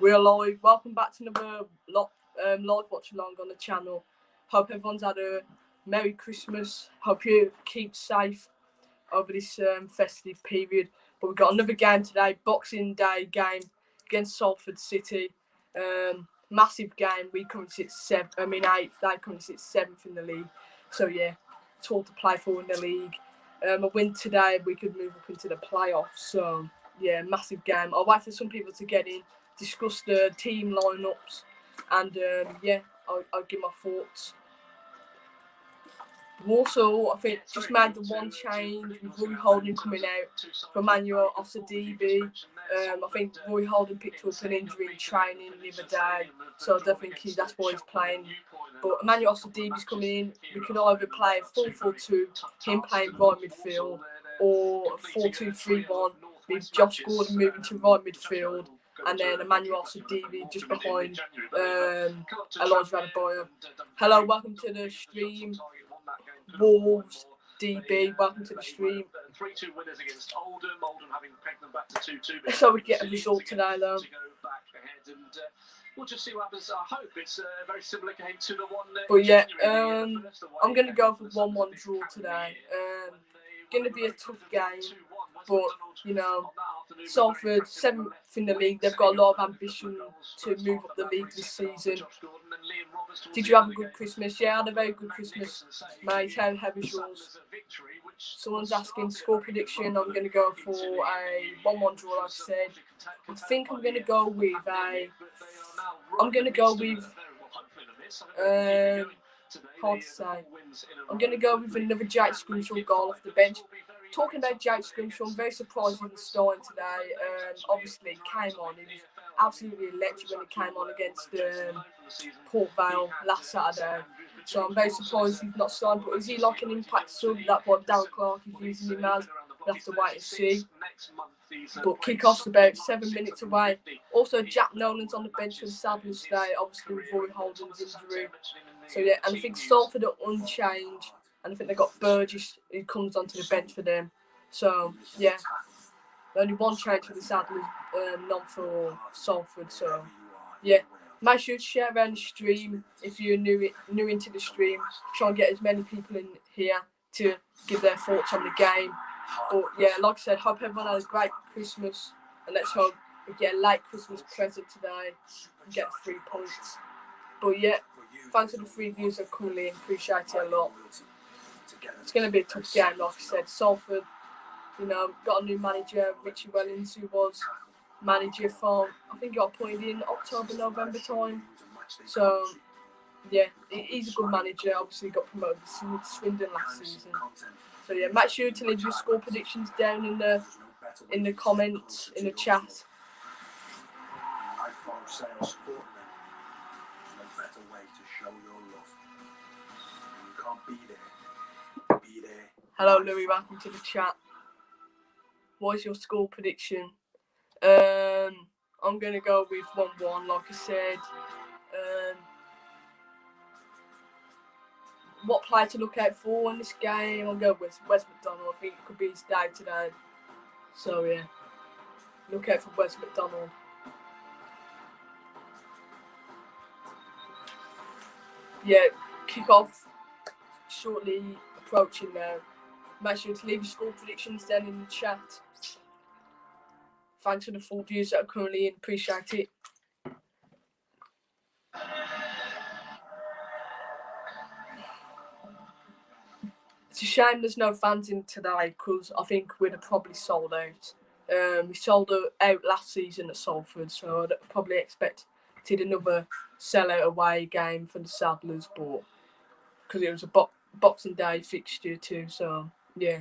We're live. Welcome back to another live watch along on the channel. Hope everyone's had a Merry Christmas. Hope you keep safe over this festive period. But we've got another game today, Boxing Day game against Salford City. Massive game. We currently sit 8th. They currently sit 7th in the league. So yeah, it's all to play for in the league. A win today, we could move up into the playoffs. So yeah, massive game. I'll wait for some people to get in, discuss the team lineups, and I'll give my thoughts. Walsall, I think, just made the one change with Roy Holden coming out for Emmanuel Osadibi. I think Roy Holden picked up an injury in training the other day, so I don't think that's why he's playing. But Emmanuel Osadibi's coming in. We can either play 4-4-2, him playing right midfield, or 4-2-3-1 with Josh Gordon moving to right midfield, and then Emmanuel Osadibi just behind Elijah Adebayo. Hello, welcome to the stream. Wolves, DB, welcome to the stream. 3-2 winners against Oldham. Oldham having pegged them back to 2-2. So we get a result today, though. To go back ahead, and we'll just see what happens. I hope it's a very similar game to the one. But yeah, I'm going to go for 1-1 draw today. Going to be a tough game, but you know, Salford 7th in the league. They've got a lot of ambition to move up the league this season. Did you have a good Christmas? Yeah, I had a very good Christmas, mate. How was yours? Someone's asking score prediction. I'm going to go for a 1-1 draw, like I said. I think I'm going to go with hard to say. I'm going to go with another Jake Scrimshaw goal off the bench. Talking about Jake Scrimshaw, I'm very surprised he was starting today. Obviously, he came on. He was absolutely electric when he came on against Port Vale last Saturday. So I'm very surprised he's not starting. But is he like an impact sub? That's what Darren Clark is using him as. We'll have to wait and see. But kick-off's about 7 minutes away. Also, Jack Nolan's on the bench for the Salford today, obviously with Roy Holden's injury. So yeah, and I think Salford are unchanged, and I think they've got Burgess who comes onto the bench for them. So yeah, only one change for the Saddlers, none for Salford. So yeah, make sure to share around the stream if you're new into the stream. Try and get as many people in here to give their thoughts on the game. But yeah, like I said, hope everyone has a great Christmas, and let's hope we get a late Christmas present today and get 3 points. But yeah, thanks for the 3 views that come in. Appreciate it a lot. It's going to be a tough game, like I said. Salford, you know, got a new manager, Richie Wellens, who was manager from, I think he got appointed in October, November time. So yeah, he's a good manager. Obviously got promoted to Swindon last season. So yeah, make sure to leave your score predictions down in the comments, in the chat. Hello Louis, welcome to the chat. What is your score prediction? I'm going to go with 1-1, like I said. What player to look out for in this game? I'll go with Wes McDonald. I think it could be his day today. So yeah, look out for Wes McDonald. Yeah, kick off shortly approaching now. Make sure to leave your score predictions down in the chat. Thanks for the 4 views that are currently in. Appreciate it. It's a shame there's no fans in today because I think we'd have probably sold out. We sold out last season at Salford, so I'd probably expected another sellout away game for the Saddlers, but because it was a Boxing Day fixture too, so yeah.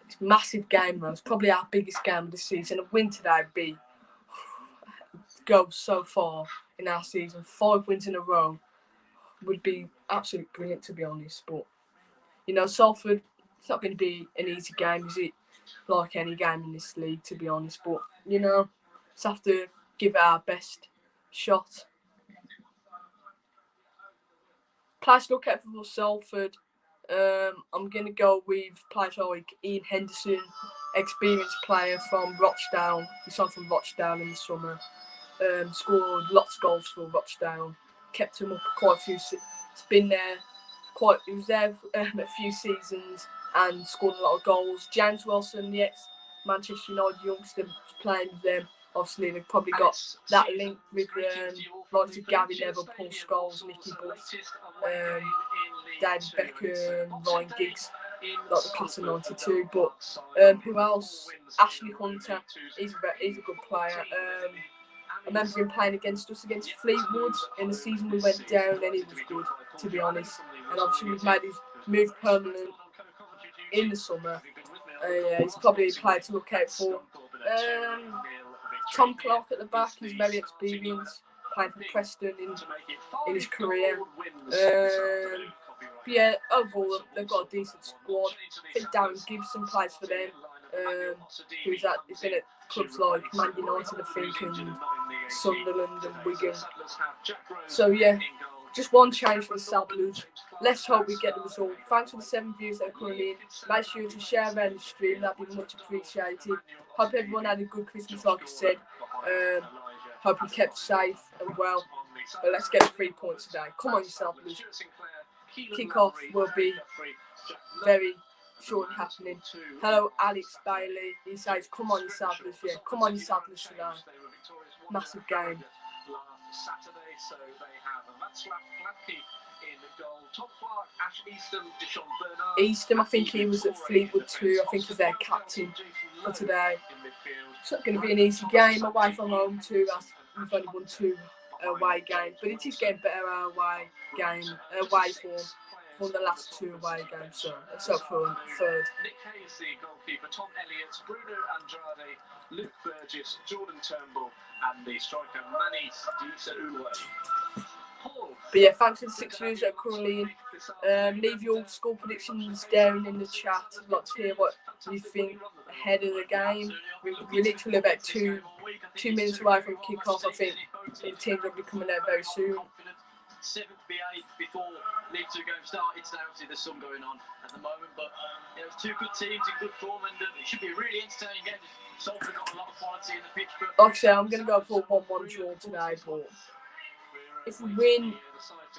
It's a massive game though. It's probably our biggest game of the season. A win today would go so far in our season. 5 wins in a row would be absolutely brilliant, to be honest. But you know, Salford, it's not going to be an easy game, is it? Like any game in this league, to be honest. But you know, just have to give it our best shot. Players to look at for Salford. I'm going to go with players like Ian Henderson, experienced player from Rochdale. He signed from Rochdale in the summer. Scored lots of goals for Rochdale. Kept him up quite a few. He's been there quite. He was there a few seasons and scored a lot of goals. James Wilson, the ex-Manchester United youngster, playing with them. Obviously, they've probably got that link with like Gary Neville, Paul Scholes, Nicky Butt, David Beckham, Ryan Giggs, like the class of '92. But who else? Ashley Hunter. He's a good player. I remember him playing against us against Fleetwood in the season we went down, and he was good, to be honest. And obviously we've made his move permanent in the summer. He's probably a player to look out for. Tom Clark at the back, he's very experienced, playing for Preston in his career. Yeah, overall they've got a decent squad. I think Darren Gibson plays for them. He's been at clubs like Man United, I think, and Sunderland and Wigan. So yeah, just one change for the Salford. Let's hope we get the result. Thanks for the 7 views that are currently in. Make sure to share around the stream, that'd be much appreciated. Hope everyone had a good Christmas, like I said. Hope you kept safe and well. But let's get 3 points today. Come on, Salford. Kick-off will be very shortly happening. Hello, Alex Bailey. He says, come on, you Salford. Yeah, come on, you Salford today. Massive game. Eastham, I think he was at Fleetwood too. I think he's their captain for today. It's not going to be an easy game away from home too. We've only won 2 away games, but it is getting better away form from the last 2 away games. So let's hope for a third. Nick Hayes, the goalkeeper, Tom Elliott, Bruno Andrade, Luke Burgess, Jordan Turnbull, and the striker Manny Disaulay. But yeah, thanks for the 6 views that are currently in. Leave your score predictions down in the chat. I'd like to hear what you think ahead of the game. We're literally about two minutes away from kick-off, I think. So the teams will be coming out very soon. 7th be 8th before League 2 game started. It's obviously there's some going on at the moment, but it's 2 good teams in good form, and it should be a really entertaining game. Salford got a lot of quality in the pitch, but like I say, I'm going to go for a 1-1 draw today, but if we win,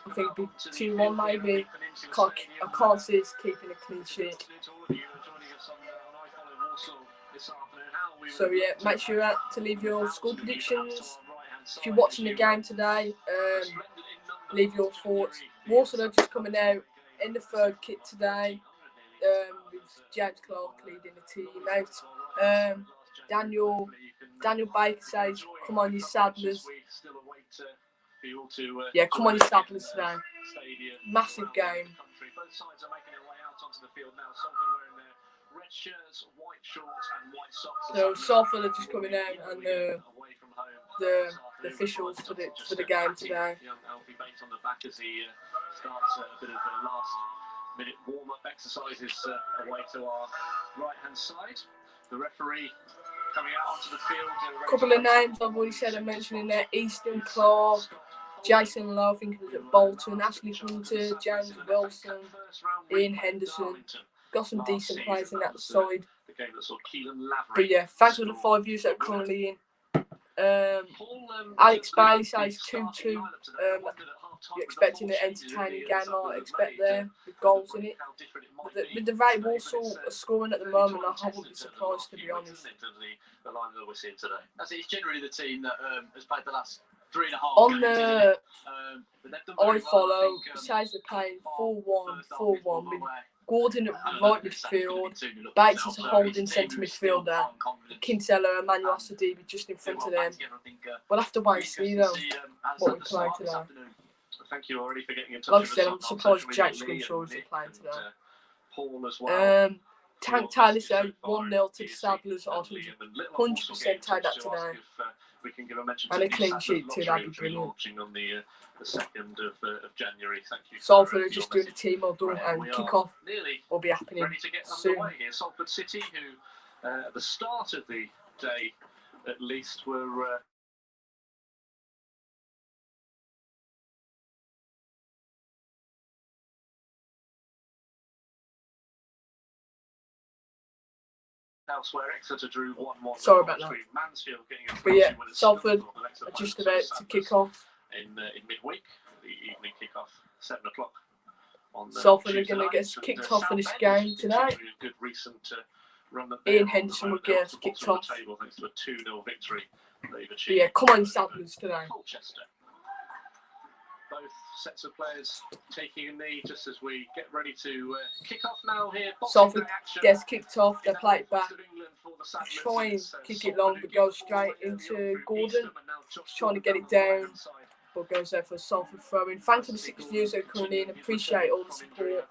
I think it'll be 2-1 maybe. I can't see us keeping a clean sheet. So yeah, make sure to leave your score predictions. If you're watching the game today, leave your thoughts. Walsall are just coming out in the 3rd kit today, with James Clark leading the team out. Daniel Baker says, come on, you Saddlers. Yeah, come on, you Saddlers today. Massive game. Both sides are making their way out onto the field now. Salford wearing their red shirts, white shorts, and white socks. So Salford are just coming out, and the officials for the game today. Young Alfie Bates on the back as he starts a bit of last-minute warm-up exercises away to our right-hand side. The referee coming out onto the field. A couple of names I've already said I mentioned in there: Easton Clark, Jason Lowe, I think he was at Bolton, Ashley Hunter, James Wilson, Ian Henderson. Got some decent players in that side. But yeah, thanks for the 5 views that are currently in. Alex Bailey says 2-2. You're expecting an entertaining game, I expect there, with goals in it. With the rate Walsall are scoring at the moment, I wouldn't be surprised, to be honest. It's generally the team that has played the last 3.5 on the I follow, it says they're playing 4-1 with Gordon at right midfield, Bates is a holding centre midfielder, Kinsella and Manuel Sadibi just in front of them. We'll have to wait and see though what we play today. Thank you already for getting in touch. Like I said, I'm surprised Jake Scrimshaw is playing today. Paul as well. Tank Taylor said 1-0 to the Saddlers. I 100% take that today. And a clean sheet too, that'd be brilliant. On the 2nd of January. Thank you. Salford are just doing a team all done, and kick-off will be happening soon. Here. Salford City, who at the start of the day at least were Elsewhere, Exeter drew 1-1. Sorry about that. Mansfield getting a But yeah, Salford are just about to kick off. In midweek, the evening kick-off, 7 o'clock. Salford are going to get kicked off for this game today. Good recent run that Ian Henderson will get kicked off. Thanks to a 2-0 victory they've achieved. But yeah, come on, Salford today. Colchester. Both sets of players taking a knee just as we get ready to kick off now here. Salford gets kicked off, they play it back. Try and kick it long, but goes straight into Gordon. He's trying to get it down, but goes there for a Salford throw-in. Thanks to the 6 viewers that are coming in, appreciate all the support.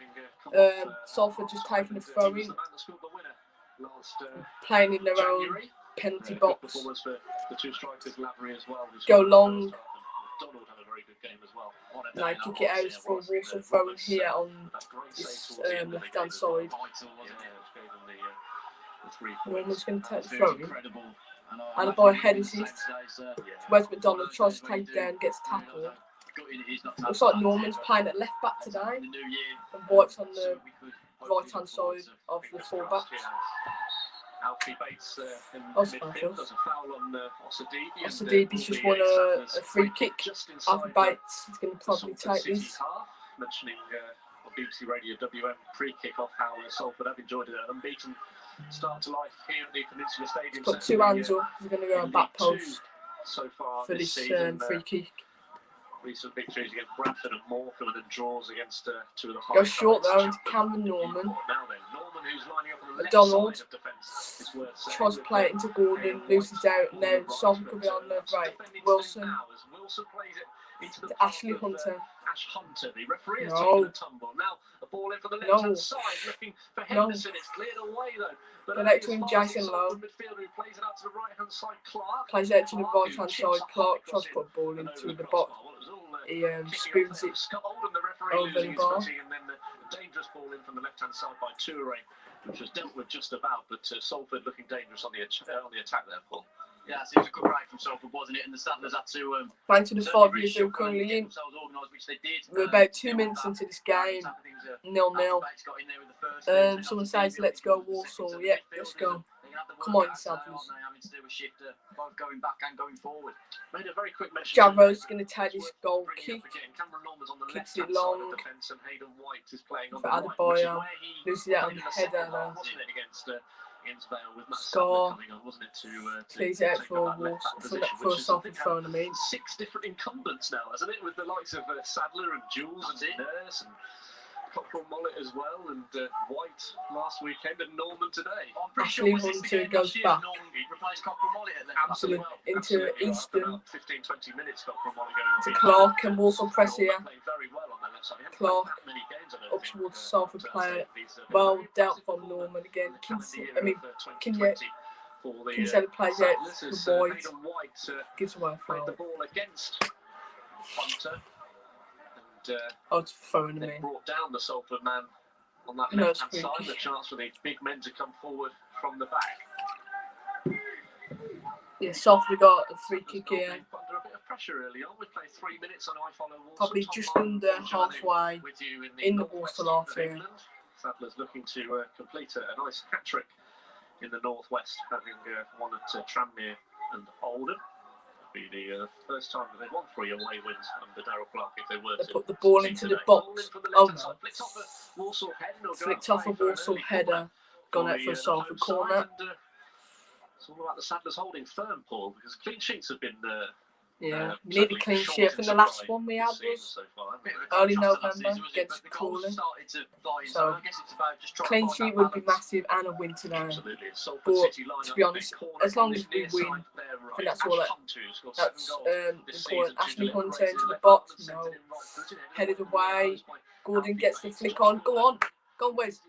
Salford just taking a throw-in, playing in their own penalty box. Go long. Now kick it out for Walsall throwing here on this left-hand side. Norman's going to take the throw-in. And a boy head assist. Where's McDonald tries to take it down, gets tackled. Looks like Norman's playing at left back today, and White's on the right hand side of the full-backs. Alfie Bates in midfield does a foul on Osadibi's just won a free kick. Alfie Bates is going to probably take this. Mentioning on BBC Radio WM pre-kick-off how Salford have enjoyed an unbeaten start to life here at the Peninsula Stadium. Put 2 hands up. He's going to go on back post so far for this free kick. Recent victories against Bradford and Morecambe, and then draws against 2 of the high. Goes short though into Cameron Norman. Now then, Norman, who's lining up on the McDonald left side of defence, tries to play it into Gordon, loses out, and then Salford could be on the right. Wilson plays it into to Ashley Hunter. Ash Hunter, the referee, has No. taken a tumble. Now a ball in from the left-hand side, looking for Henderson. It's cleared away though. But out to him, Jason Lowe. Midfielder who plays it out to the right-hand side, Clark. Plays out to the right-hand side. Clark tries to put a ball into the box. He spoons it over the bar. And then the dangerous ball in from the left-hand side by Toure, which was dealt with just about, but Salford looking dangerous on the attack there, Paul. Yeah, it was a good break from Salford, wasn't it? And the Saddlers had to... Thanks to the 5 viewers who are currently in. We're about 2 minutes into this game, 0-0. Someone says, let's go Walsall. Yep, let's go. Come on, Saddlers. Going back and going forward. Made a very quick mention. Jarro's going to take this goal kick. Kicks it long. For Adebayo. Loses it on the header though. Score. Plays out for a Salford throw, I mean. 6 different incumbents now, hasn't it? With the likes of Sadler and Jules and Nurse and Cockrell Mollett as well, and White last weekend, and Norman today. Ashley Hunter goes back. Absolutely. Into Easton. 15-20 minutes Cockrell Mollett going to Clark, and Walsall press here. Very well on that side. Clark up towards Salford player. Well dealt from Norman again. Kinsella plays out for White. Gives away a foul. The ball against Hunter. It's throwing him in. Brought down the Salford man on that left-hand side. The chance for the big men to come forward from the back. Yeah, Salford got a free kick here. Under a bit of pressure early on. We played 3 minutes on iFollow Walsall. Probably just under halfway in the Walsall half here. Sadler's looking to complete a nice hat-trick in the northwest, having won at Tranmere and Oldham. Be the first time that they've won 3 away wins under Darryl Clark if they were to. They put the ball into the box. Oh no. Flicked off a Walsall header. Gone out for a Salford corner. It's all about the Saddlers holding firm, Paul, because clean sheets have been nearly clean sheet. I think the last one we had was early November against Crawley. So clean sheet would be massive and a win today. But to be honest, as long as we win, I think that's all that's important. Ashley Hunter into the box, no. Headed away. Gordon gets the flick on. Go on, Wes.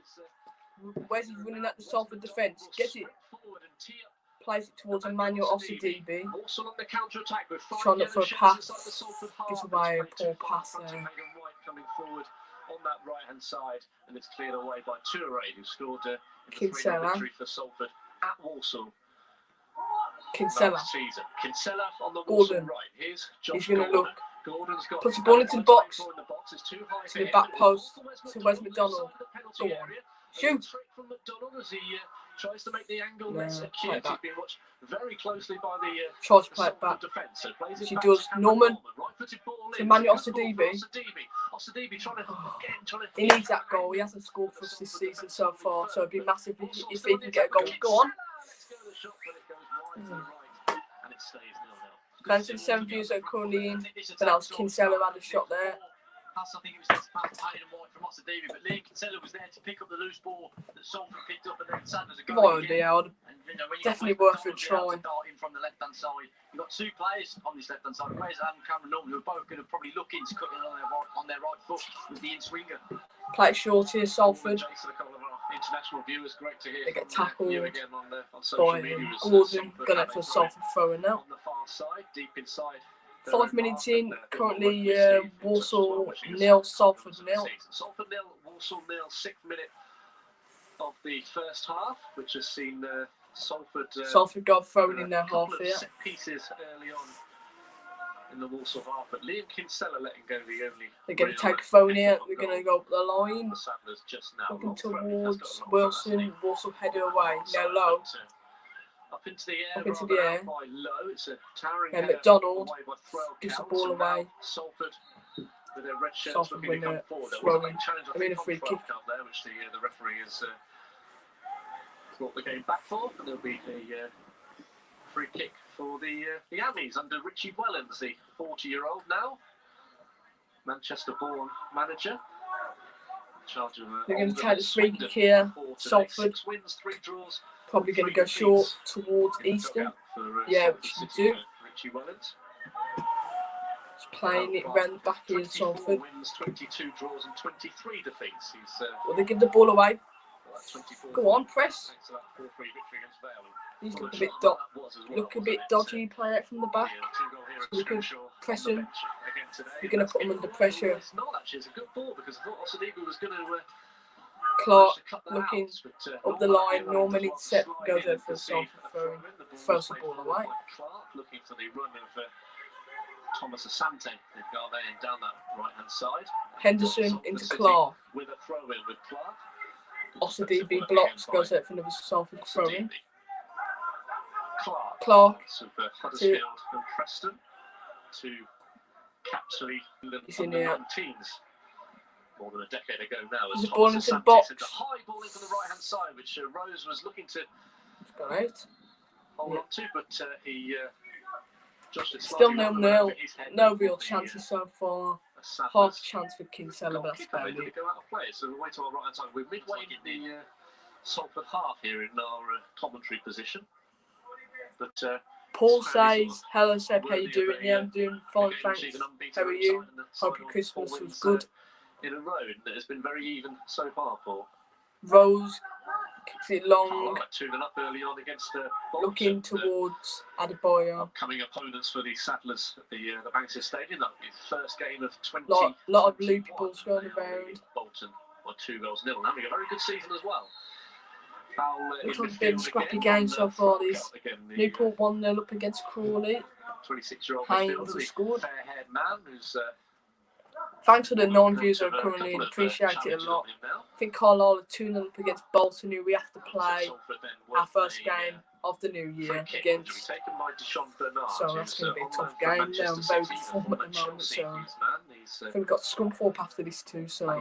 Wes is running at the Salford defence. Gets it. Plays it towards Emmanuel Osadibi. Trying to look for a pass. Gives away a poor pass there. Coming forward on that right-hand side, and it's cleared away by Toure, who scored a victory for Salford at Walsall. Kinsella on the Gordon. Right. He's going to look. Gordon's got puts the ball into the box. To the back post. To Wes McDonald. Go on. Shoot. Tries to make the angle Yeah, less acute. like that. He's being watched very closely by the Tries to play it back. defence. So plays it She back does. to Cameron Norman. Right-footed ball To in. Manuel It's a good ball for Osadibi trying to He needs that goal. He hasn't scored for us this season so far, so it'd be massive if he can get a goal. Go on. And it stays 0-0. Fans to the 7 views are currently in. But that was Kinsella had a shot there. Pass, I think it was this pass paid and wide from Osadibi, but Liam Kinsella was there to pick up the loose ball that Salford picked up, and then Sanders are going again. Definitely worth a try. From the left-hand side, you've got two players on this left-hand side, Fraser and Cameron Norman, who are both going to probably look into cutting on their right foot with the in-swinger. Play it short here, Salford. International viewers, great to hear. They get tackled again on social by media. Gordon. Going for Salford throwing now. On the far side, deep inside. 5 minutes in, currently Walsall 0, Salford 0. Salford 0, Walsall 0, 6th minute of the first half, which has seen Salford got thrown in their half here. Set pieces early on in the Walsall half, but Liam Kinsella letting go the only. They're going to take a phone here. They're going to go up the line. The Sattlers just now looking towards Wilson. Walsall headed away. Now low. Up into the air. By low. It's a towering and McDonald gives the ball away. Salford with their red shirts Salford looking to come forward. There was a challenge a free kick there, which the referee has brought the game back for, and there'll be a free kick for the Ammies under Richie Wellens, the 40-year-old now Manchester-born manager. They're going to take the free kick here. Salford. 6 wins, 3 draws. Probably going to go short towards Easton. Yeah, which you do. Richie Wellens. He's playing it round the back here in Salford. Wins, 22 draws and 23 defeats. Well, they give the ball away. Go on, press. He's look a bit dodgy playing it from the back. So we can press him. We're going to put him under pressure. It's not actually. It's a good ball because I thought Osadibi was going to. Clark looking up the line. Norman set goes over for Salford throwing. Throws the ball away. Clark looking for the run of Thomas Asante, the Garvey down that right hand side. Henderson into Clark. With a throw in with Clark. Osadibi blocks, goes out for another Salford throw in. Clark Huddersfield and Preston to capture the teens. More than a decade ago now. There's a ball into the box. It's a high ball into the right hand side, which Rose was looking to hold on to, but he joshed it still 0-0. No real chances so far. Half chance for Kinsella, but that's about it. Go out of play, so we're way to our right hand side. We're midway in the Salford half here in our commentary position. But Paul says, hello Seb, how you doing? Yeah, I'm doing fine, thanks. How are you? Hope your Christmas was good. In a road that has been very even so far, Paul. Rose kicks it long. 2-0 up early on against looking towards Adebayo. Upcoming opponents for the Sattlers at the Bankside Stadium. That will be the first game of 20. Lot of loopy balls going around. Bolton by 2-0, having a very good season as well. Looks like a bit of a scrappy game so far. Newport 1-0 up against Crawley. 26-year-old Haynes has scored. Fair-haired man who's. Thanks for the non-views are currently in. Appreciate it a lot. I think Carlisle are 2-0 up against Bolton, who we have to play our first game of the new year against. So that's going to be a tough game. Now I'm very form at the moment, so I think we've got Scunthorpe after this too. So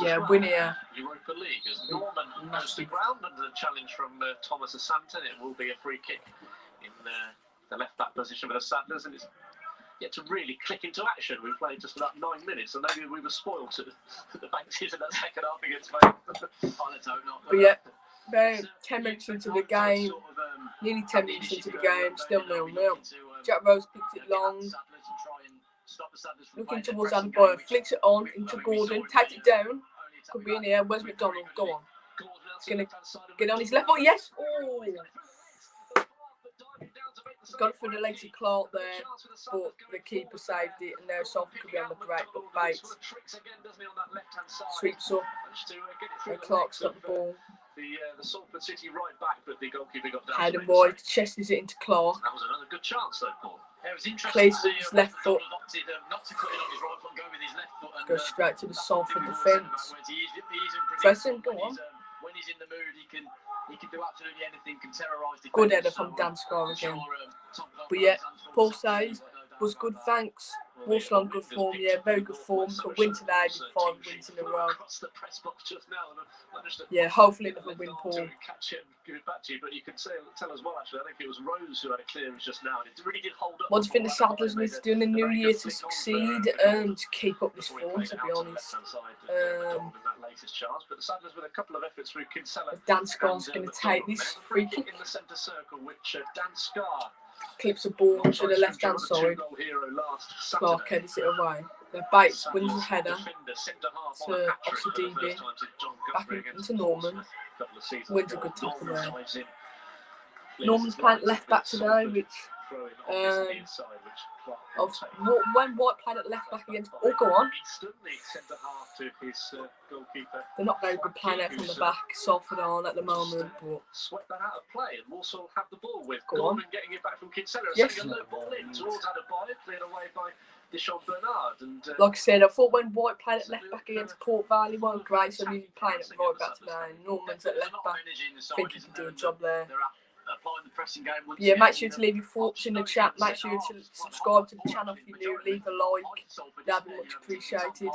yeah, win here. Europa League as Norman goes to ground under the challenge from Thomas Asante. It will be a free kick in the left back position for the Sattlers, and it's yet to really click into action. We've played just about 9 minutes, so maybe we were spoiled to the Banksies in that second half against Wales. Let's hope not. But yeah, about 10 minutes into the game, nearly 10 minutes into the game, still 0-0. Jack Rose picks it long, looking towards Adebayo, flicks it on into Gordon, takes it down, could be in here. Where's McDonald? Go on. He's going to get on his level. Yes! Oh! He's got it through the legs of Clark there, but the keeper saved it, and now Salford could be on the break, but Bates sweeps up, and Clark's got the ball. The Salford City right back, but the goalkeeper got down. Hayden Boyd chests it into Clark. That was another good chance, though, Paul. Plays with his left foot. Goes straight to the Salford defence. Preston, go on. When he's in the mood, he can He can do absolutely anything, can terrorise defenders. Good header from Dan Scar again. But yeah, Paul says, was good, thanks. Walsall on good form, yeah, very good form. Could win today with 5 wins in a row. Yeah, hopefully another win, Paul. Catch it and give it back to you, but you can tell as well, actually, I think it was Rose who had a clearance just now, and it really did hold up. What do you think the Saddlers need to do in the new year to succeed and to keep up this form, to be honest? But the Saddlers with a couple of efforts through Kinsella. Dan Scar's going to take this free kick. In the centre circle, which Dan Scar clips a ball to the left-hand side. Clark heads it away. The Bates wins the header to Osadebe, back into Norman. Wins a good tackle there. Norman's playing left back today, which when White played at left back against, oh, go on. They're not very good playing out from the back. Salford on at the moment, but swept that out of play, and Walsall have the ball with Gordon getting it back from Kinsella. Yes. A low ball in towards Adebayo, cleared away by Deshaun Bernard. And like I said, I thought when White played at left back against Port Vale, he wasn't great, so he's playing at right back today. Norman's at left back. I think he can do a job there. The pressing game. Yeah, make sure to leave your thoughts in the chat. Make sure to subscribe to the channel if you're new. Leave a like. That'd be much appreciated.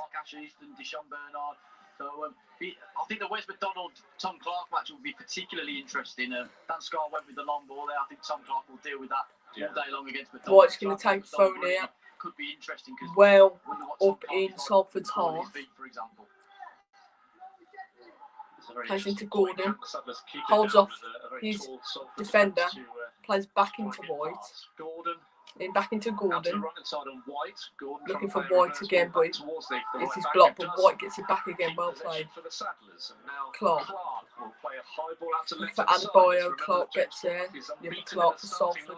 So I think the Wes McDonald Tom Clark match will be particularly interesting. Dan Scar went with the long ball there. I think Tom Clark will deal with that all day long against McDonald. White's going to take the phone here. Could be interesting because well up in Salford's half. For example. Plays into Gordon, holds off his defender, plays back into White, then back into Gordon, looking for White again, but it's his block, but White gets it back again, well played. Clark, looking for Adebayo, Clark gets there, the other Clark for Salford.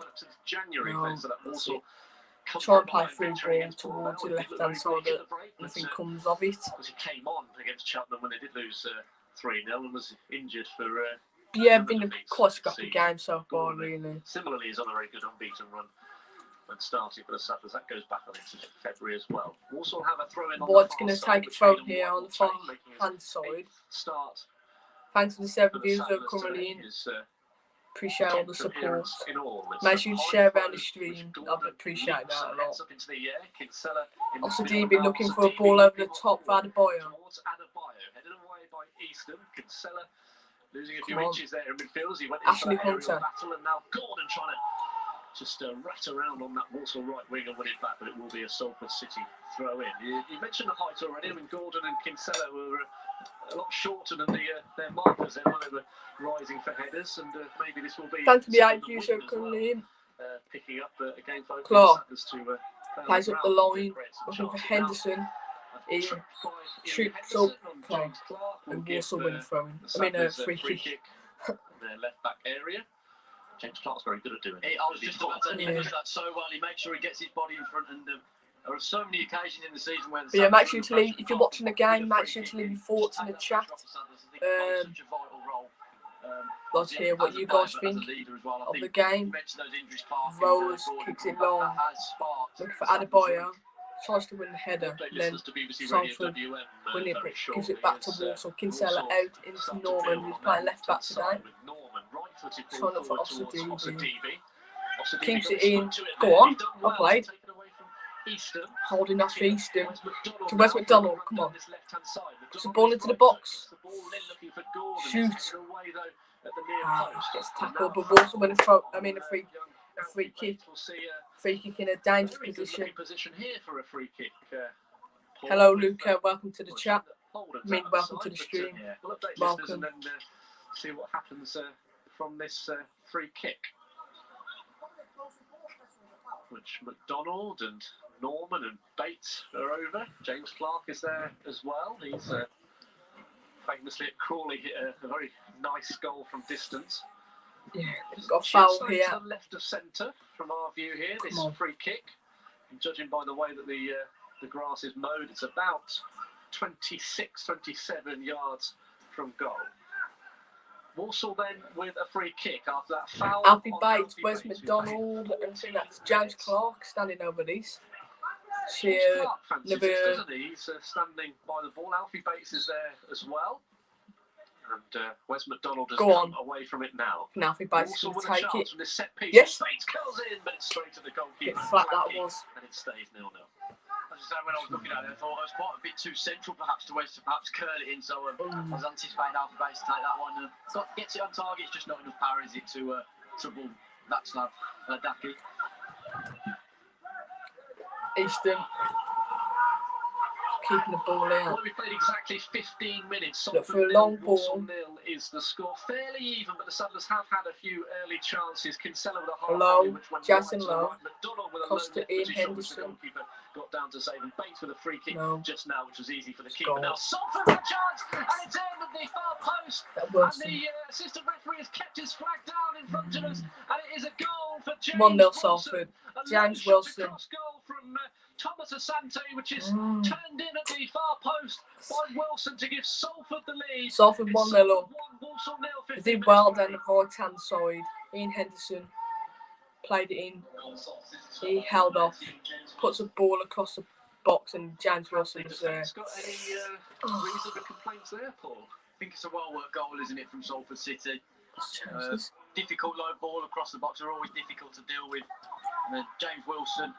Try and play full ball towards the left hand side, but nothing comes of it. He came on against Cheltenham when they did lose 3-0 and was injured for. Yeah, been a quite scrappy game so far, really. Similarly, he's on a very good unbeaten run when starting for the Saddlers. That goes back on into February as well. Also have a throw in on White's going to take a throw here on the far hand side. Thanks to the 7 viewers that are currently in. Appreciate all the support. Make sure you share around the stream. I'd appreciate that a lot. Also, DB looking for a ball over the top for Adebayo. Losing a few inches there in midfield. He went Ashley Hunter. Battle, and now Gordon trying to just rat around on that Walsall right wing and win it back, but it will be a Salford City throw in. You mentioned the height already. I mean, Gordon and Kinsella were a lot shorter than their markers then when they were rising for headers, and maybe this will be. Thanks to the 8 viewers who are coming in. Picking up again for Clark plays up the line, looking for Henderson. He shoots up Clark and Walsall win a throw-in. I mean a free kick. Their left back area. James Clark's very good at doing it. I was just about to say, he does that so well. He makes sure he gets his body in front, and there are so many occasions in the season where. Yeah, make sure to leave. If you're watching the game, make sure to leave your thoughts in the chat. Let's hear what you guys think of the game. Rose kicks it long. Looking for Adebayo. Tries to win the header. Then Salford win it, but gives it back to Walsall. Kinsella out into Norman, who's playing left back today. Trying up for Osadebe. Keeps it in. Go on. Well played. Holding off Easton to Wes McDonald. Come on. It's a ball into the box. Shoot. Gets tackled, but Walsall win a free kick. Free kick in a dangerous position. Hello, Luca. Welcome to the chat. Welcome to the stream. Welcome. See what happens from this free kick. Which McDonald and Norman and Bates are over. James Clark is there as well. He's famously at Crawley hit a very nice goal from distance. Yeah, we've got a foul here. To the left of centre from our view here. This free kick. And judging by the way that the grass is mowed, it's about 26, 27 yards from goal. Walsall then with a free kick after that foul. Alfie Bates, Wes McDonald, and I think that's James Clark standing over these. He's standing by the ball. Alfie Bates is there as well. And Wes McDonald has Go come on. away from it now. Now he basically Walsall with take a chance it. from this set piece. Yes. Bates curls in, but it's straight to the goalkeeper. Bit flat that was. And it stays 0-0. As I say, when I was looking at it, I thought it was quite a bit too central perhaps to Wes to perhaps curl it in. So I was anticipating Alfie Bates to take that one. Gets it on target, it's just not enough power, is it, to trouble that slab, Daki. Easton keeping the ball in. Well, we played exactly 15 minutes. Look for a long ball. Walsall 0 is the score. Fairly even, but the Settlers have had a few early chances. Kinsella with a half volley, which went Jackson right to the low. right. McDonald with a Costa low in position, which the Henderson. goalkeeper got down to save. And Bates with a free kick just now, which was easy for the keeper. Goal. Now Salford with a chance, and it's in at the far post. That And the assistant referee has kept his flag down in front of us, and it is a goal for James 1-0 Wilson. Salford. A James low shot Wilson. across goal from Thomas Asante, which is turned in at the far post by Wilson to give Salford the lead. Salford 1-0 up. Walsall 0, He did well down the right hand side. Ian Henderson played it in. He held off, puts a ball across the box, and James Wilson was there. Got any reasonable complaints there, Paul? I think it's a well-worked goal, isn't it, from Salford City? Difficult low ball across the box are always difficult to deal with. James Wilson,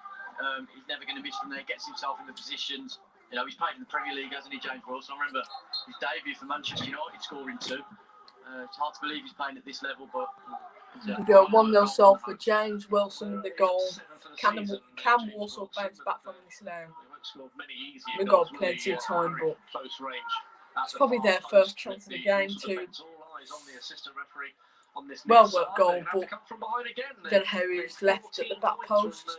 he's never going to miss from there. Gets himself in the positions. You know, he's played in the Premier League, hasn't he, James Wilson? I remember his debut for Manchester United, scoring 2. It's hard to believe he's playing at this level, but we go 1-0 Salford. James Wilson the goal. Can Walsall bounce back from this now? We've got plenty of time, but it's probably their first chance of the game too. Well worked goal, but don't know how he was left at the back post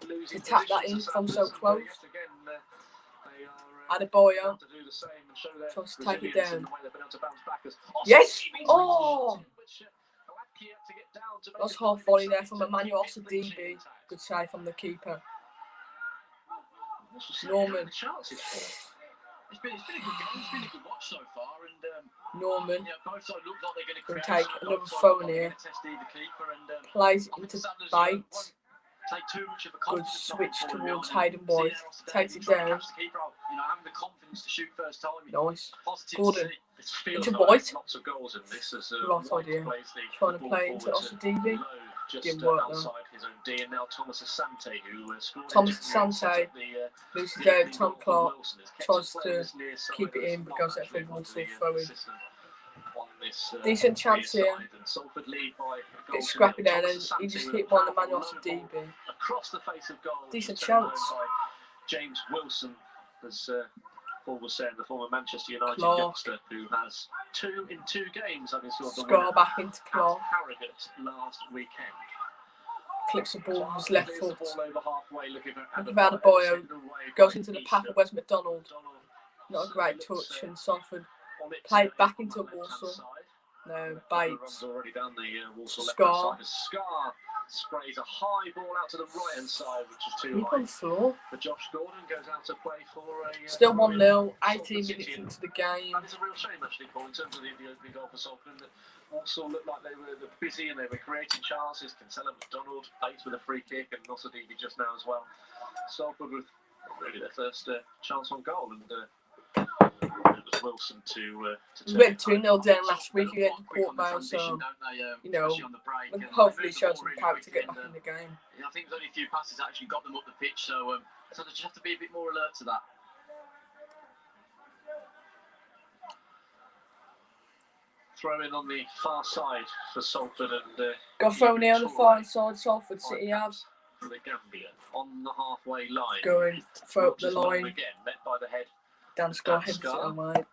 to tap that in from so close. Adebayo tries to take it down. Yes! Oh! That's half volley there from Emmanuel Osadebe. Good save from the keeper. Norman. It's been a good game. It's been a good watch so far, and Norman both sides look like they're going to will create. take another throw in here. Plays into Bates. Take too much of a Good switch towards Hayden White. Takes it down. Having the confidence to shoot first time. Nice. Positive Gordon. Into White. Lots of goals in this. As, right idea. Trying to play into Osadebe. Didn't work though. His own D, and now Thomas Asante, who scored Asante loses out. Tom Clark tries to keep it in, but goes out for Walsall throwing. Decent chance here. Get scrappy down, and he just hit one of Emmanuel Osadebe. Across the face of goal. Decent chance. James Wilson, as Paul was saying, the former Manchester United youngster who has 2 in 2 games. I saw the Scroll back into Clark. Harrogate last weekend. Clips the ball with his left foot. Looking for Adebayo. Goes into the path of Wes McDonald. Not a great touch, and Salford played back into Walsall. No, Bates. Scar. Scar sprays a high ball out to the right-hand side, which is too high. On the floor. But Josh Gordon goes out to play for a... Still 1-0, 18 minutes into the game. That is a real shame, actually, Paul, in terms of the opening goal for Salford. Walsall looked like they were busy and they were creating chances. Kinsella, McDonald, Bates with a free kick, and Osadebe just now as well. Salford with really their first chance on goal, and it was Wilson to we went 2-0 down last week against Port Vale, so you know, hopefully show some character to get back in the game. I think there's only a few passes that actually got them up the pitch, so they just have to be a bit more alert to that. Throw in on the far side for Salford, and got thrown in on the far side. Salford City has for the Gambia on the halfway line. Going throw up the line again, met by the head. Dan Scar heads it away.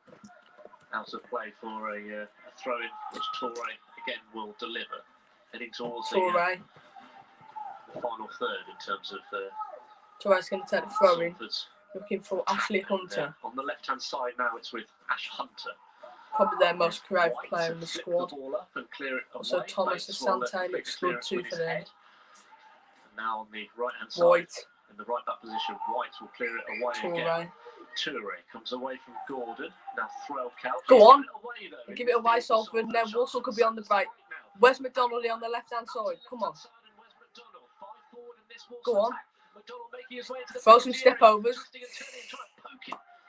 Out of play for a throw-in, which Toure again will deliver. Heading towards the final third in terms of Toure's going to take the throw-in. Looking for Ashley Hunter. On the left-hand side now, it's with Ash Hunter. Probably their most creative player in the squad. The ball up and clear it also, Thomas Asante looks good too for them. And now on the right-hand side, White. In the right back position, White will clear it away again. Toure comes away from Gordon. Now Threlk out. Go on. Give it away, Salford. Now Walsall could be on the break. Where's McDonald on the left-hand side? Come on. Go on. Throw some step overs.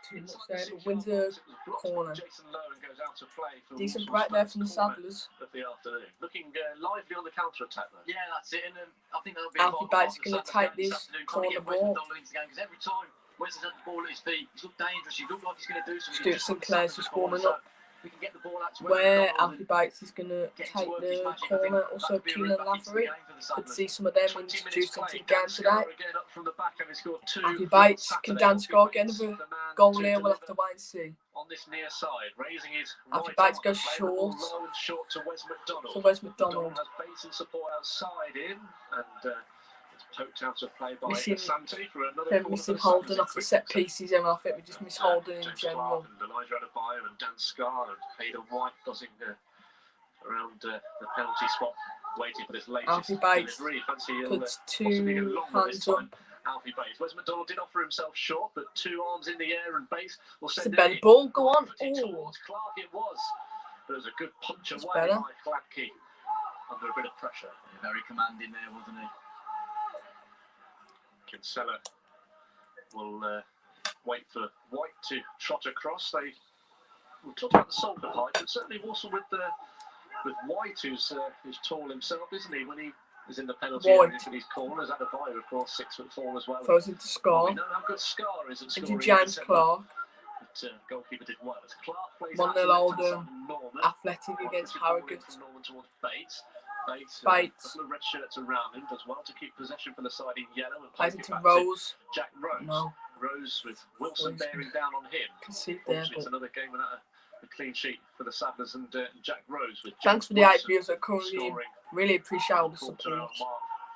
too much there, but wins the corner. Jason Lowen goes out of play for Decent Walsall's break there from the first corner Saddlers. of the afternoon. Looking lively on the counter attack though. Yeah, that's it. And I think that'll be Alfie Bates going to take this corner ball. Because every time Wesley's had the ball at his feet, he's looked dangerous. He looked like he's going to do something. Stuart Sinclair's just warming up. We can get the ball out to Where Alfie Bates is going to take the corner. Also, Keelan Lavery. Could see some of them introduced into the game today. Alfie Bates can Dan score again with a goal here. We'll have to wait and see. On this near side, raising his Alfie Bates goes short. To Wes McDonald. So Wes McDonald has Bates and support outside in, and it's poked out of play by missing, Asante for another. They're missing Holden off the set pieces, and I think we just miss Holden in general. And Elijah Adebayo and Dan Scarr and Hayden White buzzing around the penalty spot, waiting for this latest Alfie Bates delivery. puts two hands up. Alfie Bates. Wes McDonald did offer himself short, but two arms in the air, and Bates will send it's a better ball. Go on. Towards Clark it was. There was a good punch away better. by Gladkey under a bit of pressure. Yeah, very commanding there, wasn't he? Kinsella will wait for White to trot across. We'll talk about the Salford height, but certainly Walsall with White, who's tall himself, isn't he? When he is in the penalty area for these corners, Adebayo, of course, 6'4" as well. Throws into Scar. We know how good Scar is at scoring. Into James Clark. But goalkeeper did well. As Clark plays 1-0 Oldham. Athletic against Harrogate. Norman towards Bates. Bates. A couple of red shirts around him, does well to keep possession for the side in yellow. And plays into Rose. Jack Rose. No. Rose with Wilson bearing down on him. Concede there, it's another game without a clean sheet for the Saddlers, and Jack Rose with. Thanks for the 8 viewers that currently really appreciate all the support.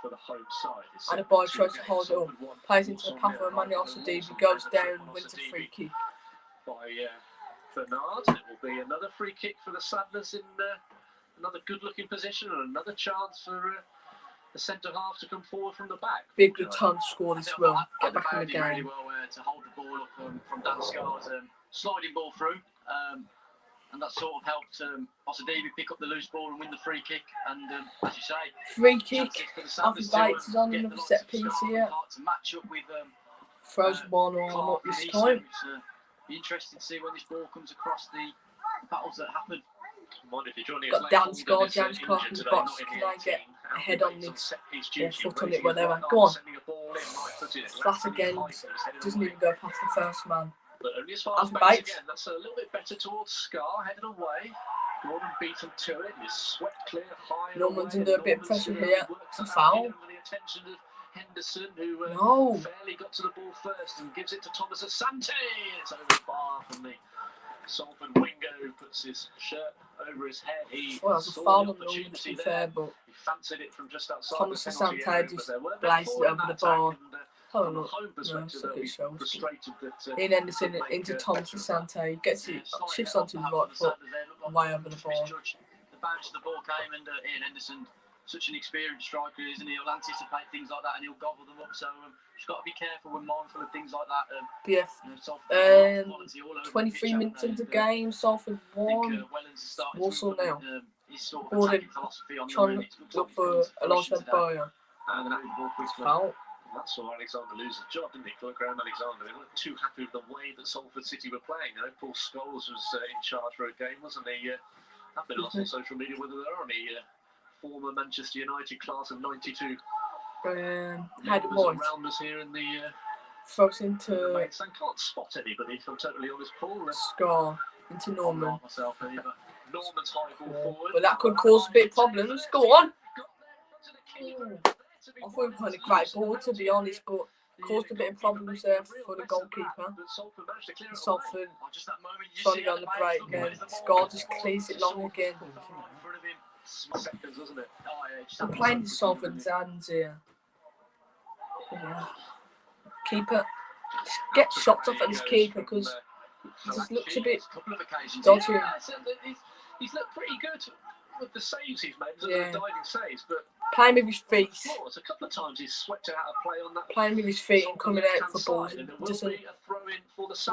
For the home side. And a boy tries to hold it up, plays into the path of Emmanuel Sadibi, goes down, wins a free kick. By Bernard, it will be another free kick for the Saddlers in another good-looking position, and another chance for the centre half to come forward from the back. Big good time to score this will. Get back in the game. Really well to hold the ball up from Dan Scar's sliding ball through. And that sort of helped Osadibi pick up the loose ball and win the free kick. And as you say, free kick. Alfie Bates is on another set piece here. To match up with throws one on up this time. Be interesting to see when this ball comes across the battles that happen. Got Dan Scar, James Clark in the box. Can I get a head on this or foot on it, whatever? Go on. Flat again. Doesn't even go past the first man. But only as far as Bates again. That's a little bit better towards Scar, headed away. Gordon beat him to it. He's swept clear high. Norman's under a bit of pressure here. It's a foul. Under the attention of Henderson, who fairly got to the ball first and gives it to Thomas Asante. It's over the bar from the Salford winger, who puts his shirt over his head. He well, it's a foul on Norman, to be fair, but he fancied it from just outside Thomas the penalty Asante area, just blazed it over the bar. From a home perspective, they'll be frustrated that Ian Henderson into Thomas Asante. He gets it, shifts onto his right foot, way over the ball. The bounce of the ball came, and Ian Henderson, such an experienced striker, isn't he? He'll anticipate things like that and he'll gobble them up. So he's got to be careful when mindful of things like that. Yeah. 23 minutes into the game, Salford 1. Walsall now. Gordon trying to look for Elijah Adebayo. Foul. That saw Alexander lose his job, didn't he? Graham Alexander. They weren't too happy with the way that Salford City were playing. I know Paul Scholes was in charge for a game, wasn't he? I've been asked on social media whether there are any former Manchester United class of '92 had White around us here in the throws into can't spot anybody, if I'm totally honest, Paul. Scar into Norman. Norman's high ball forward. But that could cause a bit of problems. Go on. I thought it was a great ball, to be honest, but caused a bit of problems there for the goalkeeper. Salford trying to go on the break again. Scar just clears it long again. I'm playing the Salford's hands here. Yeah. Keeper, just get shots off at this keeper because he just looks a bit dodgy. He's looked pretty good with the saves he's made, the diving saves, but playing with his feet. A couple of times he's swept it out of play on that. Playing with his feet and coming out for balls. It doesn't look great, but that's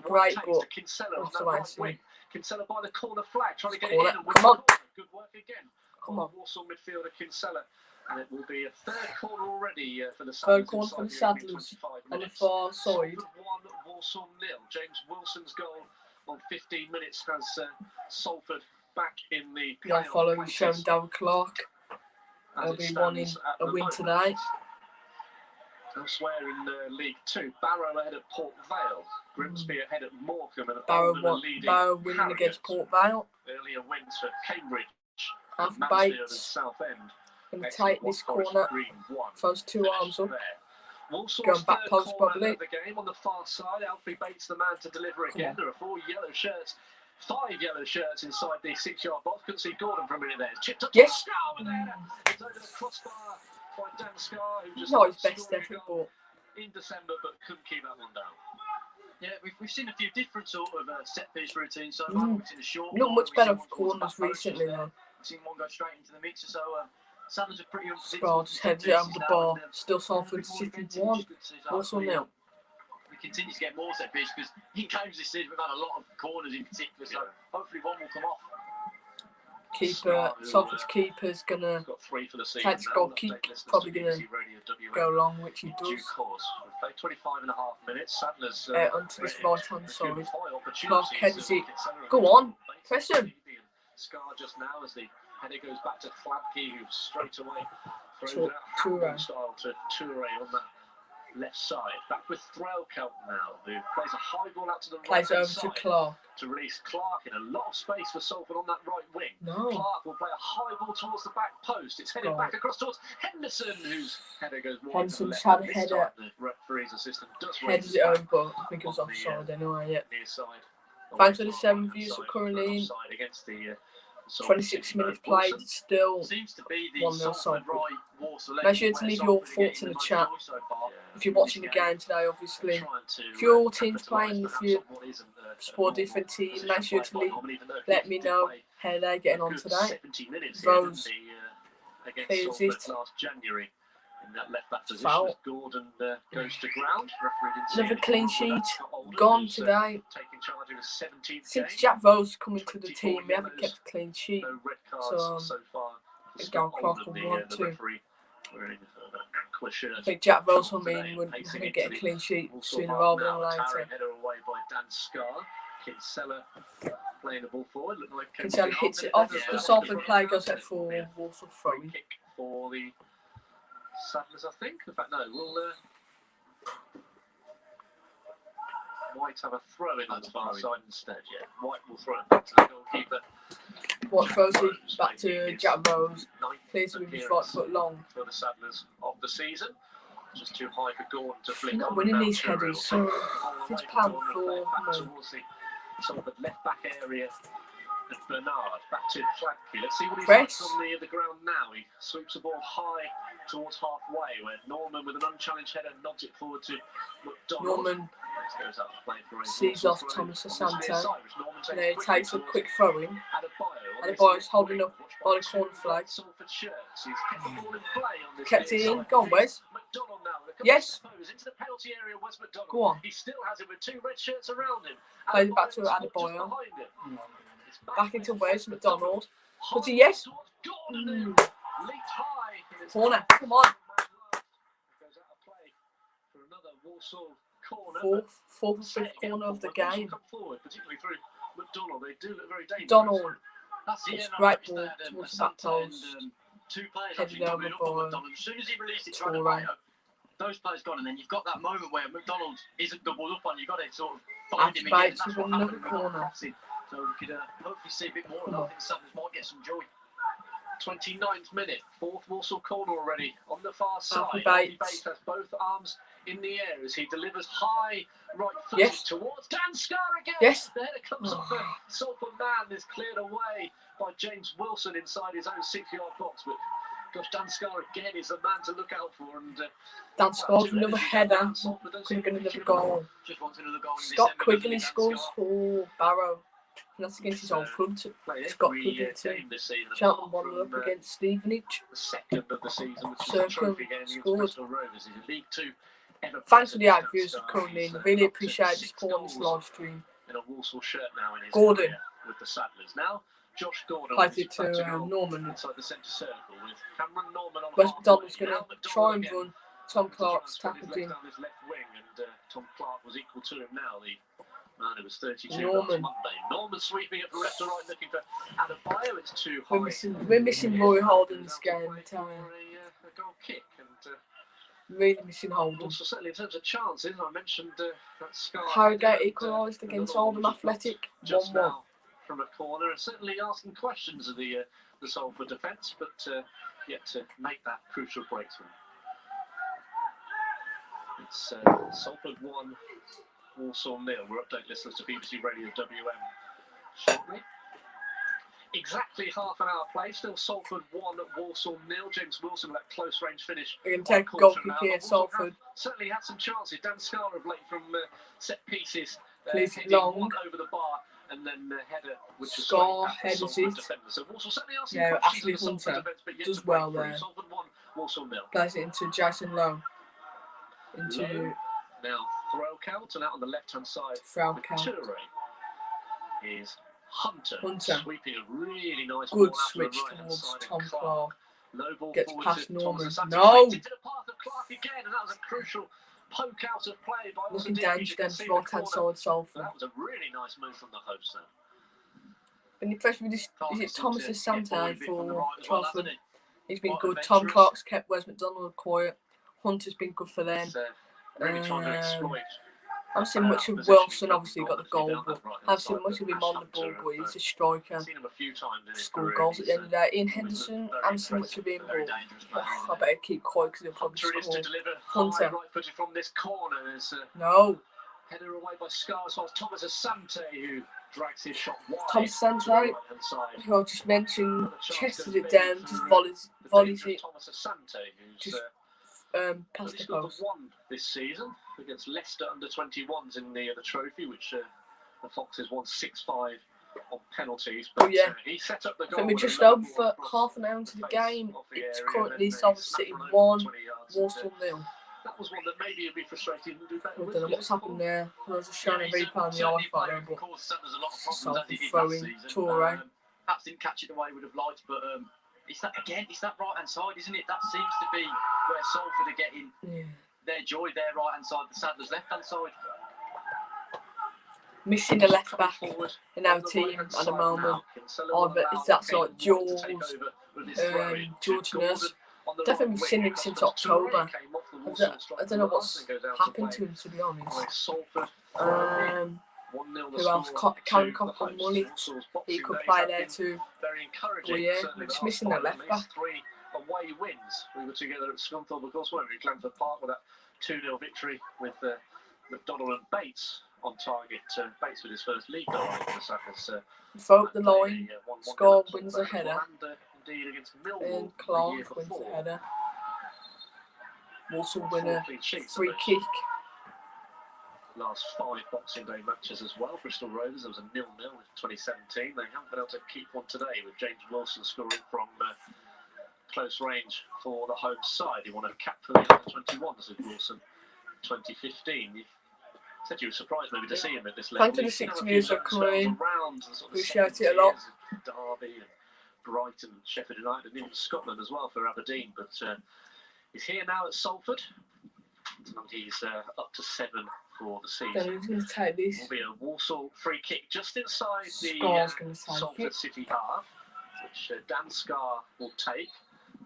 the way I see it. Kinsella by the corner flag, trying to get it in. Come on. Good work again. Come on. Walsall midfielder Kinsella. And it will be a third corner already for the Saddlers. Third corner for the Saddlers on the far side. Walsall 0. James Wilson's goal on 15 minutes has Salford back in the Young playoff follow places. showing Darren Clark. They'll be wanting a win today. Elsewhere in League 2, Barrow ahead at Port Vale, Grimsby ahead at Morecambe, and Barrow winning against Port Vale. Earlier wins for Cambridge, Half Mansfield and Bates. Southend. Going to take this corner. Throws 2 arms up. Going back post probably. The game on the far side, Alfie Bates the man to deliver again. There are 4 yellow shirts. 5 yellow shirts inside the 6-yard box. Couldn't see Gordon for a minute there. Chipped up yes. Scar there. It's over the crossbar by Dan Scar, who just not his best effort, but in December, but couldn't keep that one down. Yeah, we've seen a few different sort of set piece routines so far. We've seen a short. Not much better for corners recently though. We've seen one go straight into the mixer, so Sanders are pretty unpredictable. Just heads it over the bar. Still Salford City 1, Walsall 0. We continue to get more set piece because in games this season we've had a lot of corners in particular, so hopefully one will come off. Salford's keeper's gonna take the goal kick, probably gonna go long, which he does. We've played 25 and a half minutes. Sanders onto this right hand side. Clark heads it. Go on, press him. Scar just now as the header goes back to Cladke, who straight away throws out style to Toure on that left side. Back with Threlkamp now, who plays a high ball out to the right over side to Clark. To release Clark in a lot of space for Salford on that right wing. No. Clark will play a high ball towards the back post. It's headed back across towards Henderson, whose header goes more to the left. Had a header. The referee's assistant does heads it over, but I think it was offside anyway. Yeah. Near side. Thanks for the 7 views for currently in. 26 minutes played, still 1-0 Salford. Make sure to leave your thoughts in the chat. If you're watching the game today, obviously. If your team's playing, if you support a different team, make sure to let me know how they're getting on today. Rose clears it. In that left back position, as Gordon goes to ground. Another clean sheet gone today. Taking charge of his 17th Since game. Jack Rose coming to the team, we haven't kept a clean sheet. No red cards so far. I think Darren Clark will want to. I think Jack Rose will mean we're going to get a clean sheet sooner rather than later. Header away by Dan Scar. Kinsella playing the ball forward. Kinsella hits it off. The Salford player goes out for Walsall throwing. Kick for the Sadlers, I think. In fact, no, we'll White have a throw in on the far side instead. Yeah, White will throw it back to the goalkeeper. White throws it back to Jack Rose. Plays with his right foot long. For the Sadlers of the season. Just too high for Gordon to flick. Not winning these headers, so it's pound for Salford left back area. And Bernard back to Cladke. Let's see what he's on the ground now. He sweeps the ball high towards halfway, where Norman with an unchallenged header nods it forward to McDonald. Norman goes up to play for sees off Thomas Asante. And then he takes a quick throw in. Adebayo's holding up by the corner flag. Kept it in. Go on, Wes. Yes. Go on. He still has it with 2 red shirts around him. Plays it back to Adebayo. Back into Wes, McDonald. But yes. Corner, come on. Fourth and fifth corner of the game. Donald. It's great ball towards the back post. Headed over by as soon as he released it to Adebayo, those players gone, and then you've got that moment where McDonald isn't doubled up on. You've got to sort of find him again. That's what happened. Corner. So we could hopefully see a bit more. I think Sanders might get some joy. 29th minute, 4th Walsall corner already on the far side. Bates has both arms in the air as he delivers high right foot towards Dan Scar again. Yes. There it comes off the Salford man is cleared away by James Wilson inside his own 6-yard box. But gosh, Dan Scar again is the man to look out for. And Dan Scar another header. Could have been another goal. Just wants another goal. Scott Quigley scores for Barrow. And that's against his old club. Scott Quigley too. Cheltenham 1-0 up against Stevenage. The second of the season, which Circle is the trophy game against Bristol Rovers. He's League 2. Thanks for the ad viewers currently in. I really appreciate the support on this live stream. In a Walsall shirt now in his Gordon with the Sadlers. Now Josh Gordon plays it to Norman. Inside the centre circle with Cameron Norman on West McDonald's going to try and run. Tom Clark's tackled in. Tom Clark was equal to him now. The man who was 32 Norman. last Monday. Norman sweeping it from left to right, looking for Adebayo. It's too high. We're missing Roy Holden this game, For a goal kick. And really missing Holden. also, certainly in terms of chances, I mentioned that Scar. Harrogate equalised against Oldham Athletic, 1-1. Now from a corner, and certainly asking questions of the Salford defence, but yet to make that crucial breakthrough. It's Salford 1, Walsall 0. We'll update listeners to BBC Radio WM shortly. Exactly half an hour play, still Salford 1, Walsall 0. James Wilson with that close range finish. We're going to take a goal kick here, Salford. Certainly had some chances. Dan Scar of late from set pieces. Plays long. Over the bar, and then header, which was Scar headers it. So Walsall certainly asking Yeah, questions Ashley of the Salford Hunter defence, but yet does to break well through. there. Salford 1, Walsall 0. Plays it into Jason Lowe. Into Now throw count, and out on the left hand side, Frau count. Toure is Hunter sweeping a really nice good ball switch out to the right-hand towards side. Tom Clark. Low ball Gets forward past to Norman. Thomas. No! Into the path of Clark again, and that was a crucial poke out of play by Looking Osadipi. dangerous against the right hand side, Salford. That was a really nice move from the host there. And he plays with this, is it Thomas Asante for Salford? He's been good. adventurous. Tom Clark's kept Wes McDonald quiet. Hunter's been good for them. Really trying to exploit. I've seen much of Wilson, obviously got the goal, but I've seen much of him on the ball, but he's a striker. Seen him a few times in his Score career. goals at the end of the day. Ian Henderson, I haven't seen much of him, but I better keep quiet because he'll probably Hunter is score. to deliver Hunter. high right footed from this corner. There's No. header away by Scar as well as Thomas Asante, who drags his shot wide. Thomas Asante, to the right-hand side. who I just mentioned, chests it down, just volleys it, Thomas Asante, who's just past the scored post. one this season against Leicester under 21s in the trophy, which the Foxes won 6-5 on penalties. But yeah. he set up the goal. I think we're just over for half an hour into the game. It's currently Salford City 1, Walsall 0. That was one that maybe would be frustrating to do better. I don't know what's happened there. There's a shining reaper on the iPhone there, but Salford throwing Toure. Perhaps didn't catch it the way we would have liked, but it's that right hand side, isn't it? That seems to be where Salford are getting their joy, their right hand side, the Sadler's left hand side. Missing a left back in our team at the moment. That's like George Nurse. Definitely seen him since October. I don't know what's happened to him, to be honest. Who else? Karen Coughlin Mully. He could play there too. But yeah, we're just missing that left back. Away wins. We were together at Scunthorpe, of course, weren't we? Glanford Park with that 2-0 victory with McDonald and Bates on target. Bates with his first league goal. Throw up the line, Score wins a header, and Clark wins a header. Walsall win a free kick. Last 5 Boxing Day matches as well. Bristol Rovers, there was a 0-0 in 2017. They haven't been able to keep one today, with James Wilson scoring from close range for the home side. He won a cap for the under-21s with Wilson 2015. You said you were surprised maybe to see him at this level. Thank you to 6 years of coming. Appreciate it a lot. Derby and Brighton, Sheffield United, and even Scotland as well for Aberdeen. But he's here now at Salford, and he's up to 7 for the season. He's going to take this. Will be a Walsall free kick just inside the Salford City half, which Dan Scar will take.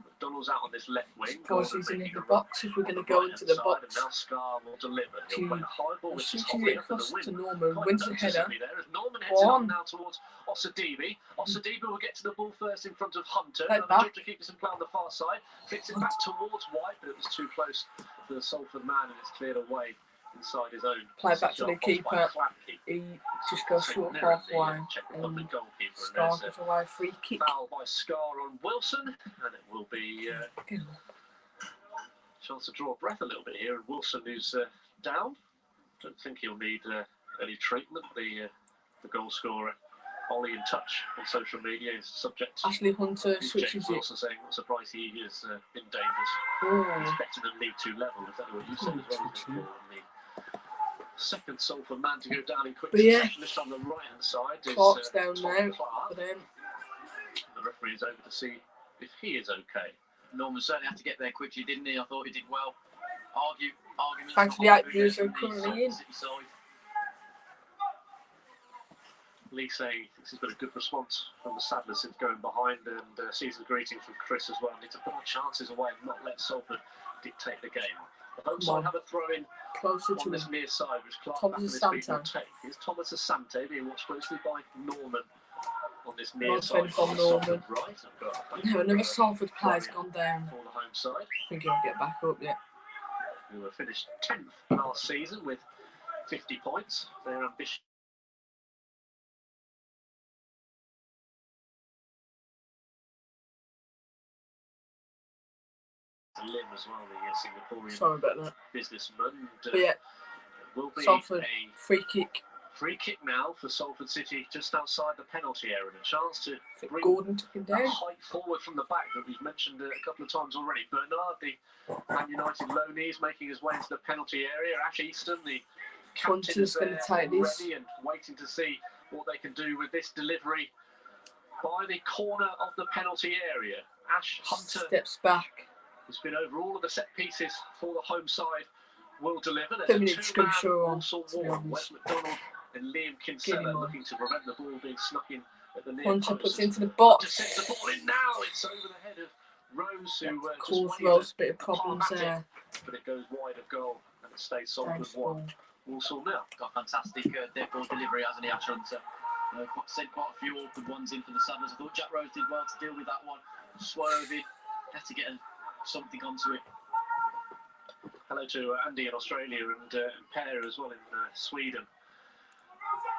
McDonald's out on this left wing. Suppose he's in the box if we're going to go into the box. Now Scar will deliver. He'll play a high ball, which is it across to Norman, wins the header. Norman heads it on now towards Osadipi. Osadipi will get to the ball first in front of Hunter. Job to keep us in play on the far side. Flicks it back towards White, but it was too close for the Salford man, and it's cleared away inside his own. Play back to the keeper. He just goes short halfway and Scar gives away a free kick. Foul by Scar on Wilson, and it will be chance to draw a breath a little bit here. And Wilson, who's down, don't think he'll need any treatment. The goal scorer, Ollie in touch on social media, is subject. Ashley Hunter switches James Wilson saying, "What surprise he is in dangerous. He's better than League 2 level." Exactly what you said as well. Second Salford man to go down in quick succession. This on the right hand side. Clark's down now for them. The referee is over to see if he is okay. Norman certainly had to get there quickly, didn't he? I thought he did well. arguments. Thanks to the 8 viewers who are currently in. Lee saying this has been a good response from the Saddlers since going behind, and season greeting from Chris as well. Need to put our chances away and not let Salford dictate the game. The home side have a throw in Closer on to this him. near side, which Clark Thomas back on his feet will Asante. take. Here's Thomas Asante being watched closely by Norman on this near Nice side. from Norman. Right, I've got No, another Salford player's gone down. for the home side, I think he'll get back up yet. who were finished 10th last season with 50 points. Their ambition. Lim as well, the Singaporean Sorry about that. businessman. But yeah, Will be Salford a free kick. free kick now for Salford City just outside the penalty area, and a chance to I think bring Gordon took him that down. height forward from the back that we've mentioned a couple of times already. Bernard, the Man United loanee, is making his way into the penalty area. Ash Easton, the captain, is going there to take this. already and waiting to see what they can do with this delivery by the corner of the penalty area. Ash Hunter, Steps back. who's been over all of the set pieces for the home side, will deliver. I think There's we a need to scrim two-man show on, Walsall to be wall. honest. Wes McDonald and Liam Get him Kinsella on. looking to prevent the ball being snuck in at the near Hunter post. puts it into the Hunter box. sends the ball in now. It's over the head of Rose, who Caused just Rose a waves bit of problems palm at there. it, but it goes wide of goal, and it stays Salford Thanks, 1, Walsall 0. Got a fantastic dead ball delivery, hasn't he, Ash Hunter? Sent quite a few awkward ones in for the Saddlers. I thought Jack Rose did well to deal with that one. Swerving, had to get something onto it. Hello to Andy in Australia and Per as well in Sweden.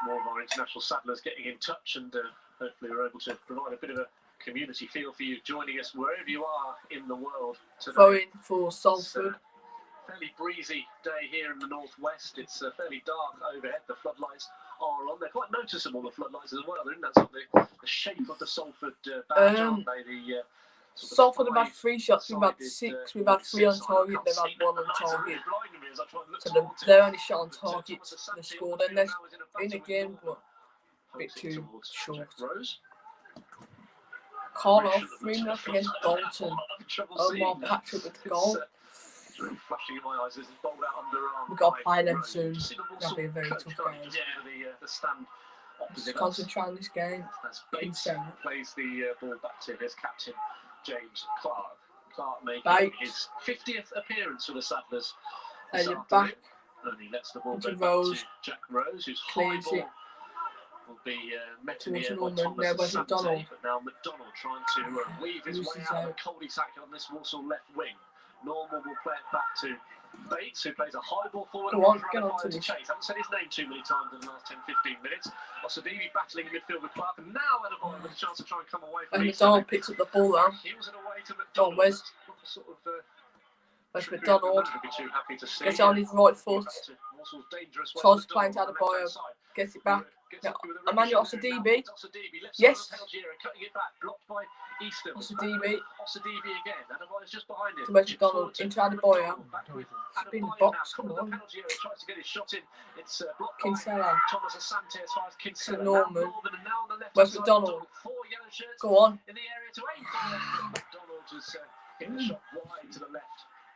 More of our international Saddlers getting in touch, and hopefully we're able to provide a bit of a community feel for you, joining us wherever you are in the world today. Throwing for Salford. Fairly breezy day here in the northwest. It's fairly dark overhead. The floodlights are on. They're quite noticeable, the floodlights as well. They're in that sort of the shape of the Salford badge, aren't they? The Salford have had 3 shots, we've had 6, we've had 3 on target, they've had 1 on target. So they're only shot on target, they scored, and they're in a game, but a bit too short. Carlo, 3-0 against Bolton. Omar Patrick with the goal. Really flashing in my eyes as it's bowled out underarm. We've got to play them Rose. soon. Just see the That'll be a very Walsall tough coach game. the stand opposite Just us. concentrate on this game. As Bates Insane. plays the ball back to his captain, James Clark. Clark making Bates. his 50th appearance for the Saddlers. And this you're afternoon. back. And he lets the ball Into go back Rose. to Jack Rose, whose high Cleans ball it. will be met in the Towards air by Norman. Thomas Now where's Asante. McDonald? But now McDonald trying to weave his way Loses out of a out. cul-de-sac on this Walsall left wing. Norman will play it back to Bates, who plays a high ball forward. Go on, and get on to fires this. chase. I haven't said his name too many times in the last 10-15 minutes. Osadivi battling in midfield with Clark, and now Adebayo with a chance to try and come away from And East. McDonald picks up the ball now. Heels it away to Go on, McDonald. Wes. Not the sort of Where's trickery McDonald? that would be too happy to see. Gets on his right foot. Back to Walsall's dangerous Wes Tries to play McDonald into on the Adebayo. left-hand side. Gets it back. Gets Now, lucky with a Emmanuel ricochet there. Osadibi. Now Osadibi left Yes. side of the penalty area, cutting it back, blocked by Easton. Osadibi. Osadibi again. Adebayo's just behind him. To Wes Chips McDonald. forward to Into Adebayo. McDonald. Back with It's been the Adebayo box. now. Come Caught the on. penalty area, tries to get his shot in. It's blocked by Kinsella. Thomas Asante as far as Kinsella. Norman. Now Norman, and now on the left Wes side, McDonald. 4 yellow shirts Go on. in the area to aim. McDonald has hit the shot wide to the left.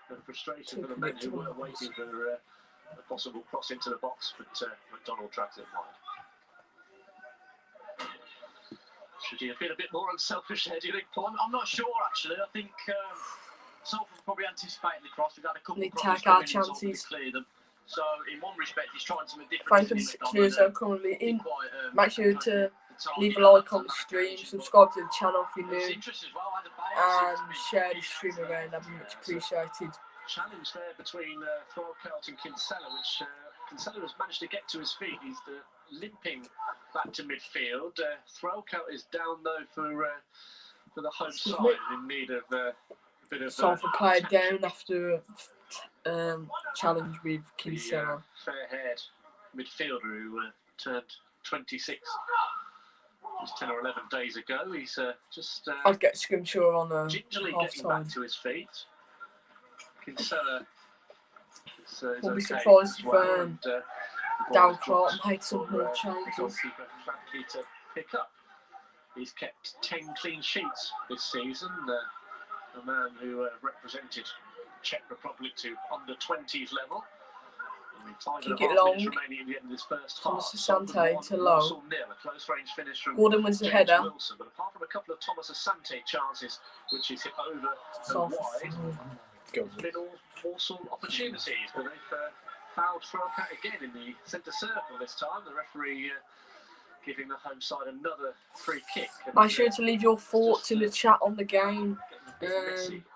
The frustration for the men who were waiting for a possible cross into the box, but McDonald drags it wide. Should he have been a bit more unselfish there, do you think, Paul? I'm not sure, actually. I think Salford probably anticipated the cross. We've had a couple We of crosses take our coming in, Salford chances. to clear them. So, in one respect, he's trying something different. Franklin isn't he, Secures McDonald? are currently in. Quite, Make sure trying to target leave a that like on on the that stream, occasion, subscribe to the channel if you're but it's new, interesting as well. Adebayo and seems to be share the keen stream out around. That'd be much appreciated. Challenge there between Threlkeld and Kinsella, which Kinsella has managed to get to his feet. He's limping back to midfield. Threlkeld is down though for the home Excuse side, me. in need of a bit of Salford played attention. down after challenge with The Kinsella. fair-haired midfielder who turned 26 just 10 or 11 days ago. He's just I'd get Scrimshaw on gingerly half getting time. back to his feet. Kinsella is Won't be okay surprised as if well, and the ball Darryl is Clark dropped made some for, more the changes. goalkeeper Frankie to pick up. He's kept 10 clean sheets this season. A man who represented Czech Republic to under 20s level. Kick it long. Remaining at the end of this first Thomas half. Asante to low. Walsall nil, a close range finish from Gordon wins the James header. Wilson, but apart from a couple of Thomas Asante chances, which is hit over and Salford. wide, there's been all Walsall opportunities, but they've fouled Trocat again in the centre circle this time. The referee giving the home side another free kick. Make sure to leave your thoughts in the chat on the game.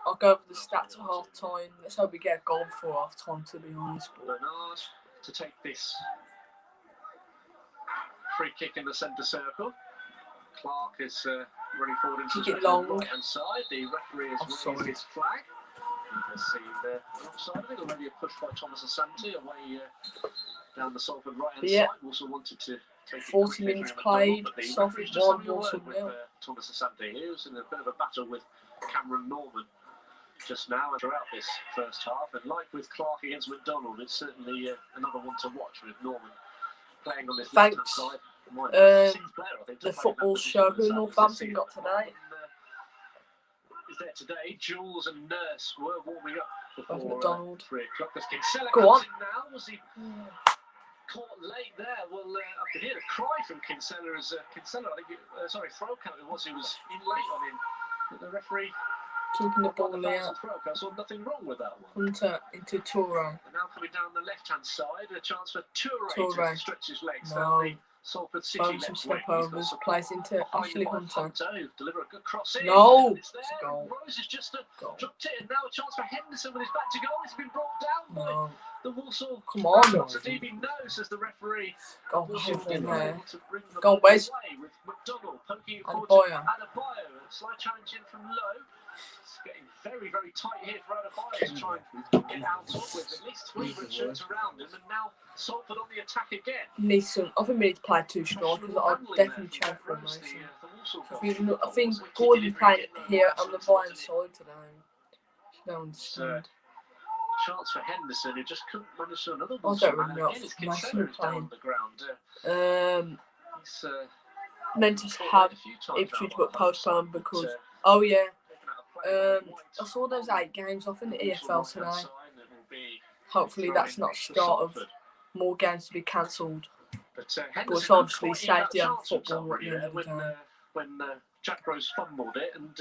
I'll go over the stats at half time. Let's hope we get a goal before half time, to be honest. Bernard to take this free kick in the centre circle. Clark is running forward into Kick it the long. right hand side. The referee has raised his flag. You can see the offside. I think already a push by Thomas Asante away down the Salford right hand side. Also wanted to take 40 minutes played. Salford 1, Walsall 0. Thomas Asante. He was in a bit of a battle with Cameron Norman just now and throughout this first half. And like with Clark against McDonald, it's certainly another one to watch with Norman playing on this left hand side. The football show who Northampton got today. Is there today? Jules and Nurse were warming up before McDonald. 3 o'clock. As Kinsella Go comes on. in now. Was he caught late there? Well, I could hear a cry from Kinsella as Kinsella, I think, Trocat it was who was in late on him. But the referee Keeping the ball out. I saw nothing wrong with that one. Hunter into Toure. And now coming down the left-hand side, a chance for Toure to stretch his legs No. down the Salford City Some step overs. Plays into Ashley Hunter. Who deliver a good cross in. No. It's there. It's a goal. Rose has just Goal. dropped it, and now a chance for Henderson with his back to goal. It's been brought down by No. the Walsall. Come on, DB knows as the referee. Go Walsall over in didn't there. able to bring the Go on, ball Wes. away with McDonald poking it forward Adebayo. to Adebayo. A slight challenge in from low. It's getting very, very tight here for Adebayo to try and get out of with at least 3 returns around him, and now Salford on the attack again. Mason. I think we need to play 2 strikers. I'd definitely change for Mason. I think Gordon playing here on the right side today. I don't understand. Chance for Henderson, who just couldn't manage to another I ball. don't really know Again, it's if Mason Kinsella who's down playing. on the ground. He's He's meant to caught have a few times Ipswich now but by postponed Hudson, because. but, Oh yeah. taken out of play by White. I saw those 8 games off in the EFL today. Side that will be Hopefully that's not throwing start of Salford. more games to be cancelled. But But it's Henderson obviously quite even safety had a of chance from football at the end of the somebody day. when Jack Rose fumbled it, and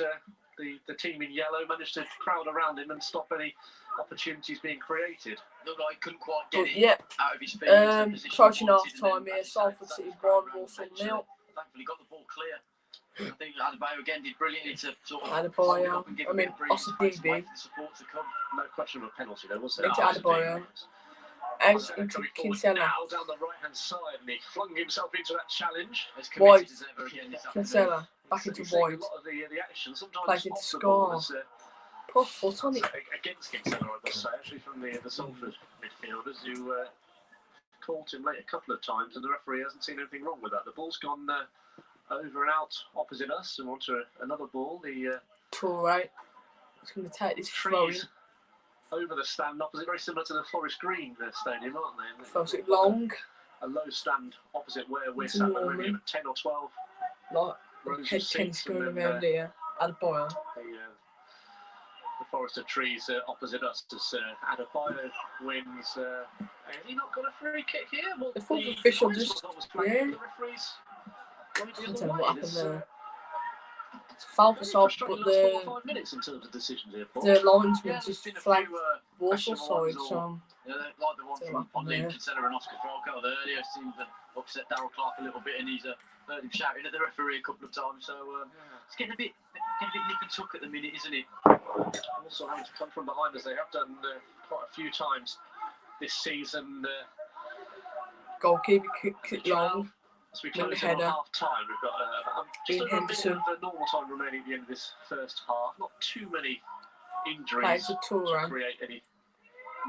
the team in yellow managed to crowd around him and stop any opportunities being created. Looked like he couldn't quite get But it yeah, out of his feet. into the position he approaching half wanted, and then, time here, as you say, Salford that City was 1, around Walsall eventually. 0. Thankfully got the ball clear. I think Adebayo again did brilliantly to sort of Adebayo. hold it up and give I a mean, bit of breathing Ossie space and DB. wait for the support to come. No question of a penalty there, was there? Into Adebayo. Out into Kinsella. Now down the right hand side, and he flung himself into that challenge. As White. committed as ever again this afternoon. Kinsella. Back So into you're seeing White. a lot of the action, sometimes Plays into off the ball, Scar. as, Poor foot on it. against Kinsella, I must say, actually from the Salford midfielders who caught him late a couple of times, and the referee hasn't seen anything wrong with that. The ball's gone over and out opposite us, and onto another ball. The Toure. He's going to take this throw in. trees over the stand opposite, very similar to the Forest Green Stadium, aren't they? Throws it long. A low stand opposite where we're It's sat, Norman. maybe about 10 or 12 Like, rows head of 10 seats, going and then around here. Adebayo. the forest of trees opposite us as Adebayo wins. Has he not got a free kick here? Well, The fourth official linesman just- that was playing, yeah. the referees went the I other don't know way. what happened There's, there. It's a foul for very Salford, frustrating but last 4 or 5 minutes in terms of decisions here, Paul. the linesman Yeah, just there's been a flagged few Walsall questionable side, ones, so like the one Don't know from what happened Liam there. Kinsella and Oscar Frolko earlier seemed to upset Darryl Clark a little bit, and he's heard him shouting at the referee a couple of times. So it's getting a bit nip and tuck at the minute, isn't it? Also having to come from behind as they have done quite a few times this season. goalkeeper kick long. As we Win close the in on header. half time, we've got just Ian over a minute Henderson. of normal time remaining at the end of this first half. Not too many injuries Plays to to Toure. create any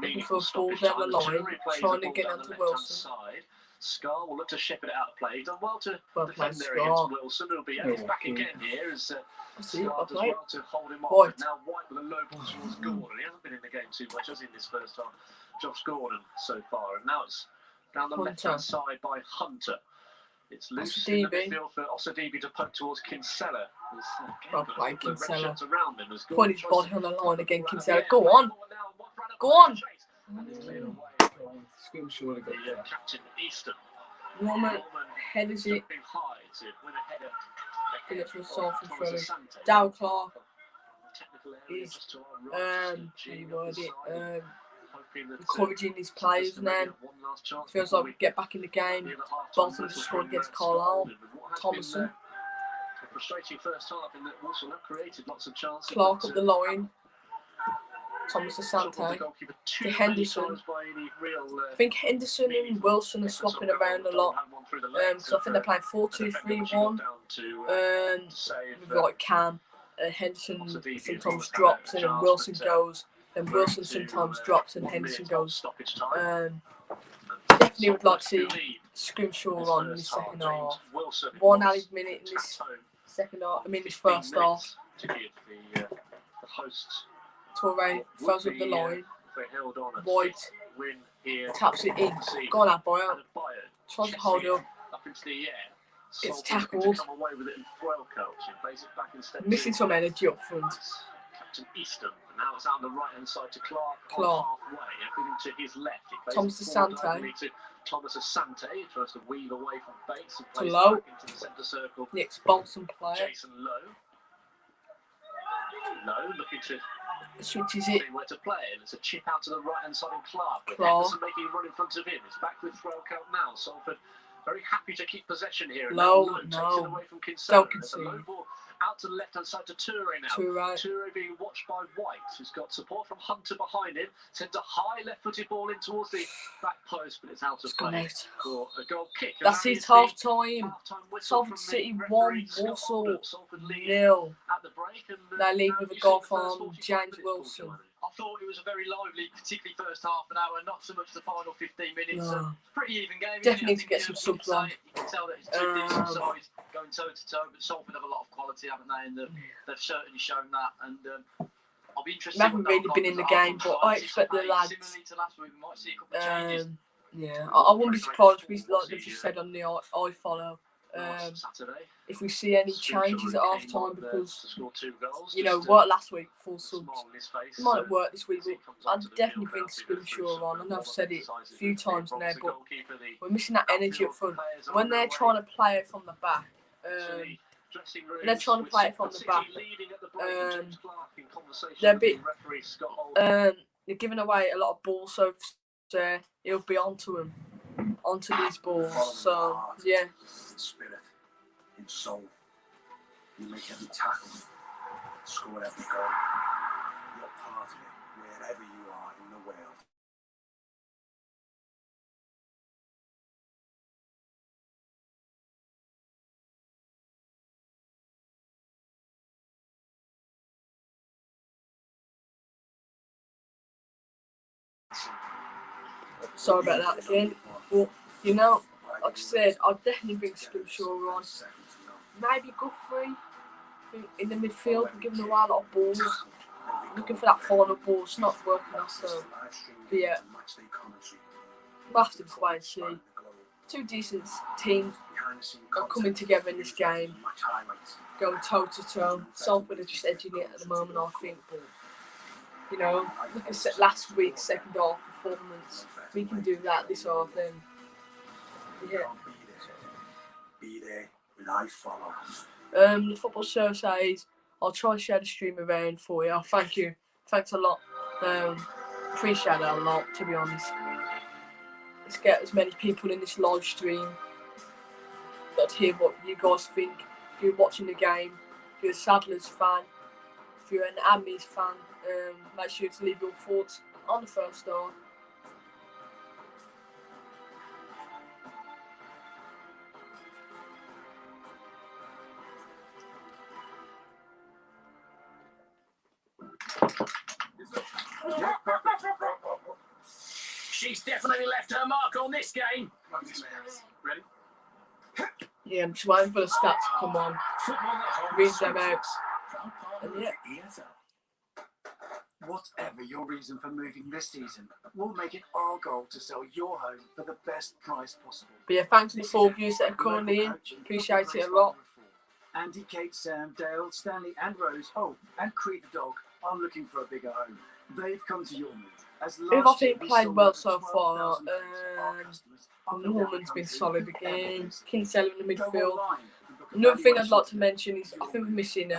Looking for meaningful a ball stoppage down the time. line, Toure plays trying the to ball get down onto the left-hand Wilson. side. Scar will look to shepherd it out of play. He's done well to Well defend played, there Scar. against Wilson. Who'll be Oh, back okay. again here as I see, Scar well does played. well to hold him off. White. But now White with a low ball towards Gordon. He hasn't been in the game too much, has he, in this first half? Josh Gordon so far. And now it's down the Hunter. left-hand side by Hunter. It's loose Ossie in the DB. midfield for Osadibi to poke towards Kinsella. There's, again, Well got a played, couple of red Kinsella. shirts around him as Put Gordon his tries body to on the line again, pull out Kinsella. the Go air. on. Now Go on. Scrimshaw would have got that. Captain Easton. Norman headers it. Jumping high to win a header. Gets for Salford Thomas through. Asante. Dow Clark Technical area is just to our right, hoping that, encouraging his players now. one last chance Feels before like we get back in the game. hear the half-time Bolton whistle just scored from, against Scott Carlisle. Alden. And what has Thomason. been, a frustrating first half in that Walsall have created lots of chances. Clark but, up the line. Thomas troubled the Asante. goalkeeper To too Henderson. many times by any real, I think Henderson and Wilson are swapping around a lot. So I think they're playing 4-2-3-1. With like Cam, Henderson sometimes drops and then Wilson goes. Then Wilson sometimes drops and Henderson goes. Definitely would like to see Scrimshaw on in the second half. 1 added minute in this second half. I mean this first half. To give the hosts Torre throws up the line. they held on a White win here. taps it in. Go on, that boy. Tries to hold up. Up into the air. Gets Salford tackled. to come away with it and throw coach. It plays it back instead. Missing some energy up front. Captain Easton. And now it's out on the right hand side to Clark. Clark. Halfway. Everything to his left. He plays Thomas it forward Asante. diagonally to Thomas Asante. He tries to weave away from Bates and To plays Lowe. it back into the centre circle. The ex-Bolton player. Jason Lowe. Lowe looking to Switches it. see where to play. And it's a chip out to the right hand side in Clark. With Clark. Henderson making a run in front of him. It's back with throw count now. Salford very happy to keep possession here. And Low, now Lowe takes it away from Kinsella. Don't There's a concede. low ball out to the left hand side to Toure now. Toure being watched by White, who's got support from Hunter behind him. Sends a high left footed ball in towards the back post, but it's out of play for a goal kick. That's his half time. Salford City 1, Walsall 0. At the break, and They lead with a goal from James Wilson. I thought it was a very lively, particularly first half an hour, not so much the final 15 minutes. No. Pretty even game. Definitely need to get some subs on. You can tell that it's two decent sides going toe to toe, but Salford have a lot of quality, haven't they? And they've certainly shown that. And I'll be interested. They haven't really been in the game, but I expect the lads. Similarly to last week, we might see a couple of changes. Yeah, I wouldn't be surprised if we, like they've just said on the I follow. If we see any changes at half time, because you know what last week full subs it might work this week, but I definitely think Scrimshaw on. I know I've said it a few times now, but we're missing that energy up front. When they're trying to play it from the back, they're trying to play it from the back. They're a bit. They're giving away a lot of balls, so it'll be onto these balls. So yeah. Spirit in soul. You make every tackle, score every goal. You're part of it wherever you are in the world. Sorry about that again. But you know, like I said, I'd definitely bring Scrimshaw on. Maybe Guthrie in the midfield, giving away a lot of balls. Looking for that final ball, it's not working out. So, but yeah, we'll have to just wait and see. Two decent teams are coming together in this game, going toe to toe. Salford are just edging it at the moment, I think. But you know, look at last week's second half performance. We can do that this half, then yeah. Be there when I follow. The football show says I'll try and share the stream around for you. Thank you. Thanks a lot. Appreciate that a lot, to be honest. Let's get as many people in this live stream. Got to hear what you guys think. If you're watching the game, if you're a Saddlers fan, if you're an Amis fan, make sure to leave your thoughts on the first half. She's definitely left her mark on this game. Ready? Yeah, I'm just waiting for the stats to come on. Read them out. And yeah. Whatever your reason for moving this season, we'll make it our goal to sell your home for the best price possible. But yeah, thanks to the 4 views that are currently in. Appreciate it a lot. Andy, Kate, Sam, Dale, Stanley and Rose, oh, and Creed the dog are looking for a bigger home. They've come to your move. Who I think played well so far? Norman's been solid again. Kinsella in the midfield. Another thing I'd like to mention is I think we're missing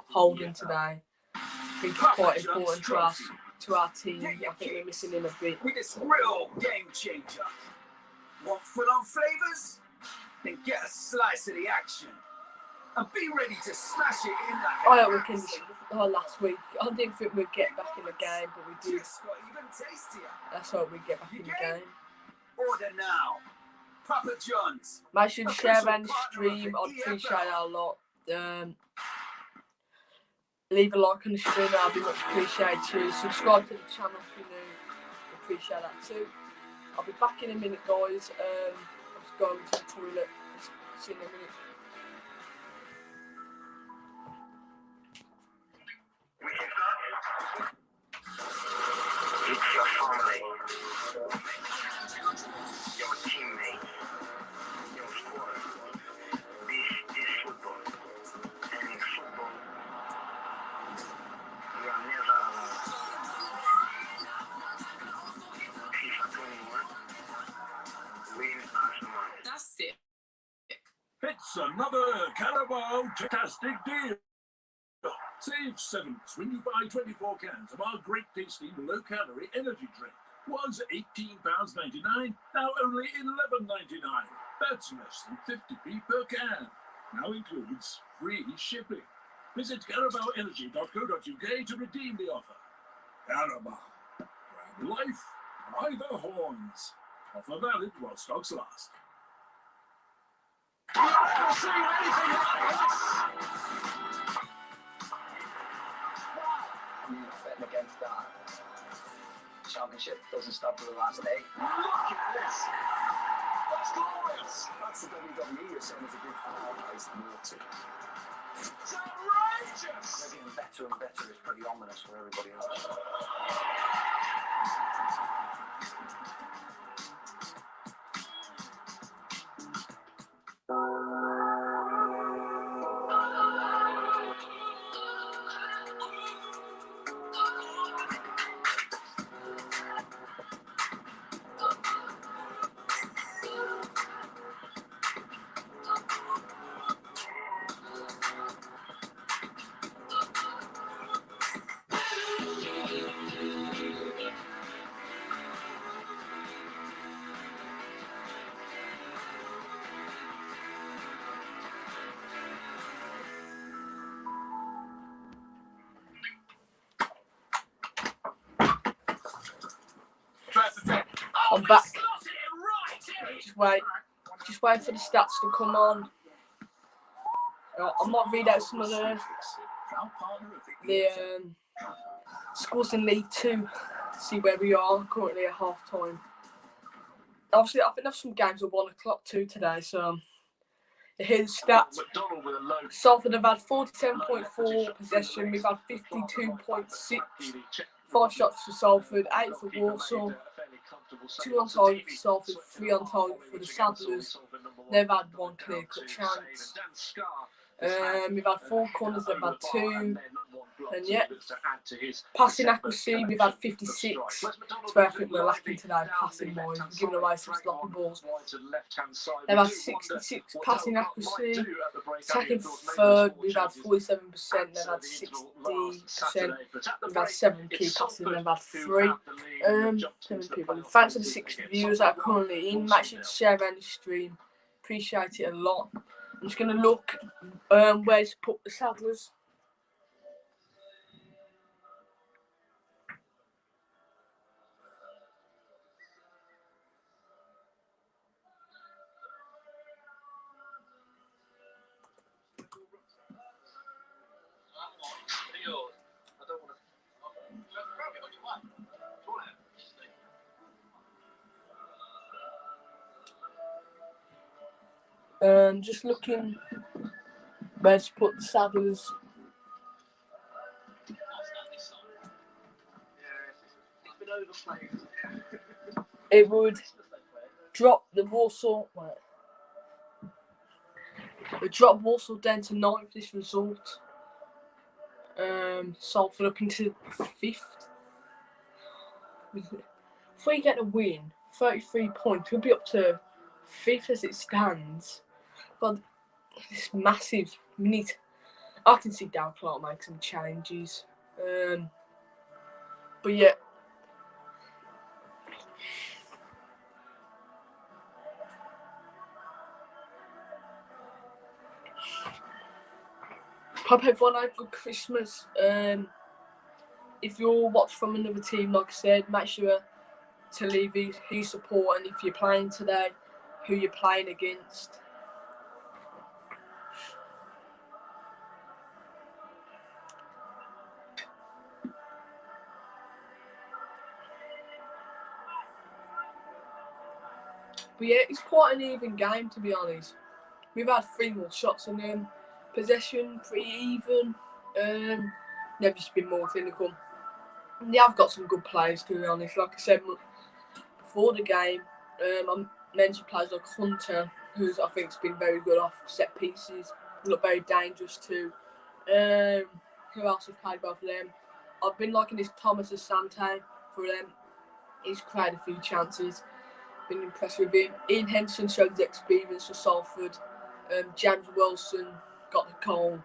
Holden today. I think it's quite important to our team. I think we're missing him a bit. With this real game changer. Want full-on flavours? Then get a slice of the action. And be ready to smash it in like I hope we can. Last week, I didn't think we'd get back in the game, but we did. just got even tastier. Let's hope we get back in the game. Order now. Papa John's. Make sure to share and stream. I'd appreciate that a lot. Leave a like on the stream. That'd be much appreciated too. Subscribe to the channel if you're new. Appreciate that too. I'll be back in a minute, guys. I'm just going to the toilet. See you in a minute. It's your family, your teammates, your squad. This is football. And in football, you are never alone. FIFA 21, win as one. That's it. It's another Carabao fantastic deal. Save 7 when you buy 24 cans of our great tasting low-calorie energy drink. Was £18.99, now only £11.99. That's less than 50p per can. Now includes free shipping. Visit CarabaoEnergy.co.uk to redeem the offer. Carabao. Grab life by the horns. Offer valid while stocks last. I've never seen anything like this! Betting against that. Championship doesn't stop for the last 8. Look at this! That's glorious! That's the WWE you're saying is a big fan. It's naughty. It's outrageous! They're getting better and better. It's pretty ominous for everybody else. I'm back. Just wait for the stats to come on. I might read out some of the scores in League 2. See where we are currently at half time. Obviously, I think there's some games at 1 o'clock too today. So here's the stats. Salford have had 47.4 possession. We've had 52.6. 5 shots for Salford, 8 for Walsall, 2 on target for Salford, 3 on target for the Saddlers. They've had 1 clear-cut chance. We've had 4 corners, they've had 2. And yet, passing accuracy, we've had 56. That's where I think we're lacking today, passing wise. We're giving away some sloppy balls. They've had 66 passing accuracy. Attacking third, we've had 47%. They've had 60%. We've had 7 key passes, they've had 3. 7 people. Thanks to the 6 viewers that are currently in. Make sure to share around the stream. Appreciate it a lot. I'm just going to look where to put the Saddlers. Just looking where to put the Saddlers. It would drop the Walsall. It dropped Walsall down to 9th. This result. Salford up into 5th. if we get a win, 33 points, we'll be up to 5th as it stands. God, it's massive. I can see Dow Clark make some changes. But yeah. Hope everyone had a good Christmas. If you're watching from another team, like I said, make sure to leave who you support, and if you're playing today, who you're playing against. But yeah, it's quite an even game, to be honest. We've had 3 more shots on them. Possession, pretty even. They've just been more clinical. And they have got some good players, to be honest. Like I said before the game, I mentioned players like Hunter, who I think has been very good off set pieces. Look very dangerous too. Who else has played well for them? I've been liking this Thomas Asante for them. He's created a few chances. Been impressed with him. Ian Henson showed his experience for Salford. James Wilson got the goal.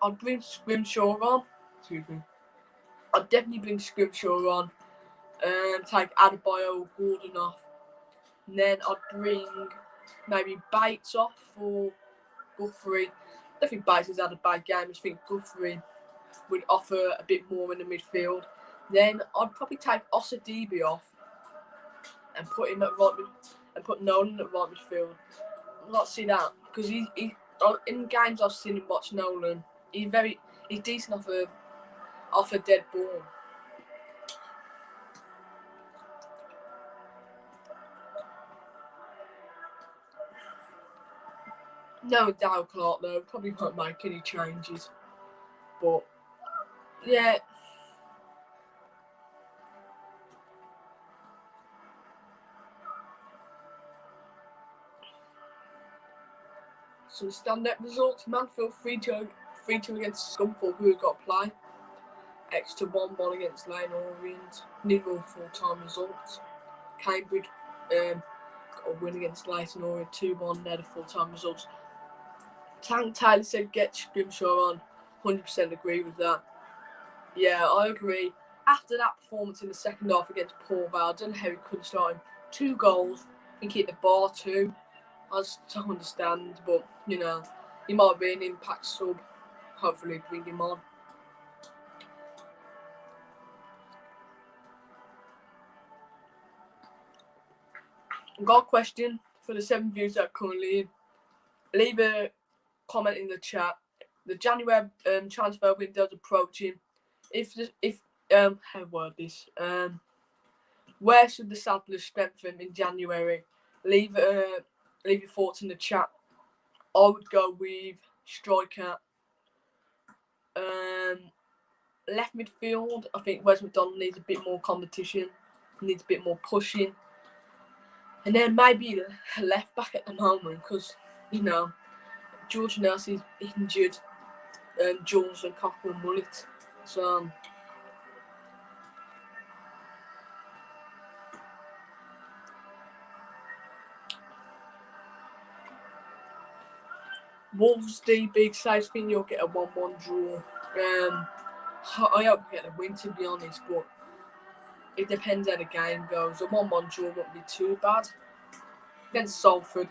I'd bring Scrimshaw on. Excuse me. I'd definitely bring Scrimshaw on. Take Adebayo, Gordon off. And then I'd bring maybe Bates off for Guthrie. I think Bates has had a bad game. I just think Guthrie would offer a bit more in the midfield. Then I'd probably take Osadibe off and put him at right and put Nolan at right midfield. I'd like to see that because he in games I've seen him watch Nolan, he's decent off a dead ball. No doubt Clark though, probably won't make any changes. But yeah. Some standout results. Manfield 3-2 against Scunthorpe, who have got to play. Exeter 1-1 against Lane Orient. Neither full-time results. Cambridge got a win against Leyton Orient 2-1. They're the full-time results. Tank Taylor said get Scrimshaw on. 100% agree with that. Yeah, I agree. After that performance in the second half against Port Vale, I don't know how he could have started 2 goals and keep the bar 2. I just don't understand, but you know, he might be an impact sub. Hopefully, bring him on. I've got a question for the 7 viewers that are currently in. Leave a comment in the chat. The January transfer window is approaching. Where should the Saddlers strengthen in January? Leave your thoughts in the chat. I would go with striker. Left midfield, I think Wes McDonald needs a bit more competition, needs a bit more pushing. And then maybe a left back at the moment because, you know, George Nurse is injured. Jules and Cockle Mullet. So, Wolves D big size thing, you'll get a 1-1 draw. I hope we get a win, to be honest, but it depends how the game goes. A 1-1 draw won't be too bad. Against Salford,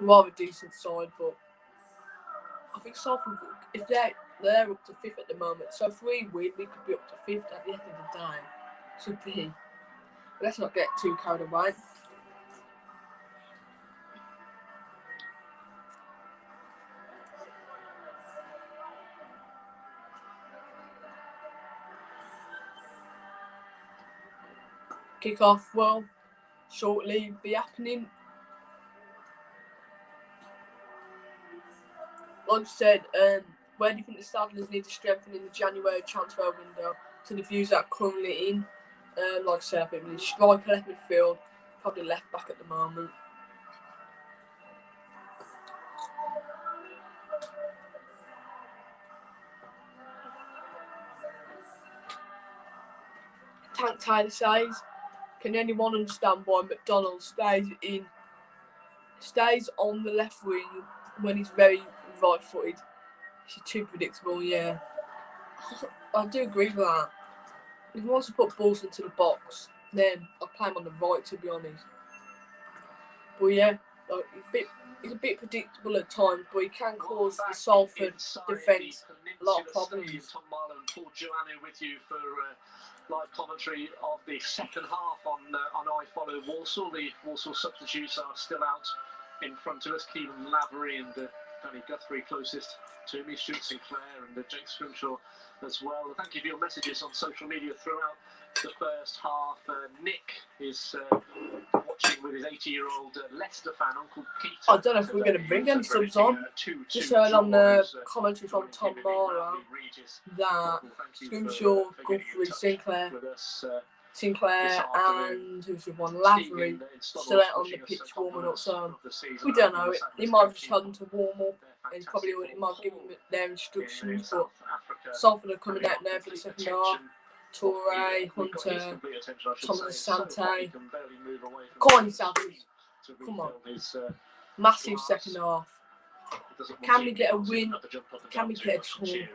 rather decent side, but I think Salford, if they're up to 5th at the moment, so if we win, we could be up to 5th at the end of the day. Should be. But let's not get too carried away. Kick-off will shortly be happening. Like I said, where do you think the Saddlers need to strengthen in the January transfer window? To the views that are currently in, like I said, I think we need striker, left midfield, probably left back at the moment. Tank Taylor says, can anyone understand why McDonald stays on the left wing when he's very right-footed? He's too predictable, yeah. I do agree with that. If he wants to put balls into the box, then I'll play him on the right, to be honest. But yeah, like, he's a bit predictable at times, but he can cause the Salford defence a lot of problems. Tom Marlow and Paul Joannou with you for live commentary of the second half on iFollow Walsall. The Walsall substitutes are still out in front of us. Keelan Lavery and Danny Guthrie closest to me, Stuart Sinclair and Jake Scrimshaw as well. Thank you for your messages on social media throughout the first half. Nick is watching with his 80-year-old Leicester fan, Uncle Peter. I don't know if we're going to bring any subs on. Just heard on the commentary from Tom Marlow that Scrimshaw, Guthrie, Sinclair and who's the one, Lavery, still out on the pitch warming up. So we don't know. He might have just had them to warm up. And he might have given them their instructions. But Salford are coming out now for the second half. Toure, Hunter, Thomas Asante. Come on, Salford. Come on. Massive second half. Can we get a win? Can we get a draw?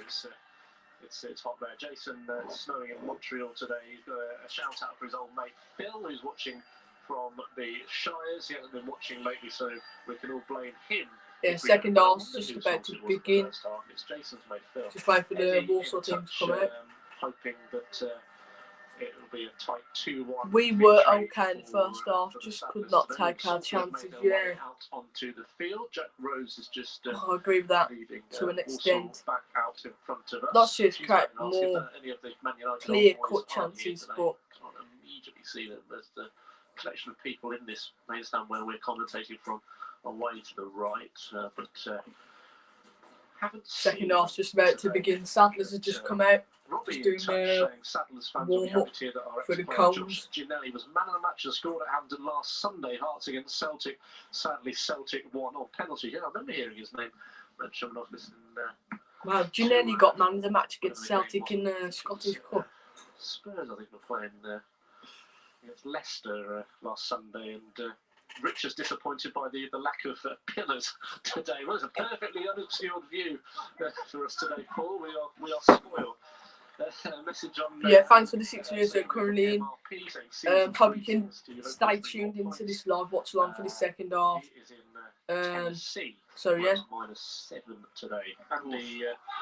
It's hot there. Jason snowing in Montreal today. He's got a shout out for his old mate Phil, who's watching from the Shires. He hasn't been watching lately, so we can all blame him. Yeah, second half's just about to begin. It's Jason's mate Phil. Just waiting for the Walsall team to come out. Hoping that it will be a tight 2-1. We were okay in the first half, just could not take our chances. Yeah. Out onto the field. Jack Rose is just. I agree with that to an extent. Back out in front of us. Not just create more clear-cut chances, but can't immediately see that there's the collection of people in this main stand where we're commentating from away to the right, but haven't. Second half's just about to begin. Sadler's have just come out. Just doing their warm-up for the cones. Ginelli was man of the match and scored at Hampden last Sunday. Hearts against Celtic. Sadly, Celtic won on penalty. Yeah, I remember hearing his name mentioned when I was listening. Wow, Ginelli got man of the match against Celtic in the Scottish Cup. Spurs, I think, were playing against Leicester last Sunday, and Rich is disappointed by the lack of pillars today. Well, it's a perfectly unobscured view for us today, Paul. We are spoiled. Message on, yeah, thanks for the 6 years that are currently in. Hope you can stay tuned into this live watch along for the second half. So yeah, -7 today. And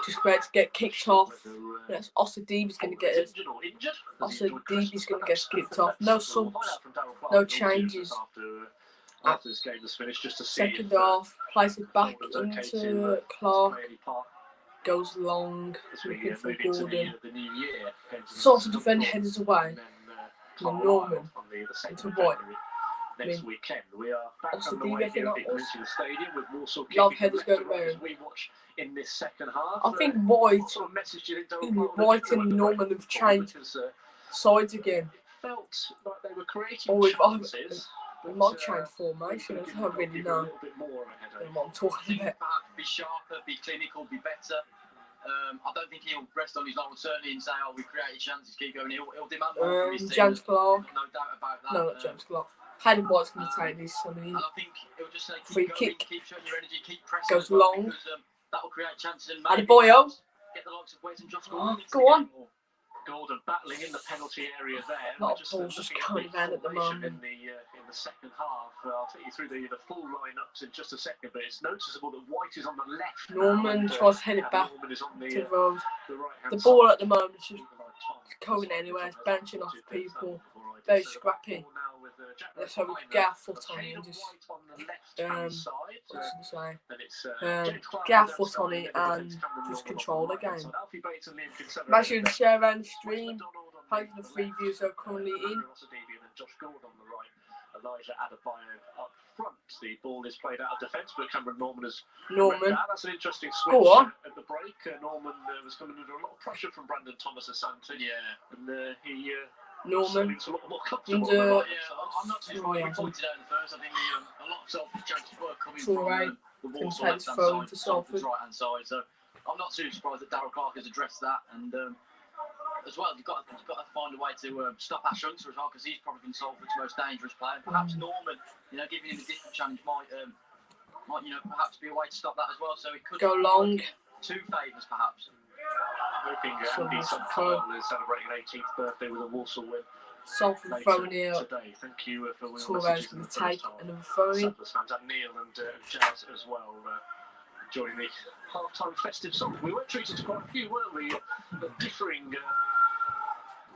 just about to get kicked off. Yes, Osadibi's going to get us. Osadibi's going to get kicked off. No subs, no changes. After this game is finished, just to see second half, plays it back into Clark. Goes long, looking for Gordon. Sorts of defend headers away. And Norman into White. Next weekend, we are back on the way here at the Stadium with Walsall love headers going around. We watch in this second half. I think White and Norman have changed sides again. Felt like they were creating chances. We might change formation. I don't really know what I'm talking about. Be sharper, be clinical, be better. I don't think he'll rest on his laurels certainly and say, "Oh, we created chances, keep going." He'll demand more from his team. James Clark. No doubt about that. No, not James Clark. Hayden White's going to take this. I mean, and I think he'll just say, free keep going, kick. keep showing your energy, keep pressing. Goes long. Because, that will create chances and maybe get the likes of Wes and Josh Gordon. Go on. Gordon battling in the penalty area there. A lot of balls just coming around at the moment. In the second half, I'll take you through the full lineups in just a second, but it's noticeable that White is on the left. Norman tries to head it back to Rose. The ball at the moment is just going anywhere, it's bouncing off people. Very scrappy. Let's hope we can get our foot on it and just get our foot on it and just control the game. Make sure to share around the stream. Hopefully the 3 viewers are currently in. Josh Gordon on the right, Elijah Adebayo up front. The ball is played out of defence, but Cameron Norman has. That's an interesting switch. Go on. At the break. Norman was coming under a lot of pressure from Brandon Thomas Asante. Yeah. And he. Norman. A lot more comfortable. I'm not too sure. We pointed out in the first. I think a lot of selfish chances were coming from the Walsall left-hand side, Salford's right-hand side. So I'm not too surprised that Darryl Clark has addressed that. And as well, you've got to find a way to stop Ash Hunter as well, because he's probably been Salford's most dangerous player. Perhaps Norman, giving him a different challenge might perhaps be a way to stop that as well. So it could go long. Two favours perhaps. Hoping Andy Sunflower is celebrating an 18th birthday with a Walsall win. Salford throwing here. Today. Thank you for all your Torres messages in going the to first take half. another throw in. Sadler's fans and Neil and Jazz as well enjoying the half-time festive song. We were treated to quite a few, weren't we? Differing.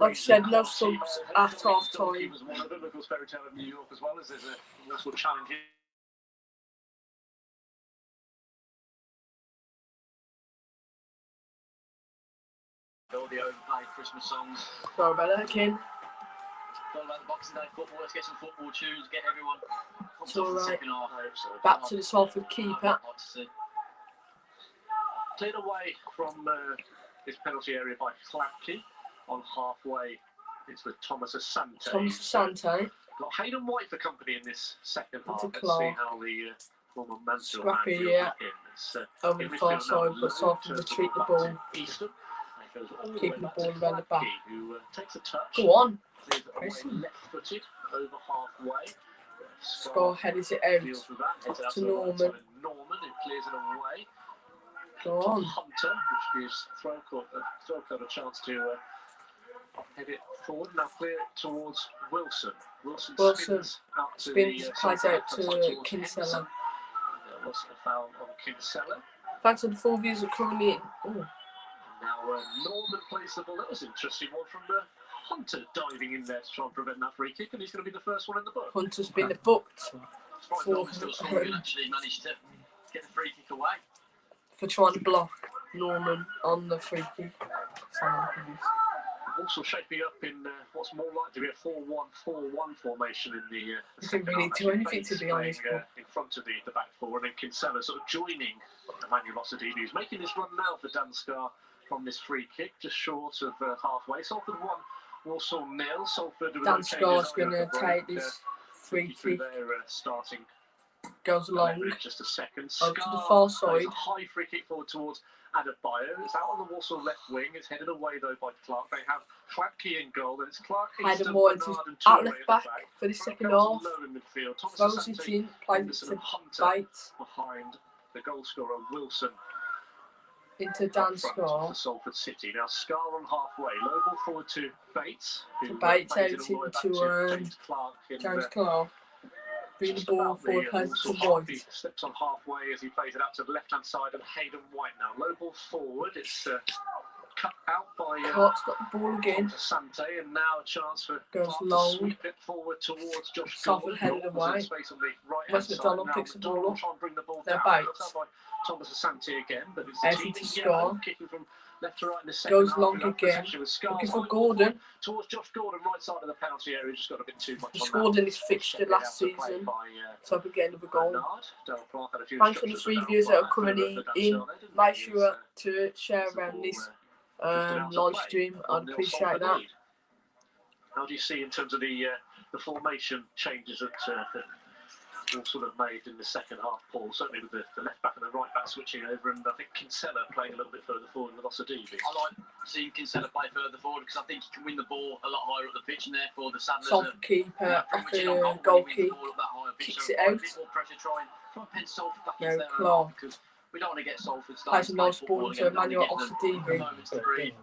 Like I said, no subs at half time. He was one of the biblical fairy tale of New York as well, as there's a Walsall challenge here. All the overplayed Christmas songs. Sorry about that, Ken. All about the Boxing Day football. Let's get some football tunes. Get everyone. It's all right. Second half. Back to the Salford keeper. I'd like to see. Cleared away from his penalty area by Klapke on halfway. It's with Thomas Asante. Thomas Asante. Got Hayden White for company in this second half. Into Let's see how the former Mansfield Scrappy, man yeah. It's, Over the far side, but Salford retreat the ball. Easton. Goes all Keeping way the back ball to around the back. Klapke, who takes a touch. Go on. Clears it away Listen. left-footed over halfway. Score headers it out. Deals with that. Heads out To the right Norman. side. Norman, who clears it away. Go on. Hunter, which gives Throwcourt a chance to head it forward. Now clear it towards Wilson. Wilson spins out to Spins, the plays out to Kinsella. Wilson a foul on Kinsella. Thanks to the full views are coming in. Ooh. Now Norman plays the ball. That was an interesting one from Hunter diving in there to try and prevent that free kick, and he's going to be the first one in the book. Hunter's been booked Still scoring, actually managed to get the free kick away. for trying to block Norman on the free kick. Also shaping up in what's more likely to be a 4-1-4-1 formation in the He second didn't really half. do anything, to be Playing, honest. in front of the back four, and then Kinsella sort of joining Emmanuel Osadebe, who's making this run now for Danskar from this free kick, just short of halfway. Salford 1, Walsall 0. Salford with Danskar's going to take this free kick. Their starting Goes long. just a second. Over to the far plays side. a high free kick forward towards Adebayo. It's out on the Walsall left wing. It's headed away though by Clark. They have Klapke in goal, and it's Clark, Easton, Hayden White is Bernard, and out Toure left at back the back. for the second Goes half. low in midfield. Thomas Throws it Asante, in, plays it Henderson to and Hunter Bates. behind the goal scorer Wilson. Into Up front Danskar. for Salford City. Now Scar on halfway. Low ball forward to Bates. Who Bates plays out it all the way back into to James Clark. In, James Clark. Bring the just ball about forward, the plays it to Walsall half. He White. steps on halfway as he plays it out to the left-hand side of Hayden White now. Low ball forward. It's cut out by Clark's got the ball again. Asante, and now a chance for Goes Clark long. to sweep it forward towards Josh Salford Gordon. headed Gordon's in away. space on the right-hand Wes side. McDonald Now picks the ball McDonald up. will try and bring the ball They're down. Bates. Cut out by Thomas Asante again, but it's Out a team into in Scar. yellow, kicking from left to right in the second Goes half. long Enough again. possession with Scar. Looking for Slightly Gordon. towards Josh Gordon, right side of the penalty area. Just got a bit too much He on scored that. in his fixture Checked last out to play season, by, so I could get another goal. Bernard. Dale Clark had a few Thanks for the instructions free about views that are for coming the in. Danskar there, didn't Make he? sure It's, to share the around ball, this drifted out to live play. stream. I'd 1-0 appreciate Salford that. lead. How do you see in terms of the formation changes that Walsall have made in the second half, Paul? Certainly with the left back and the right back switching over, and I think Kinsella playing a little bit further forward with Osadebe. I like seeing Kinsella play further forward because I think he can win the ball a lot higher up the pitch, and therefore the Sadlers Salford keeper pretty much off a goal kick. Kicks Kicks it out. A bit more pressure, try and pen Salford back No, into their own Clark. half, because we don't want to get Salford Plays starting a to play nice football ball again. to We don't Emmanuel want to give them Osadebe. moments to breathe.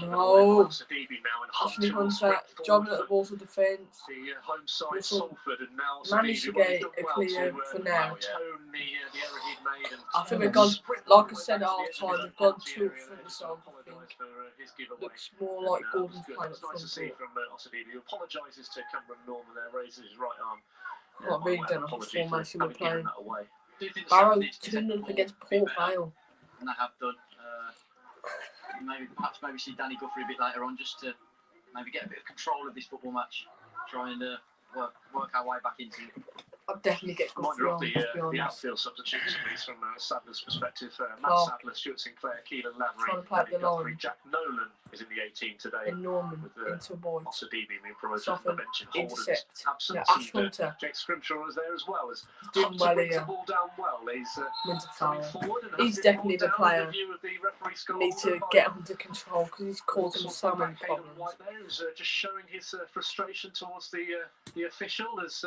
No. Osadebe now, and Ashley Hunter will Hunter sprint jobbing forward at the Walsall defence. for the home side Walsall Salford, and now managed to Osadebe, well, get he's done a well clear to for now. tone the error he'd made. And I think we've gone, like I said at half time, we've gone too up front so so I think. for his giveaway. Looks more like And, Gordon's it was good. playing It's up nice to see front. from Osadebe, who apologises to Cameron Norman there, raises his right arm. I really An don't know what apology for formation we're having given playing. that away. Do you think the Barrow Sadlers need to 2-0 take against the ball Port a bit better Vale. than they have done? Maybe see Danny Guthrie a bit later on, just to maybe get a bit of control of this football match, try and work our way back into it. I'd definitely get Reminder of Guthrie on, to be the honest. outfield substitutes, at least from Sadler's perspective. Matt Oh. Sadler, Stuart Sinclair, Keelan Lavery, Trying to play up Danny the Guthrie, line. Jack Nolan is in the 18 today. And Norman with into Boyd. Osadibi being promoted from the Salford bench in Holden's intercept. absence. Yeah, Ash And, Hunter Jake Scrimshaw is there as well. As doing Hunter well brings here. the ball down well. He's Wins a coming foul. forward and He's has definitely the ball down player. in the view of the referee score Need to by get under control because he's causing Walsall so many fullback Hayden problems. White there, who's just showing his frustration towards the official as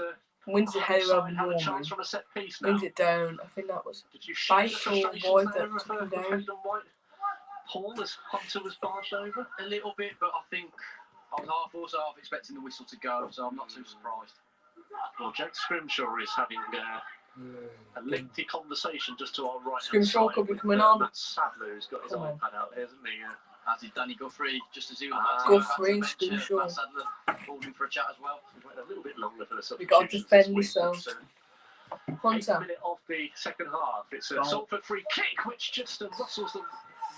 Wins the header over have a Norman. chance from a set piece now. Brings it down. I think that was Did you share the Bite or frustrations Boyd there that of, took him of down. Hayden White? Paul, as Hunter was barged over? A little bit, but I think I was also half expecting the whistle to go, so I'm not too surprised. Well, Jack Scrimshaw is having a lengthy conversation just to our right. Scrimshaw could be coming on. Matt Sadler, who's got his Come on. iPad out there, hasn't he? As did Danny Guthrie, just as he was about to Guthrie, go back to the bench, Scrimshaw. Matt Sadler called him for a chat as well. We've waited a little bit longer for the substitutions. We got to defend this week. yourself. It's, Hunter. 8th minute of the second half. It's a Salford free kick, which just rustles the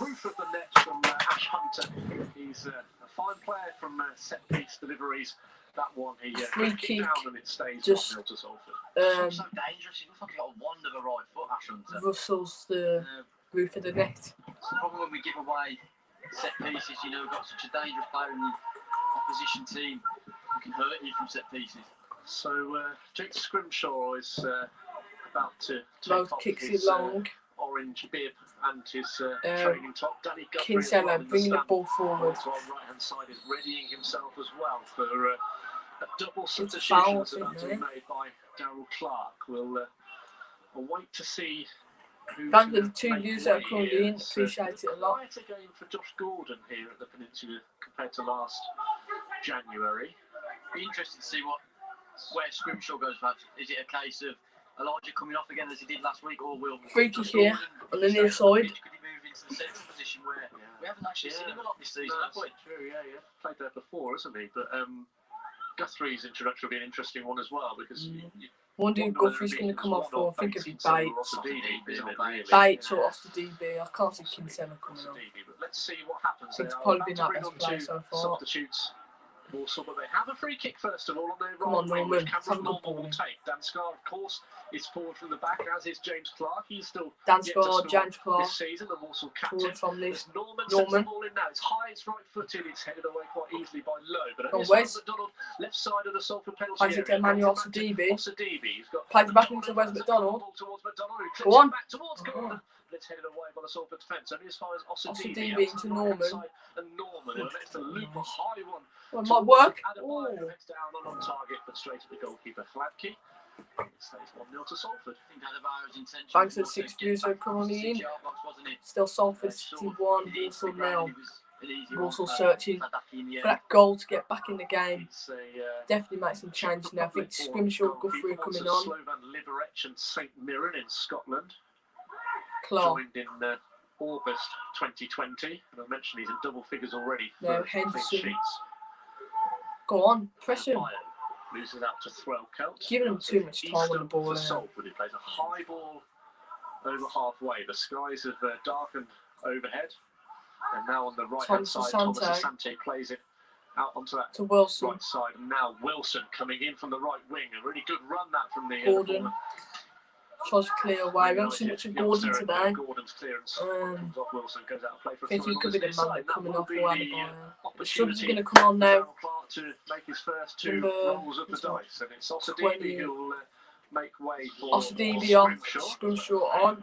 roof of the net from Ash Hunter. He's a fine player from set piece deliveries. That one, he Free kicked kick, down and it stays just 1-0 to Salford. So dangerous. He looks like he's got a wand of a right foot, Ash Hunter. Rustles the roof of the net. It's the problem when we give away set pieces. You know, we've got such a dangerous player in the opposition team who can hurt you from set pieces. So Jake Scrimshaw is about to Rose take off kicks it his long. orange bib and his training top. Danny Guthrie as Kinsella well in bringing the stand. ball forward. To our right hand side is readying himself as well for a double foul, substitution that's isn't about to be it? made by Darryl Clark. We'll wait to see who's Thanks for gonna the 2 make views that are way currently here. in. It's Appreciate it a lot. quite a game for Josh Gordon here at the Peninsula compared to last January. Be interested to see where Scrimshaw goes. Perhaps is it a case of Elijah coming off again as he did last week, or will Free kick here on the near side. Could he move into the central position where we haven't actually seen him a lot this season, have we? True, yeah. Played there before, hasn't he? But Guthrie's introduction will be an interesting one as well because you Wonder who wonder whether Guthrie's it'd going to be come off for. I think it'd be Bates. Bates Bates or Osadibi. I can't see Kinsella coming on. But let's see what happens. It's They are probably about been to our bring best on player two so far. substitutes. Walsall, but they have a free kick first of all on their Come right on, wing, Norman. which Have a Cameron good Norman ball. will take. Dan Scar, of course, is forward from the back, as is James Clark. He's still Dan yet to Scar, score James Clark. this season, the Walsall captain. Forward from this. As Norman sets Norman. the ball in now. It's high, it's right-footed, it's headed away quite easily by Lowe. But From at Wes. McDonald, left side of the Salford penalty Plays it to area. Emmanuel Plays it back to Osadibi. Osadibi. He's got Plays it back into Wes McDonald. Ball towards McDonald, who Go clips on. it back towards Gordon. But it's headed away by the Salford defence. Only as far as Osadibi Osadibi into Norman. And Norman, who makes the loop a high one. Well, it might work. Adebayo Ooh. heads down on target, but straight at the goalkeeper, Hladky. It stays 1-0 to Salford. I think Adebayo's intention Thanks to was the 6 get views that are back currently to the in. 6-yard box, wasn't it? Still Salford Sort 61, of hit Walsall the ground, now. it was an easy Walsall one, searching Sadaki in the for end. that goal to get back in the game. It's a Definitely make some changes now. I think Scrimshaw, Guthrie are coming on. Slovan Liberec and St Mirren in Scotland. Clark. Joined in August 2020. And I mentioned he's in double figures already No, for clean Henderson. sheets. Go on, press him. Adebayo loses out to Threlkeld. Giving him too much time on the ball For now. Salford, he plays a high ball over halfway. The skies have darkened overhead. And now on the right-hand Thomas side, Asante. Thomas Asante plays it out onto that To Wilson. right side. And now Wilson coming in from the right wing. A really good run that from the Gordon. Tries to clear away. We haven't seen much of Gordon today. Gordon's clearance Um, comes off Wilson, goes out of play for I think he throw could be the on man side. coming That off will for be the Adebayo. The opportunity sub's going to come on for now. Darryl Clark to make his first two Number rolls of the dice. And it's Osadibi 20. who'll make way for Osadibi off, Scrimshaw. Scrimshaw on.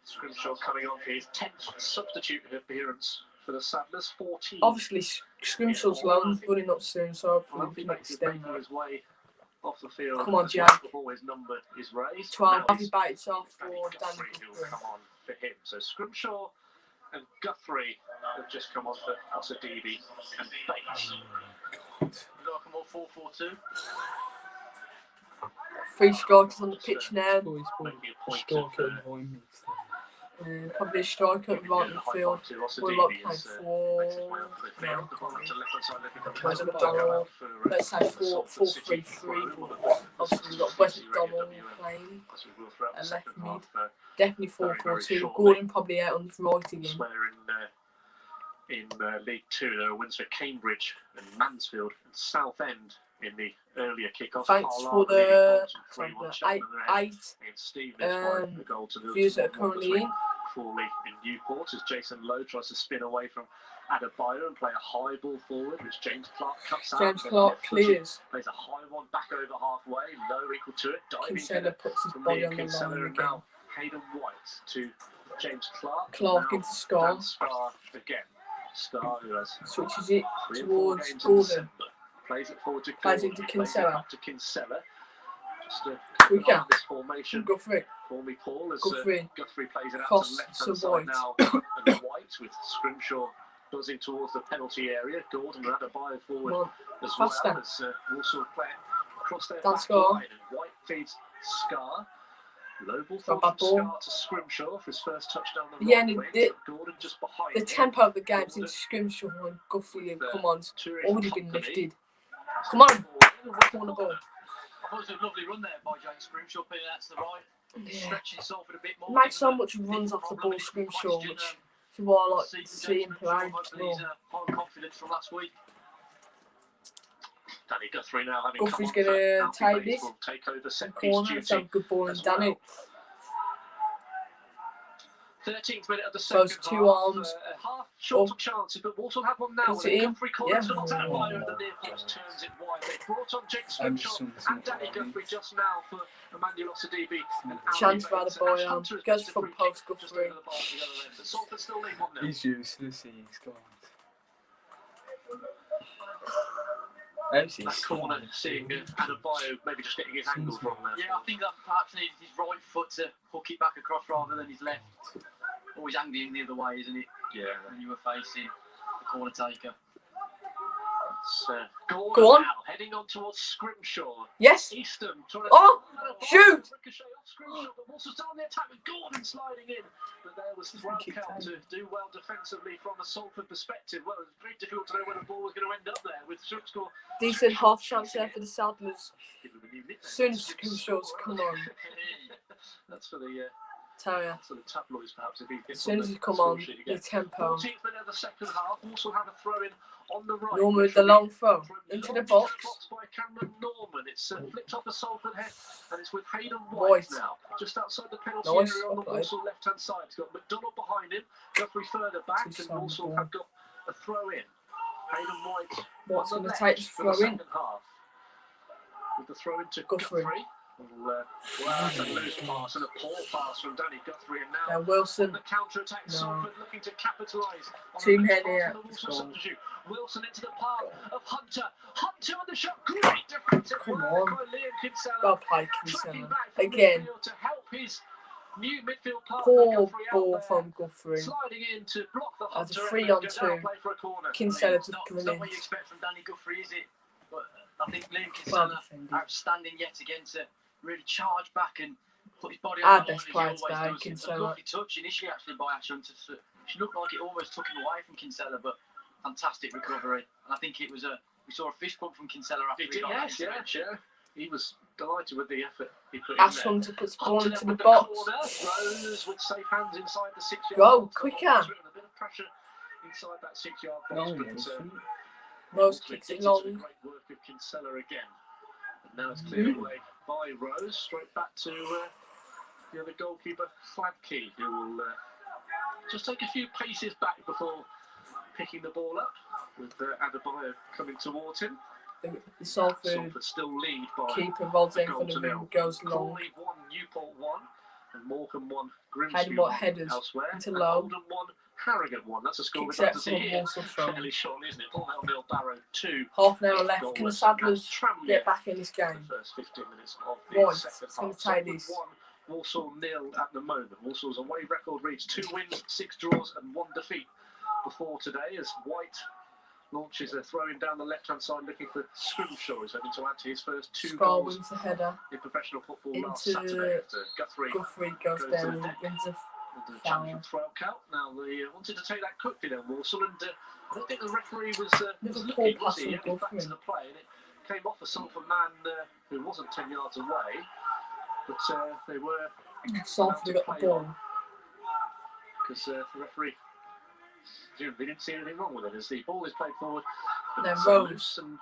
Scrimshaw coming on for his 10th substitute appearance for the Saddlers, 14. Obviously, Scrimshaw's loan running up soon, so hopefully Well, we he can makes extend making that. his way off the field. Come on, as Jack. Before his number is raised. 12, Now Bobby it's Bates off Danny for Guthrie Danny who will Guthrie. come on for him. So Scrimshaw and Guthrie have just come on for Osadibi and Bates. Would you like them all 4-4-2? 3 strikers on the pitch now. Making a point of Probably a striker at right midfield. We're not playing for. Where's McDonald? Let's say 4-4-3-3. Obviously, we've got Wes McDonald playing at left mid. Definitely 4-4-2. Gordon probably out on the right again. In League Two, there are wins for Cambridge and Mansfield and Southend in the earlier kickoff. Thanks Carlisle for the 3-1 eight Cheltenham ahead. And Steve missed by the goal to the views that are currently in. Crawley in Newport as Jason Lowe tries to spin away from Adebayo and play a high ball forward, which James Clark cuts out. James Clark clears. Plays a high one back over halfway, Lowe equal to it. Diving Kinsella puts his body on the line again. Now Hayden White to James Clark. Clark into Scar. Scar again. Scar who has switches it towards Gordon. Plays it forward to plays Gordon. into Kinsella. Back to Kinsella. Just this formation. Guthrie. Call me Paul as Guthrie plays it out cross to the left-hand to side now. And White with Scrimshaw buzzing towards the penalty area. Gordon and Adebayo forward as faster. well as Walsall play across their That's back Scar. line. And White feeds Scar. Low ball Got from that ball. Scar to Scrimshaw for his first touchdown. Yeah, right and wing. Gordon just behind the him. tempo of the game since Scrimshaw and Guthrie and come on, Tourist already been company. lifted. Come on, corner ball. I thought it was a lovely run there by James Scrimshaw, putting it out to the right, stretching Salford a bit more. Makes so much runs off the ball, Scrimshaw, which is why I like to see him play. Hopefully he's high confidence from last week. Danny Guthrie now having Guthries come on gonna for take this. will take over set Corner, piece let's have a duty good ball in as Danny. well. 13th minute of the Those second two half. arms. Half short of chances, but Walsall have one now. Puts it in. Guthrie corners Yeah. not Adebayo and the near post turns it wide. They brought on James Scrimshaw and Danny Guthrie just now for Emmanuel Osadibi and Chance for Ali Bates. Adebayo. Ash Hunter has Goes missed a from free kick post just Guthrie. over the bar at the other end. But Salford still lead 1-0. He's useless, he's gone. That corner, seeing Adebayo maybe just getting his angle from there. Yeah, I think that perhaps needed his right foot to hook it back across rather than his left. Always angling the other way, isn't it? Yeah. When you were facing the corner taker. Gordon Go on. now, heading on towards Scrimshaw. Yes. Easton trying to Shoot! ricochet off Scrimshaw, but Walsall still on the attack with Gordon sliding in. But there was Threlkeld to do well defensively from a Salford perspective. Well, it was very difficult to know where the ball was going to end up there with Scrimshaw. Decent half chance there for the Saddlers. Give them a new nickname. Soon as Scrimshaw's come on. That's for the Terrier. sort of tabloids, perhaps, if he As gets soon as the he come score on, sheet the again. tempo. 14th minute of the second half. Walsall have a throw in on the right. Norman with which the will be long throw from into long the box. by Cameron Norman. It's flicked off a Salford head, and it's with Hayden White. White now, just outside the penalty Nice, area on the okay. Walsall left-hand side. It's got McDonald behind him, Guthrie further back, Too and strong Walsall ball. have got a throw in. Hayden White What's on the going to left take this for the throw in? second half. With the throw into Guthrie. Guthrie. Well, that's a loose pass and a poor pass from Danny Guthrie, and now Now Wilson. the counter-attack, No. Salford looking to capitalise on Team the head pass here. from the Walsall substitute. Wilson into the path of Hunter. Hunter on the shot. Great defensive Come work on. by Liam Kinsella. Well played, Tracking Kinsella. back from Again, midfield to help his new midfield partner poor Guthrie out ball there. from Guthrie. Sliding in to block the As a Hunter 3 and on then go 2. down play for a corner. Kinsella It's just not brilliant. what you expect from Danny Guthrie, is it? But I think Liam Well Kinsella defended. outstanding yet again to really charge back and put his body Our on the line best as he player always today, does. Kinsella. A lovely touch initially actually by Ash Hunter. She looked like it almost took him away from Kinsella, but fantastic recovery. And I think it was we saw a fist bump from Kinsella after he got that intervention. Yeah. He was delighted with the effort he put Ash in there. Hunter puts the ball Hunter into with the box. corner, Rose with safe hands inside the 6-yard Go, box. quicker. A bit of pressure inside that 6-yard box. Rose Ultimately kicks it gets into the long. great work of Kinsella again. And now it's cleared away by Rose, straight back to the other goalkeeper, Fladkey, who will just take a few paces back before picking the ball up, with Adebayo coming towards him. The Salford Salford still lead by keeper rolls a in goal for the to rim, nil. goes long. Crawley 1, Newport 1, and Morecambe 1, Hayden Grimsby White 1 headers elsewhere. into And low. Oldham 1, Harrogate 1. That's a score Kicks we'd like out to for see a here. Walsall throw. Fairly shortly, isn't it? 4-0 Barrow 2. Half an hour left. Can the Goalless. Saddlers That's Tranmere get back in this for game? the first 15 minutes of the Right, second it's going half. to take Salford this. 1, Walsall 0 at the moment. Walsall's away record reads 2 wins, 6 draws, and 1 defeat before today, as White launches a throw-in down the left-hand side looking for Scrimshaw. He's hoping to add to his first 2 Scar goals wins the header. in professional football last Into Saturday after Guthrie Guthrie goes goes down to the and wins a with the challenge from Threlkeld. Now they wanted to take that quickly then, Walsall, and I don't think the referee was Liverpool looking, was pass he? from He went back Guthrie. to the play, and it came off a Salford man who wasn't 10 yards away, but they were Salford got the ball. because the referee presumably didn't see anything wrong with it as the ball is played forward. Then It's Rose loose and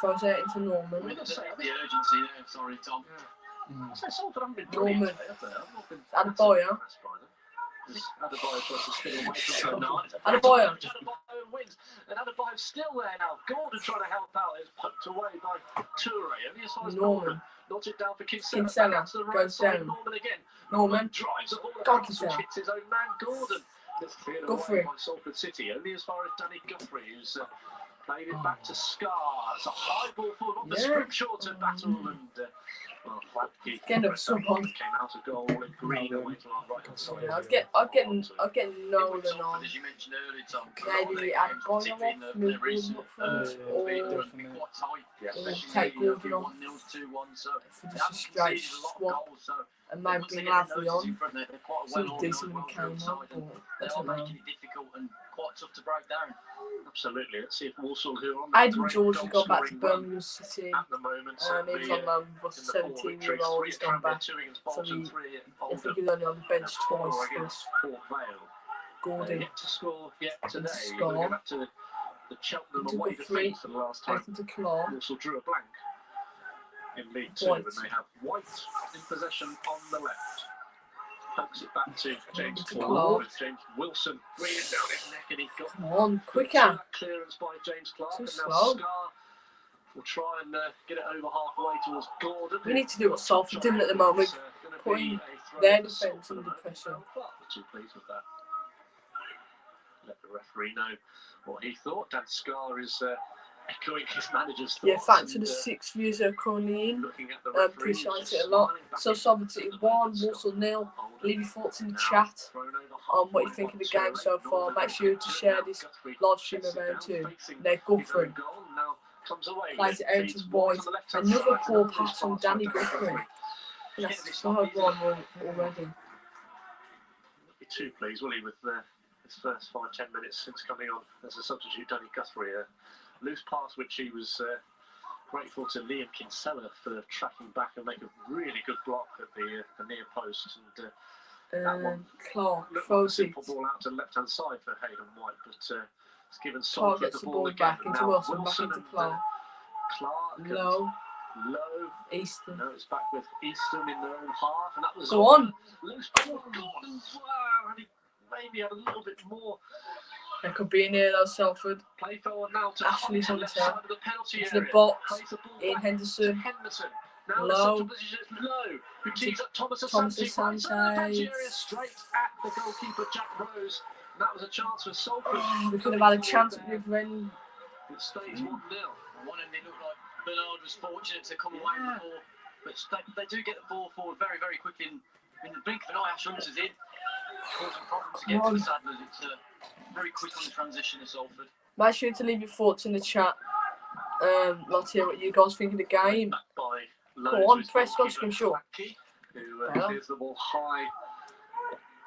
throws it into I Norman. mean, the urgency there. Sorry, Tom. I say Salford haven't been Norman. brilliant today, have they? I've not been Adebayo. impressed by them. Adebayo tries to spin away from Bernard. Adebayo. Adebayo wins, and Adebayo's still there now. Gordon trying to help out. It's poked away by Toure. Only as far as Norman. Knocks it down for Kinsella. Kinsella Back to the right goes side. down. Norman again. Norman. Drives a ball Go across, which Kinsella. hits his own man, Gordon. It's cleared Guthrie. away by Salford City. Only as far as Danny Guthrie, who's played it back to Scar. It's a high ball forward on the Scrimshaw to battle, and well, Flatke Get up, someone. came out of goal in green away to our right hand side. Yeah, I'd get Nolan Salford, on. as you mentioned earlier, Tom. Maybe Adebayo off, move Gordon up front, or Quite tight, especially take leading Gordon up off 1-0 to 2-1. So for they just a haven't straight conceded a lot of swap. goals. So And once maybe they get Lavely their noses on. in front, they're quite a Seems well-organised, decent when he well-drilled came up, side, and but they I are don't know. making it difficult and quite tough to break down. Absolutely. Let's see if Walsall, who are on that Aidan great George has gone back to goal-scoring run Birmingham City. at the moment, He was on loan with in the 4 victories, 17-year-old. 3 He's at gone Tranmere, back. 2 against So Bolton, he, 3 at I Oldham, think he was only on the bench and 4 twice for against Port Vale. Gordon. Yet to score yet today. Score. We'll go back to the Cheltenham Into away Guthrie. defeat for the last time. Aidan to Clark. Walsall drew a blank in League 2, White. and they have White in possession on the left. Pokes it back to James Into Clark Clark. with James Wilson bringing it down his neck, and he got Come on, to quicker. that clearance by James Clark, Too and now slow. Scar will try and get it over halfway towards Gordon. We need to do what Salford doing at the moment. Putting their defence under pressure. Too pleased with that. Let the referee know what he thought. Dan Scar is echoing his manager's thoughts. Yeah, thanks to and, the 6 views that are currently in. looking at the referee, Appreciate just it a lot. smiling back So into Salford City the 1, moment. Walsall 0. Oldham Leave your thoughts in the now chat thrown over on what you halfway think of the by game so Toure. far. Norman Make sure to share now this Guthrie live stream sets it around down, too. facing They're his own Guthrie. goal, now comes away Plays with it out feeds to White White. on the left-hand Another side, poor and pass from loose Danny pass to Guthrie. That's the third one already. Wouldn't be too pleased, will he, with his first 5-10 minutes since coming on as a substitute. Danny Guthrie, a loose pass which he was grateful to Liam Kinsella for tracking back and make a really good block at the near post. And that one Clark looked like a throws it. simple ball out to the left-hand side for Hayden White, but it's given Clark Salford gets the the ball ball again. back And into now Wilson, back Wilson into and Clark. Clark and Low, Low. Easton. No, it's back with Easton in their own half, and that was Go on. loose ball. Gordon, wow, and he maybe had a little bit more There could be in here though, Salford. play forward now to Ashley Hunter, left Hunter. side of the penalty Into area. the box. Plays the ball Ian back Henderson. to Henderson. Now Low. it's up to position, it's Low, who tees up Thomas Thomas Asante, right side of the penalty Asante. area, straight at the goalkeeper Jack Rose. And that was a chance for Salford. We could have had a chance at the end. It stays 1-0. One end it looked like Bernard was fortunate to come away with the ball, but they do get the ball forward very, very quickly. In the blink of an eye, Ash Hunter's in, causing problems again for the Saddlers. It's very quick on the transition of Salford. Make sure to leave your thoughts in the chat. Let's hear what you guys think of the game. Back by Go on, press on Scrimshaw. Who clears the ball high,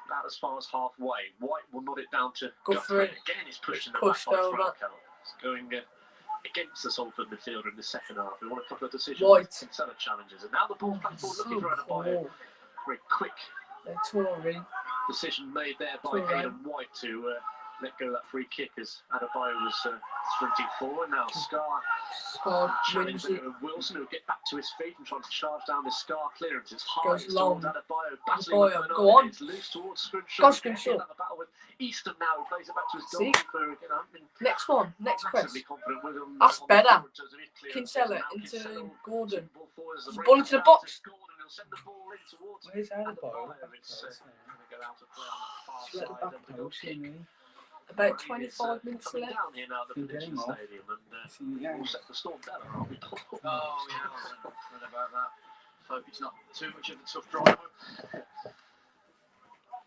about as far as halfway. White will nod it down to Guthrie. Guthrie. Again, he's pushed in the Pushed back by over. Franco. It's going against the Salford midfielder in the second half. We want a couple of decisions. White. Kinsella challenges. And now the ball played forward looking for Adebayo. Cool. Very quick They're Tory. decision made there by Toure. Hayden White to let go of that free kick as Adebayo was sprinting forward. Now Scar Scar wins challenging it. Wilson, who will get back to his feet and try to charge down this Scar clearance. It's high, Goes it's long. towards Adebayo, battling with Adebayo, Bernard. go on. It's loose towards Scrimshaw. Go Scrimshaw. Another battle with Easton now, who plays it back to his See? goalkeeper. You know, I've been Next one. Next press. massively confident with him. That's on the better. floor in terms of his clearances. Kinsella Now into Kinsella will Gordon. send the ball forward as the Ball break into the is box. out to Gordon. He'll send the ball in towards Where's Adebayo? It's going to go out of play on that far Let the side back of the Oh, goal see kick. me. About Rain is, 25 minutes coming left. down here now at the Still Village getting off. Stadium, and See you again. we'll set the storm better, aren't we? Oh, yeah, I read about that. Hope it's not too much of a tough drive.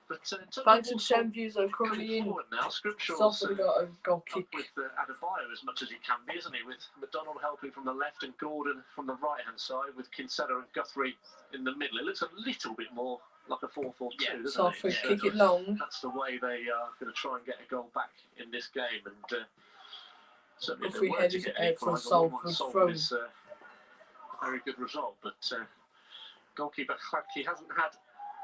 But in terms of Thanks to Walsall 10 views that are currently coming in. forward now, Scrimshaw's Salford got a goal up kick. with Adebayo as much as he can be, isn't he? With McDonald helping from the left and Gordon from the right-hand side, with Kinsella and Guthrie in the middle. It looks a little bit more like a 4-4-2, doesn't Salford it? kick it long. That's the way they are going to try and get a goal back in this game, and certainly if they Guthrie were to headed get it an out for equaliser, Salford Salford throw. is a very good result. But goalkeeper Kladke hasn't had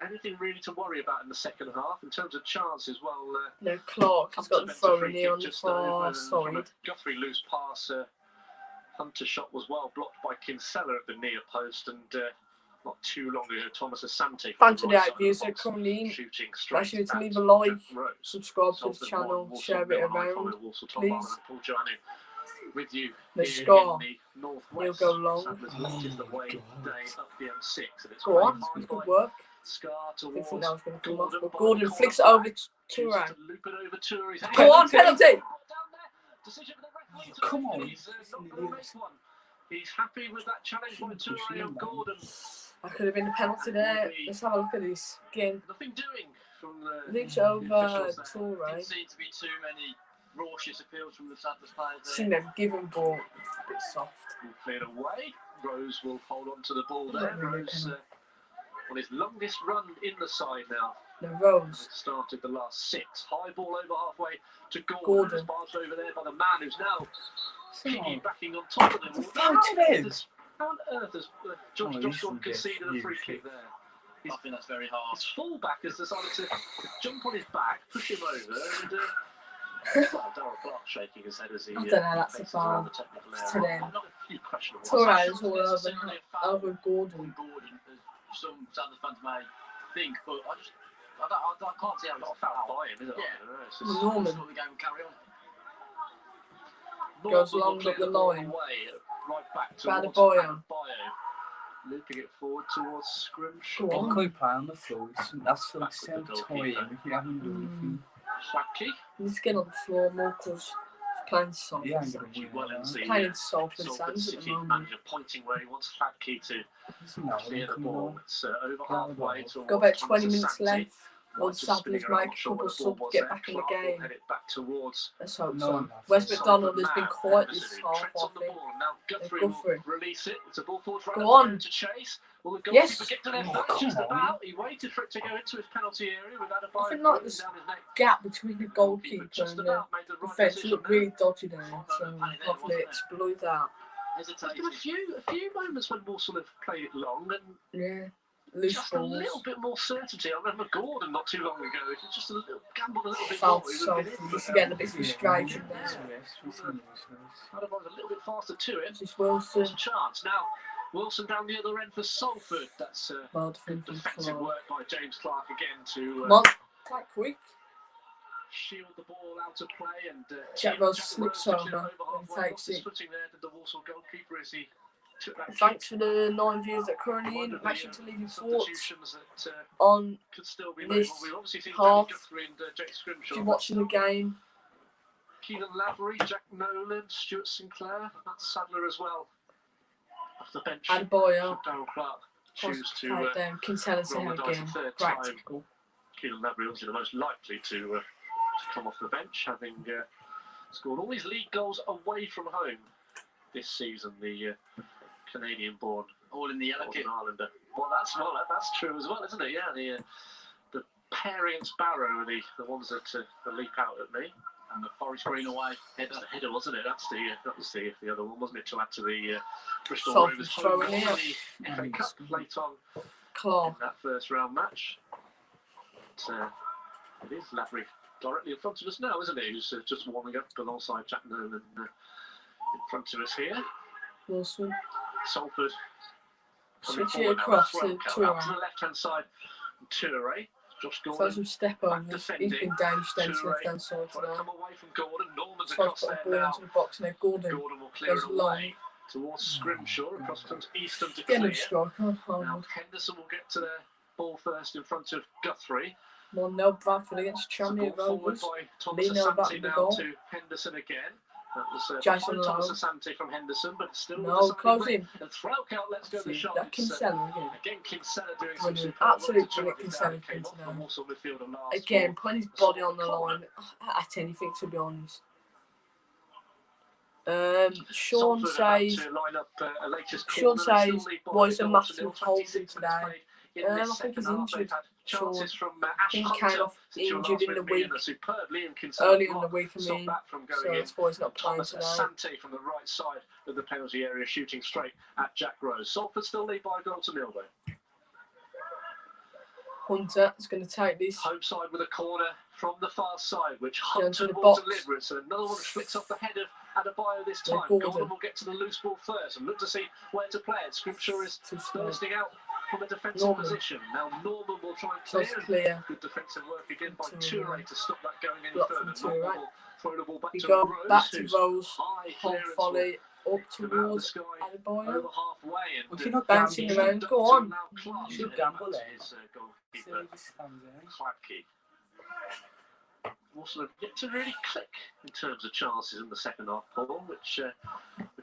anything really to worry about in the second half in terms of chances. Well, No, Clark has got the Spencer throw free in here kick on the just over, far and from a side. Guthrie loose pass Hunter's shot was well blocked by Kinsella at the near post, and not too long ago, Thomas Asante. Thanks for the ideas that currently in. Shooting Make straight sure to at leave a like, Jack Rose. subscribe to the Salford channel, won, Walsall share it nil, high around. follow, Walsall top please. bar, and Paul Joannou with you The here score. in the He'll northwest. go long. Sadler's left the way day up the M6, and it's Go on, played it high could by work. Scar Didn't think towards that was going to come off, Gordon. but by Gordon the flicks it corner over flag. to Chooses Turan. to loop it over to his Go on, penalty! Decision for the referee to Come make, on, and he's not going to make one. He's happy with that challenge by Toure on Gordon. That could have been a penalty there. Let's have a look at this again. Nothing doing from the Loops over officials there. Toure. Didn't seem to be too many raucous appeals from the Sadler's players Seen there. them given ball a bit soft. Cleared away. Rose will hold on to the ball Not there. really a Rose penalty. on his longest run in the side now. No, Rose. Started the last 6. High ball over halfway to Gordon. Gordon. It's passed over there by the man who's now Come on. piggybacking on top of them. How on earth has Josh Joshua conceded a free kick there? I think that's very hard. His fullback has decided to jump on his back, push him over, and Darryl Clark shaking his head as he I don't know, that's a faces foul. around the technical It's area. to them. Not a few questionable Toure ones. is all over Gordon. Gordon, as some Sadler's fans may think, but I can't see how it's Not not a foul foul. by him, is it? Yeah. I don't know, it's just- Norman Just thought the game would carry on. goes Norman will long clear up the ball line. away, right back Adebayo. towards Adebayo. Looping it forward towards Scrimshaw. Go on. Can we play on the floor? That's like Back with the self-time goalkeeper. if you haven't done anything. Swacky. Let's get on the floor more because he's playing soft. Yeah, I'm gonna Actually, win. well, and the Playing soft with Salford Sands at the City moment. manager pointing where he wants Fladkey to clear the ball. It's over halfway towards Got about Thomas 20 minutes Asante. left. Old Lights are spinning Sadler's around, make not a sure couple where of the ball subs, was get there. back in the Clark will game. head it back towards Let's hope No, so. no. Wes Salford McDonald has been man, quiet Henderson, this who half, treads I on the think. ball. Now Guthrie Guthrie. will release it. It's a ball forward right Go up on. to chase. Will the Yes. goalkeeper get to their Oh, flank? come Just on. about. He waited for it to go into his penalty area with Adebayo I think like breathing this down his neck. gap between the goalkeeper just and the about made the right defence decision looked there. really dodgy there, so hopefully exploit that. There's been a few moments when Walsall have played it long and Yeah, loose just a little balls. bit more certainty. I remember Gordon not too long ago. It was just a little gambled a little bit Felt more. He so would have been in, he's but getting a bit frustrated Yeah, there. Adebayo was a little bit faster to it. This is Wilson. There's a chance now. Wilson down the other end for Salford. That's Well good defended defensive Clark. work by James Clark again to Come on, quite quick. shield the ball out of play, and Jack Rose slips to clear over and halfway. takes Lost his it. footing there, did the Walsall goalkeeper as he took that Thanks for the 9 viewers that are currently in. One of Make the, sure to leave your thoughts substitutions that on could still be this made. Well, we've obviously seen half. Danny Guthrie and Jake Scrimshaw. if you're watching the game. Keelan Lavery, Jack Nolan, Stuart Sinclair, Matt Sadler as well. Off the bench, Adebayo. Darryl Clark choose to Take them. Kinsella's roll here the dice again. a third time. Practical. Keelan Lavery obviously the most likely to come off the bench, having scored all his league goals away from home this season. The Canadian-born All in the yellow kit. Northern Islander. Well, that's true as well, isn't it? Yeah, the pair against Barrow are the ones that leap out at me. And the Forest Green away header. That's the header, wasn't it? That was the other one, wasn't it? To add to the Bristol Salford Rovers throwing home it goal up. in the FA Cup late on in Clark. that first round match. But, it is Lavery directly in front of us now, isn't he? Who's just warming up alongside Jack Nolan in front of us here. Wilson. Salford. coming Switch it forward now. across Throw to cut out to Toure. the left-hand side. Toure. Josh So Gordon. some step overs. He's defending. been dangerous down to Toure. left hand side Trying to today. come away from Gordon. Norman's Tries across to put there a ball now. into the box now. Gordon Gordon will clear goes it long. away towards Scrimshaw. Across comes Easton to Get clear. him strike. Oh, Now hard. Henderson will get to their ball first in front of Guthrie. 1-0 Bradford against It's a Champion ball forward Rovers. by Thomas Lino back Asante in the now goal. to Henderson again. That was Jason behind Thomas Lowe. Asante from Henderson, but still No, decided close play. in. And throw out, let's go the See, shot. that It's, Kinsella again. again, Kinsella doing some Brilliant. superb work Absolute to try brilliant it Kinsella down. Came off Kinsella. the Walsall midfielder last Again, for putting his body Salford on the corner. line at anything, to be honest. Sean Salford about says, to line up a latest Sean corner. They still says, lead by boys a are goal to massive nil. holding 26 today. minutes played in I this think second he's half. injured, They've had chances Sean. from Ash He Hunter came off since your injured last in the with me, week. and a superb Liam Kinsella Earlier in the block week, I stopped mean. that from So going in. that's why he's not playing Thomas today. Asante from the right side of the penalty area, shooting straight at Jack Rose. Salford still lead by a goal to nil though. Hunter is going to take this. Home side with a corner from the far side, which Down to Hunter the will box. deliver it. So another one flicks off the head of Adebayo this Yeah, time. Gordon. Gordon will get to the loose ball first and look to see where to play it. Scrimshaw is bursting out from a defensive Norman. position. Now Norman will try and Tries clear. to clear. Good defensive work again by Toure. Toure to stop that going any Block further. from Norman Toure. will throw the ball back We to go Rose, back to who's Rose. high Whole clearance volley up will come out of the towards sky Adebayo. over halfway and Would you not Bouncing gamble? around. Go on. Should gamble there. His See goalkeeper, if he stands there. Cladke. Also yet to really click in terms of chances in the second half, Paul, which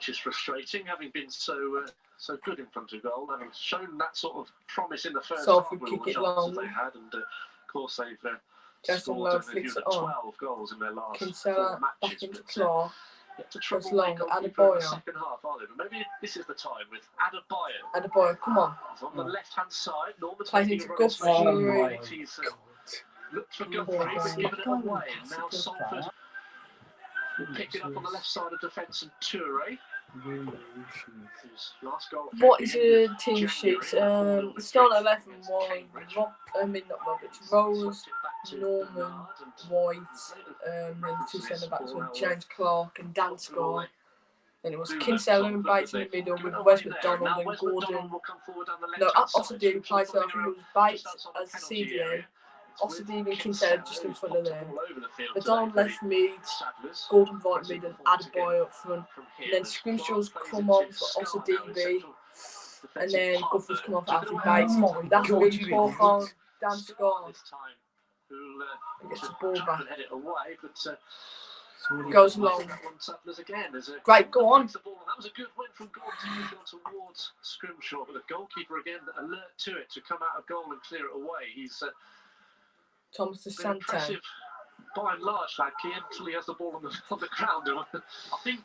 is frustrating, having been so good in front of goal, having shown that sort of promise in the first Salford half with all kick the it chances long. they had, and of course they've Jason scored Lowe a flicks few it of on. 12 goals in their last Kinsella 4 back matches. into But Clark. yet to Goes trouble long. their goalkeeper in the Adebayo. second half, are they? But maybe this is the time with Adebayo. Adebayo, come on. He's on the left-hand side. Norman's Plays making a into run as Guthrie. Oh my right. He's God. looked for Poor Guthrie, guy. but given it Can't away. pass Now it to Salford player. picking up on the left side of defence, and Toure, Really, whose last goal. What came is at the end a of team January, sheet? a 4-0 The starting victory 11 against was Cambridge. not Roberts, Rose, Swept it back to Norman, Bernard and White, made then the two references centre backs for were how James Clark and Dan comfortable Score. Then it was do Kinsella look and Salford, Bates in but the middle they've with given Wes away there. McDonald Now and Wes Gordon. McDonald will come forward down the No, left-hand side. Ossadibu plays Scrimshaw I think it was coming Bates just outside the as the penalty CDM. area. It's with Ossadibu and Kinsella Kinsella, just in who's front of popped them. all over the field McDonald today, left mid, Sadler's Gordon right pressing mid and performance again Adebayo up front. from And him then as Scrimshaw's Clark come plays on it for to Scar now in Ossadibu. central And defensive then part, Guthers but come off took it Alfie away. Bates. Oh my That's God, really you poor idiot. foul. Dan Scar Scar this time, who'll gets the to ball try back. and head it away, but Goes long. that one Sadler's again. There's a Great, go on. the ball, and that was a good win from Gordon to move on towards Scrimshaw, but the goalkeeper again alert to it to come out of goal and clear it away. He's Thomas de been Santa. impressive by and large, Ladkey, until he has the ball on the ground. I think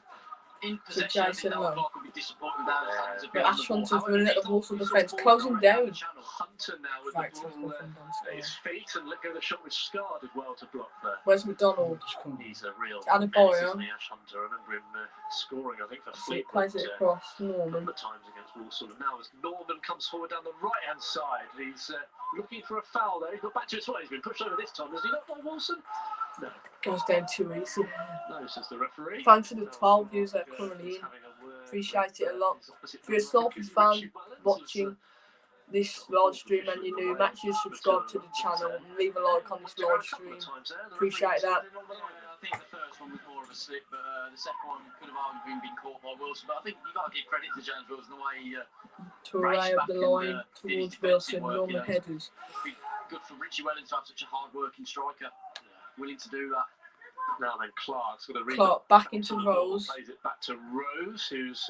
in To possession, I Jason think Lowe. Clark will be disappointed with how his hands have But been on Ash the ball. Hunter's However, running at he's the Walsall done defence, some closing balls going down. the channel. Hunter now with Right, the let's go ball from Dan at Scar. his feet, and let go the shot with Scar did well to block there. Where's McDonald? He's a real Adebayo. menace, isn't he, Ash Hunter? I remember him scoring, I think, for So he Fleetwood plays it across a Norman. couple of times against Walsall. And now as Norman comes forward down the right-hand side, he's looking for a foul there. He's got back to his foot. He's been pushed over this time. Has he not by Wilson? No. Goes down too easy. No, says the referee. Thanks to the 12 viewers that are currently in. Appreciate it a lot. If you're a Salford fan watching this live stream and you're new, make sure you subscribe to the channel and leave a like on this live stream. Appreciate that. I think the first one was more of a slip, but the second one could have arguably been caught by Wilson. But I think you've got to give credit to James Wilson, the way he Toure up the line towards Wilson, Norman headers. be good for Richie Wellens to have such a hard-working striker, willing to do that. Now then, Clark's got to read Clark back into Rose. Plays it back to Rose, who's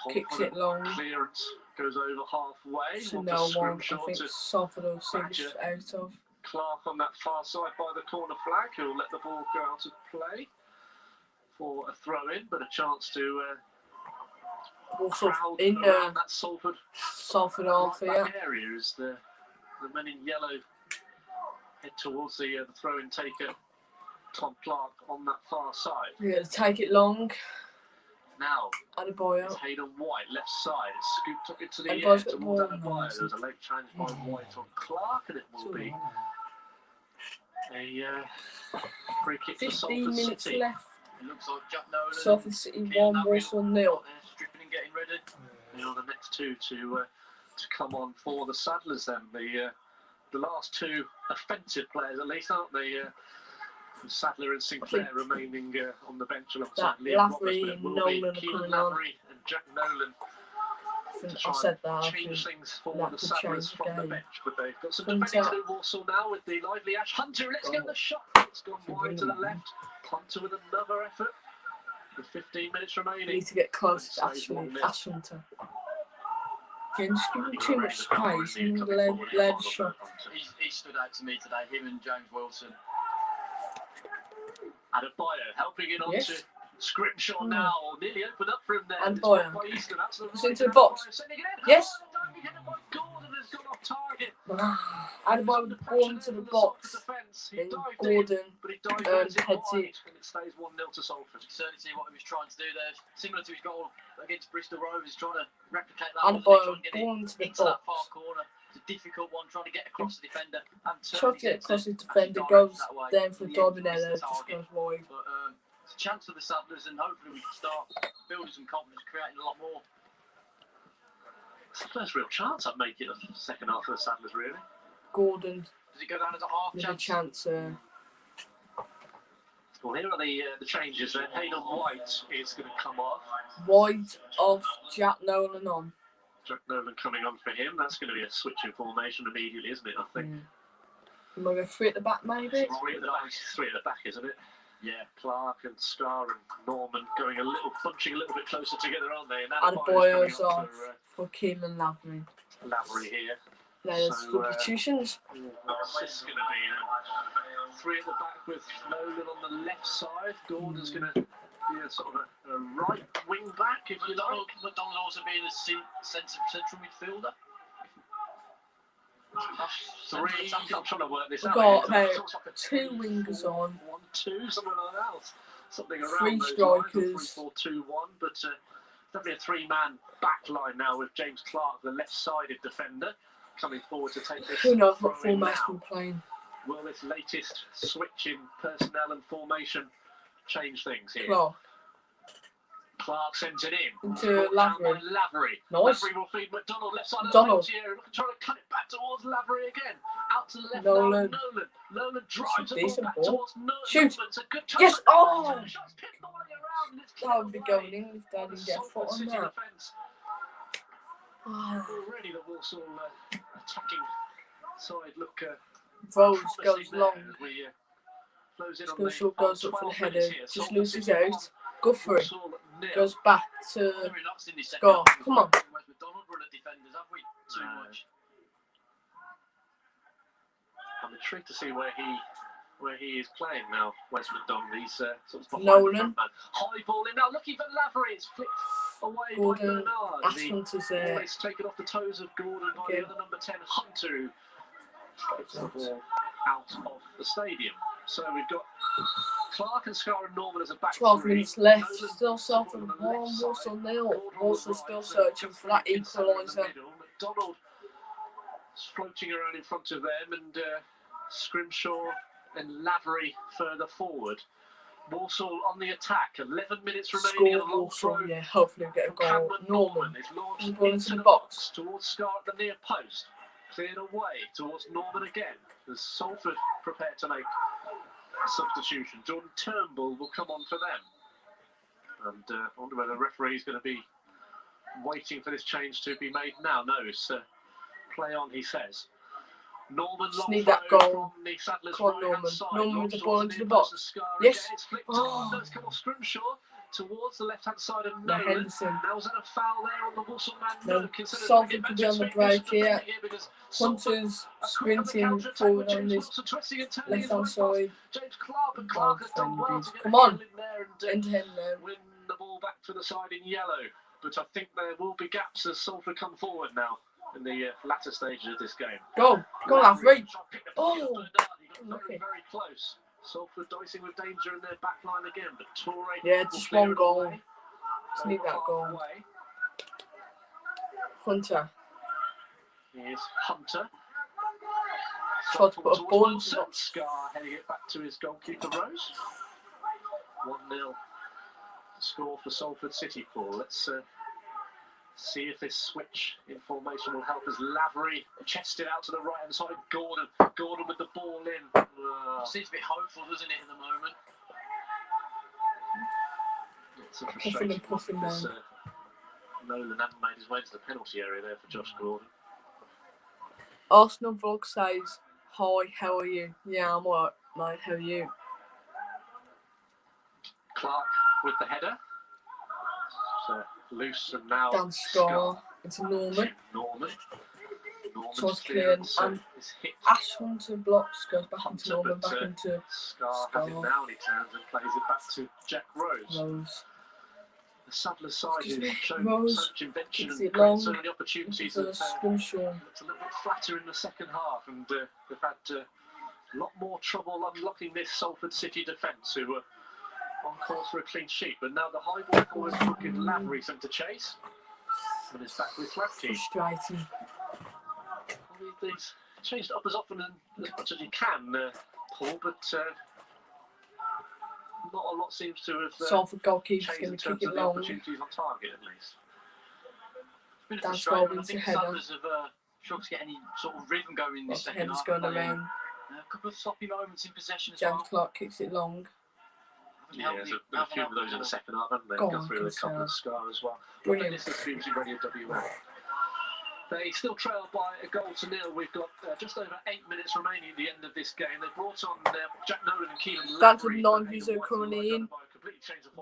Kicks it long. Clearance goes over halfway. Chanel one, I Scrimshaw think to Salford will see this out of. Clark on that far side by the corner flag, who'll let the ball go out of play for a throw-in, but a chance to Also crowd in around that Salford half right here. back area as the men in yellow head towards the throw-in taker, Tom Clark, on that far side. We're going to take it long. Now, Adebayo. it's Hayden White, left side. It's scooped up into the And air both at towards ball. Adebayo. There's a late challenge by White on Clark, and it will be a free kick for 15 Salford minutes City. left. It looks like Jack Nolan. Salford City 1, Walsall 0. Stripping and getting ready. You know, the next two to come on for the Saddlers then. The last two offensive players at least, aren't they? Sadler and Sinclair remaining on the bench alongside That Liam Roberts, Lavery but it and will Nolan be are Keelan coming on. Lavery and Jack Nolan to I try said that. I and think change things for that the could Saddlers change from the the game. bench, but they've got some Hunter. defending to do. Walsall now with the lively Ash Hunter. Let's get the shot. It's gone wide to the left. Hunter with another effort. With 15 minutes We remaining. need to get close to Ash Hunter. Again, just give him too much space and let the shot. He stood out to me today, him and James Wilson. Adebayo helping it on Yes. to Scrimshaw now. Nearly opened up from there. And It's Boyer. blocked by Easton. That's the It's right into the to box. Adebayo, sending it in. Yes. Diving header by Gordon has gone off target. Adebayo with the ball into the box. He Then dived in, Gordon but he diverts it heads wide, it. and it stays 1-0 to Salford. You certainly see what he was trying to do there. Similar to his goal against Bristol Rovers, trying to replicate that. Adebayo Trying to get ball it into the into that far box. corner. It's a difficult one, trying to get across the defender. And Tries to get across his defender, goes down for Dobbin Ella, just goes wide. But it's a chance for the Saddlers, and hopefully we can start building some confidence, creating a lot more. It's the first real chance I'd make it the second half for the Saddlers, really. Gordon, Does it go down as a half another chance? chance. Well, here are the changes then. Hayden White is going to come off. White off, Jack Nolan on. Jack Nolan coming on for him. That's going to be a switch in formation immediately, isn't it, I think? You might go 3 at the back, maybe? Three at the back, isn't it? Yeah. Clark and Scar and Norman bunching a little bit closer together, aren't they? And Boyers off for Kim and Lavery. Lavery here. There's So, substitutions. This is going to be 3 at the back with Nolan on the left side. Gordon's going to be a sort of a right wing back, if you like. McDonald also being a central midfielder. 3. I'm trying to work this We've out. got here. about It's like a 2 wingers on. 1-2, something like that. Something around 3 those strikers. lines, 3-4-2-1, but definitely a 3-man back line now with James Clark, the left-sided defender, coming forward to take this. Who knows what throw in formation now. we're playing? Will this latest switch in personnel and formation change things here? Clark sends it in. Into Lavery. Lavery. Nice. Lavery will feed McDonald left side McDonald. of the field here. Trying to cut it back towards Lavery again. Out to the left Nolan. now. Nolan drives the ball Decent back ball. towards Nolan. Shoot. It's a good Yes. touch. Oh! The shot's picked all the way around and it's That would be cleared going away. in if they The didn't get a foot Salford on City that. defence. Ah. Already the Walsall attacking side look Rose promising goes there long. as we close in on the Scunthorpe goes up for the 12 header. minutes here. Just Salford loses City out. Go for it. Walsall 0. Goes back to Very relaxed in this second Scar. half. Come on. Where's McDonald run at defenders, have we? Too much. I'm intrigued to see where he is playing now. Wes McDonald, he's sort of behind Nolan. the front man. High ball in now, looking for Lavery. It's flicked away Gordon. by Bernard. The Ashford is ball is taken off the toes of Gordon by Okay. the other number 10, Hunter, who gets the ball out of the stadium. So we've got Clark and Scar and Norman as a back 12 three. minutes left. Nolan Still Salford on the 1, left side. Walsall 0. Gordon on the Walsall right, still so searching for that Guthrie in centre in the equaliser. middle. McDonald floating around in front of them, and Scrimshaw and Lavery further forward. Walsall on the attack. 11 minutes remaining. Score And a long Walsall. throw. Yeah, hopefully we'll get a goal. Cameron Norman. is launched He's going into into the the box box. towards Scar at the near post. Cleared away towards Norman again. As Salford prepared to make a substitution. Jordan Turnbull will come on for them. And I wonder whether the referee is going to be waiting for this change to be made now. No, it's play on, he says. Norman Just long need that throw goal. from the Saddlers' Come on, right-hand Norman. side. Norman Long with the towards ball into the near box. post of Scar Yes. again. It's flicked. Oh. No, it's come off Scrimshaw towards the left-hand side of No, Nolan. Henderson. Now was that a foul there on the Walsall man? No, considering Salford it could be on the matches break defending here. because Salford Hunter's are quick on the sprinting counter-attack forward with on James this Watson twisting and turning his left-hand right past side. James Clark, and Clark has done well to get Come a on. heel in there and Into him now. win the ball back to the side in yellow. But I think there will be gaps as Salford come forward now in the latter stages of this game. Go. Go, Lavery. Oh, Oh. very, very close. Salford dicing with danger in their back line again, but Toure Yeah, will just clear one it goal. away. Just need that goal. Halfway. Hunter. Here's Hunter. Tried to put a Towards ball into Wilson. the box. Scar heading it back to his goalkeeper Rose. 1-0 score for Salford City, Paul. Let's see if this switch in formation will help as Lavery chested out to the right hand side. Gordon with the ball in. Seems a bit hopeful, doesn't it, at the moment? It's a Puffing frustrating and puffing one because, now. Nolan hadn't made his way to the penalty area there for Josh Gordon. Arsenal vlog says, hi, how are you? Yeah, I'm alright, mate, how are you? Clark with the header. So loose and now Dan Scar. It's Norman. Norman's Towards clearance clearance, and is hit. Ash Hunter blocks, goes back into Hunter, Norman, but, back into Scar has it now and he turns and plays it back to Jack Rose. Rose. The Saddler side Excuse who've me, shown Rose. so much invention Kicks and it created long. so many opportunities For that Scrimshaw. looked a little bit flatter in the second half, and they've had a lot more trouble unlocking this Salford City defence, who were on course for a clean sheet. But now the high ball forward will give Lavery some to chase, and it's back with Flaherty. Frustrating. They've changed it up as often and as much as you can, Paul, but not a lot seems to have Salford goalkeeper's changed going in to kick terms it of the long. opportunities on target, at least. It's been a Dan frustrating one. I Scoggins think a the header. Saddlers have struggled to get any sort of rhythm going in this Lots of second headers half. going They, around. a couple of sloppy moments in possession as James well. Clark kicks it long. Yeah, there's a few of those in the second half, haven't they? Go Got on, through with a couple Kinsella. of Scar as well. Brilliant. This is BBC Radio WL. They still trail by a goal to nil. We've got just over 8 minutes remaining at the end of this game. They brought on Jack Nolan and Keelan Down to Lavery. 9 views are currently in.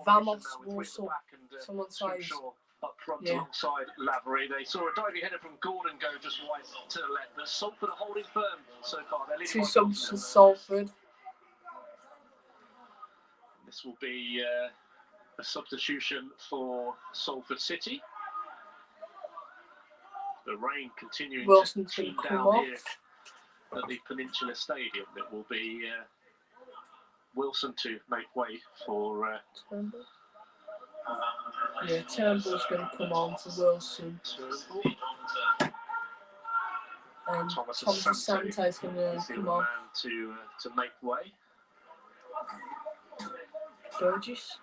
Vamos, Walsall. Someone says. Up front Yeah. alongside Lavery. They saw a diving header from Gordon go just wide to the left, but Salford are holding firm so far. They're leading 2 by subs goal for to nil. Salford. This will be a substitution for Salford City. The rain continuing Wilson's to going team to come down off. here at the Peninsula Stadium. It will be Wilson to make way for Turnbull. Yeah, Turnbull's going to come on for Wilson. Turnbull. And Thomas Thomas Asante Asante's going to is the come man on. to make way. Burgess.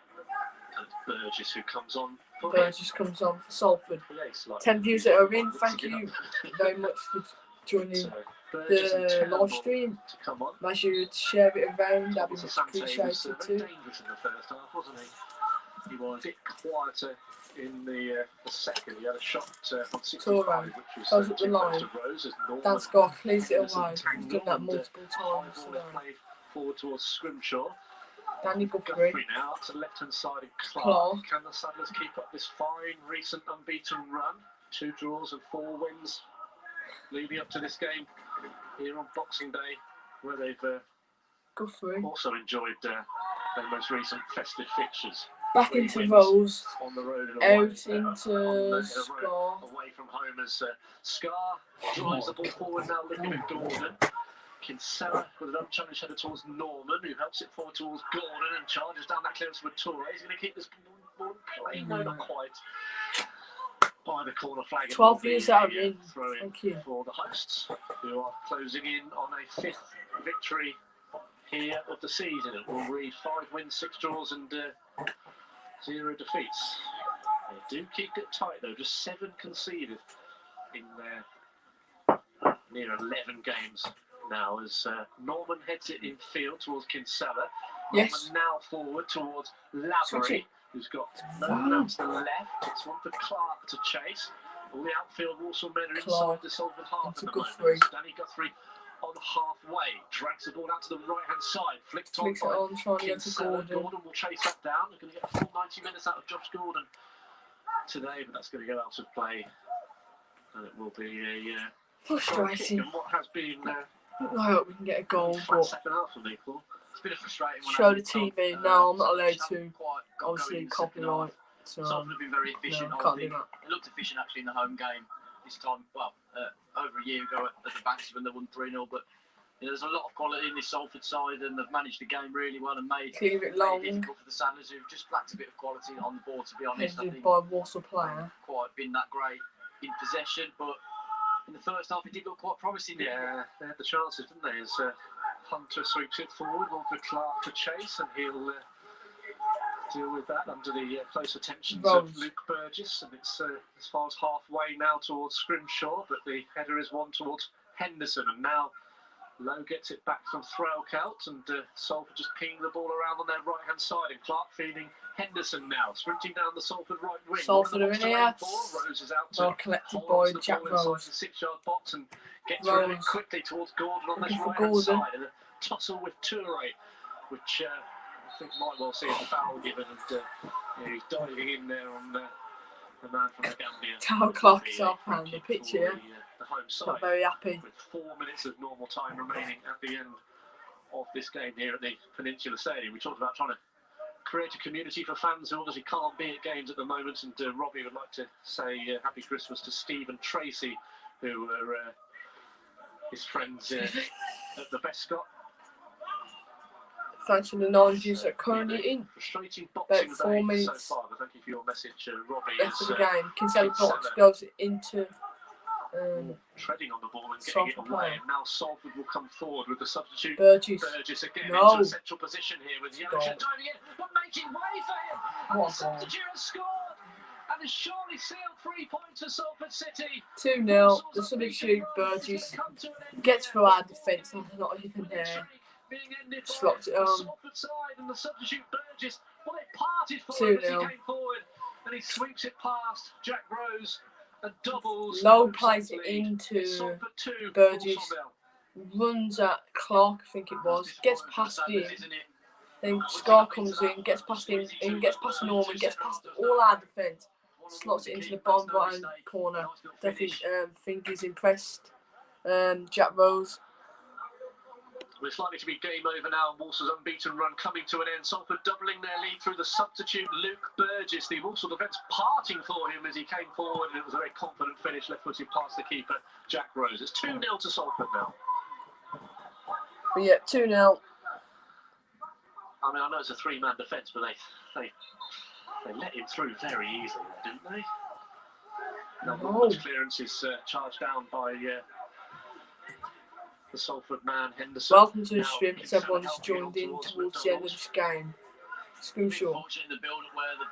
And Burgess, who comes on for Burgess comes on for Salford. Yes, like 10 views that are in. Thank you very much for joining So, Burgess and the Turnbull live stream. to come on. Make sure you share it around. That'd be Thomas much Asante was appreciated very too. dangerous in the first half, wasn't he? He was a bit quieter in the second. He had a shot from 65, Torre which was goes up the too line. close to Rose as Norman Dan Scott clears it Henderson away. He's tangled done that and, multiple high times ball today. is played forward towards Scrimshaw. Danny Guthrie. Guthrie now up to the left hand side of Clark. Clark. Can the Saddlers keep up this fine recent unbeaten run? 2 draws and 4 wins leading up to this game here on Boxing Day, where they've Guthrie. also enjoyed their most recent festive fixtures. Back 3 into wins Rose. on the road and Out away, into Scar. away from home as Scar drives the ball forward now, looking at Gordon. Kinsella with an unchallenged header towards Norman, who helps it forward towards Gordon and charges down that clearance with Torre. He's going to keep this ball in play. No, not quite. By the corner flag. 12 years out of in. Throw-in Thank you. for the hosts, who are closing in on a 5th victory here of the season. It will read 5 wins, 6 draws and 0 defeats. They do keep it tight though, just 7 conceded in their near 11 games now as Norman heads it in field towards Kinsella. Yes. Norman now forward towards Lavery, who's got no man to the left. It's one for Clark to chase. All the outfield Walsall men are inside the Salford half at the Guthrie. moment. Danny Guthrie on halfway, drags the ball out to the right hand side, flicked on Flicks it by on, trying to get to Kinsella. Gordon. Gordon will chase that down. They're going to get a full 90 minutes out of Josh Gordon today, but that's going to go out of play, and it will be a Frustrating. and what has been I hope we can get a goal, flat but second half for me, Paul. It's been a frustrating one. show the hasn't it, TV. Tom? No, I'm not allowed just to. haven't quite got Obviously, going in the second copyright. half. So, Salford have been very efficient. no, I can't do think that. it looked efficient actually in the home game this time. Well, over a year ago at the Banks when they won 3-0. But you know, there's a lot of quality in this Salford side, and they've managed the game really well and made clear it it long. difficult for the Saddlers, who've just lacked a bit of quality on the ball. To be honest, I Headed think by Walsall player. quite been that great in possession, but in the first half it did look quite promising. Yeah, they had the chances, didn't they? As Hunter sweeps it forward, one for Clark to chase, and he'll deal with that under the close attentions of Luke Burgess. And it's as far as halfway now towards Scrimshaw, but the header is one towards Henderson, and now Lowe gets it back from Threlkelt, and Salford just pinging the ball around on their right hand side, and Clark feeding Henderson now, sprinting down the Salford right wing. Salford are in here. Rose is out Well to collected hold by the Jack ball inside Rose. the 6-yard box and gets rid of it Rose. quickly towards Gordon on this Looking for right hand Gordon. side, and a tussle with Toure, which I think might well see a foul given, and he's diving in there on the man from the Gambia. Tal Clark is off hand. The pitch here. The home side. Not very happy. With 4 minutes of normal time remaining at the end of this game here at the Peninsula Stadium. We talked about trying to create a community for fans who obviously can't be at games at the moment, and Robbie would like to say happy Christmas to Steve and Tracy, who were his friends at the Bescott. Thanks for the 9 views that are currently in. Frustrating boxing About 4 day minutes so far, but thank you for your message, Robbie. left of the game. Kinsella box goes into Treading on the ball and getting it Salford away. player. And now Salford will come forward with the substitute. Burgess. Burgess again No. into a central position here with Yanisha Goal. diving in, but making way for him. And What the a goal. substitute has scored. And has surely sealed 3 points for Salford City. 2-0. The substitute Burgess gets through our defence and not even there. Slots it on. Salford side and the substitute Burgess. Well, it parted for him as he 2-0. came forward. And he sweeps it past Jack Rose and doubles. Low plays it into Burgess. Runs at Clark, I think it was. Gets past him. Then Scar comes in, gets past him, and gets past Norman, gets past all our defence. Slots it into the bottom right hand corner. Definitely think he's impressed. Jack Rose. Well, it's likely to be game over now, and Walsall's unbeaten run coming to an end. Salford doubling their lead through the substitute Luke Burgess. The Walsall defence parting for him as he came forward, and it was a very confident finish, left-footed past the keeper, Jack Rose. It's 2-0 to Salford now. But yeah, 2-0. I mean, I know it's a 3-man defence, but they let him through very easily, didn't they? Now, much clearance is charged down by the Salford man, Henderson. Welcome to the stream, as everyone's joined in towards the end of this game. Scrimshaw. Unfortunately, in the build-up where the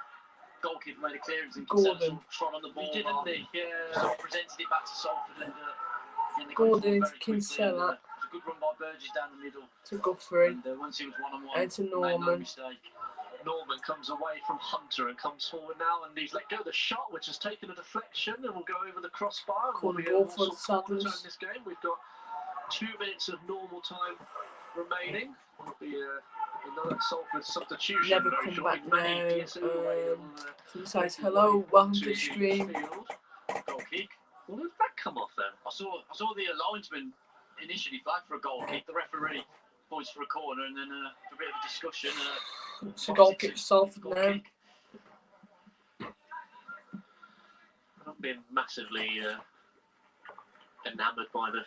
goalkeeper made a clearance and Gordon. trod on the ball. He did, didn't he? Yeah. So presented it back to Salford and they Gordon got into very quickly, Kinsella. and, it was a good run by Burgess down the middle. To Guthrie. And once he was one-on-one, And to made no Norman. mistake. Norman comes away from Hunter and comes forward now, and he's let go of the shot, which has taken a deflection and will go over the crossbar. Corner We'll be ball able for to the sort of Saddlers. turn this game. We've got 2 minutes of normal time remaining. There'll be another Salford substitution. Never very come shortly. back Manny now. Diaz will, Someone says hello, welcome to the the stream. field. Goal kick. Well, did that come off then? I saw the linesman initially flag for a goal kick. The referee points for a corner, and then a bit of a discussion. It's a goal kick for Salford Goal now. kick. I've not been massively enamoured by the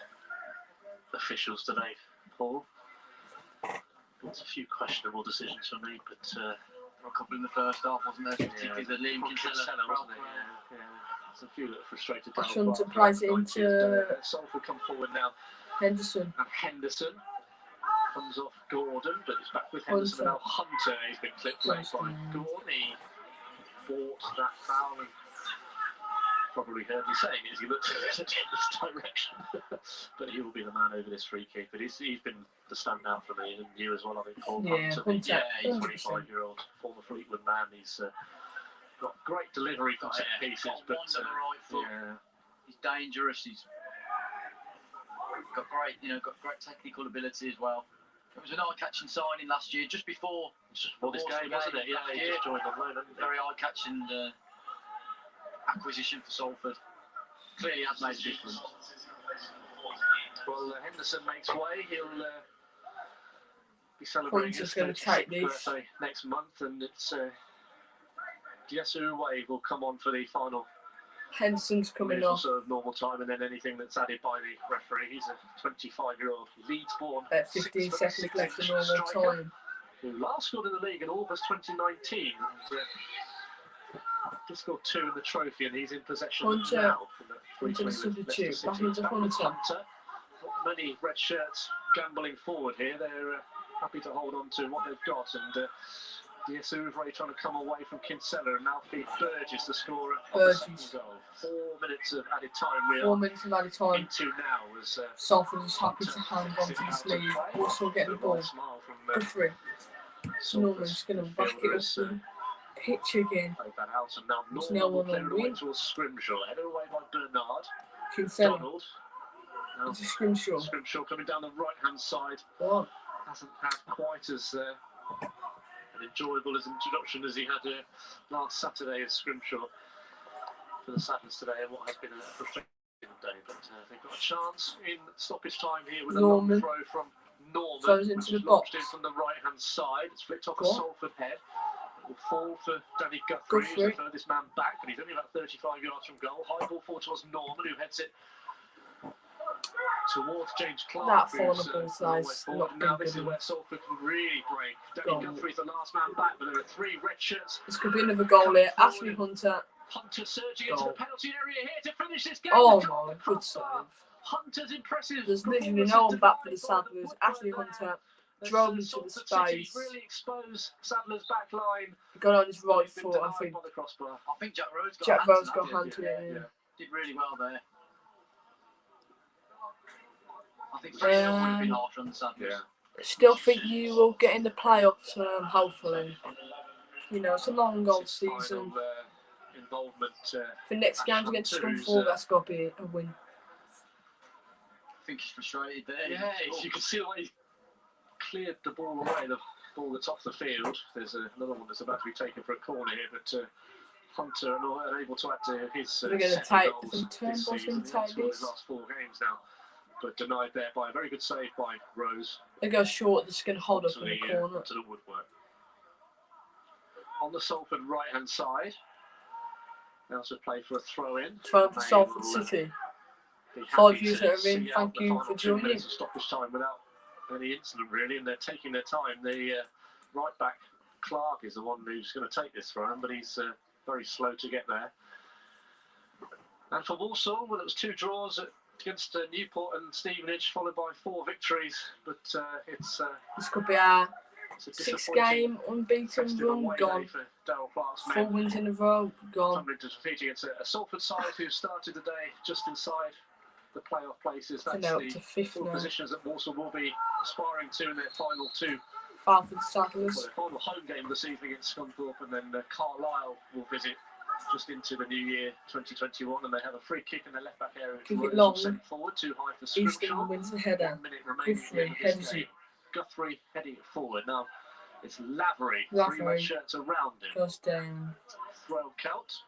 officials today, Paul. There's a few questionable decisions for me, but A couple in the first half, wasn't there? Particularly the Liam Kinsella, wasn't it? Yeah. There's a few that are frustrated. Hunter plays it into Salford come forward now, Henderson. and Henderson comes off Gordon, but it's back with Henderson. And now Hunter has been clipped late by Gordon. He fought that foul and probably heard me saying it as he looked in this direction. But he will be the man over this free kick. But he's been the standout for me, and you as well, I think, Paul. Yeah, Hunter, Hunter, he's 25-year-old former Fleetwood man. He's got great delivery from set pieces, but the right foot. yeah. He's dangerous. He's got great technical ability as well. It was an eye-catching signing last year, just before This game, wasn't it? Yeah, he just joined on loan, hadn't he? very eye-catching acquisition for Salford. Clearly has made a difference. Well, Henderson makes way. He'll be celebrating Hunter's his gonna 36th take this. birthday next month, and it's Yesu Wave will come on for the final Henderson's coming minute or off so of normal time, and then anything that's added by the referee. He's a 25-year-old Leeds-born at 15 seconds left of normal striker, time. who last scored in the league in August 2019. And, just scored 2 in the trophy, and he's in possession Hunter. now. Hunter the substitute, back into Hunter. Not many red shirts gambling forward here. They're happy to hold on to what they've got, and Diasuvre trying to come away from Kinsella, and now feed Burgess, the scorer of the second Burgess. goal. 4 minutes of added time. We 4 are minutes of added time. into now as Salford is happy to hang on to this lead. Also getting the ball. Smile from Guthrie. Norman's going to back it up the pitch again. played that out, and now It's Norman will now play it away win. towards Scrimshaw. Headed away by Bernard. Kinsella. Donald. Now It's a Scrimshaw. Scrimshaw coming down the right-hand side. Go Hasn't had quite as an enjoyable as introduction as he had last Saturday at Scrimshaw for the Saddlers today, and what has been a frustrating day. But they've got a chance in stoppage time here with Norman. a long throw from Norman, Throws into which the box. launched in from the right-hand side. It's flicked off Go a on. Salford head. It will fall for Danny Guthrie, who's Guthrie. the furthest man back, but he's only about 35 yards from goal. High ball forward towards Norman, who heads it towards James Clark. That who's, fallen ball the way size forward. not And now been this good is where enough. Salford can really break. Go Danny on. Guthrie's the last man back, but there are 3 red shirts. This could be another goal here. Ashley Hunter Hunter surging into the penalty area here to finish this game. Oh The my, good save. Hunter's impressive. There's literally no one back for the Sadlers. Ashley Hunter drove into the space. Really expose Sadler's back line. Got on his right foot, I think. I think Jack Rhodes got Jack Rhodes got hand hand to it. Yeah. Did really well there. I think 3-0 would have been harsh on the Sadlers. Still think you will get in the playoffs, hopefully. You know, it's a long old season. Involvement. The next game's against Scunthorpe, that's got to be a win. I think he's frustrated there. Yeah, you can see the way he cleared the ball away, the ball that's off the field. There's another one that's about to be taken for a corner here, but Hunter unable to add to his We're going to take some Turnbull's going to take his last 4 games now, but denied there by a very good save by Rose. They go short, they're just going to hold up in the corner. To the woodwork. On the Salford right-hand side, now to play for a throw-in. Throw for Salford City. 5 years that are in, thank you for joining. Stoppage time without any incident really, and they're taking their time. The right back Clark is the one who's going to take this throw, but he's very slow to get there. And for Walsall, well, it was 2 draws against Newport and Stevenage, followed by 4 victories. But this could be our 6th game unbeaten run gone. 4 wins in a row gone. Coming to defeat against a Salford side who started the day just inside the playoff places. That's the 4 positions that Walsall will be aspiring to in their final 2. Salford Sadlers. Well, their final home game this evening against Scunthorpe, and then Carlisle will visit just into the new year 2021, and they have a free kick in the left back area. Kick it long. Sent forward, too high for Easton wins the header. 1 minute remaining. Guthrie heading it forward. Now it's Lavery. 3 red shirts around him. Goes down. Throw count.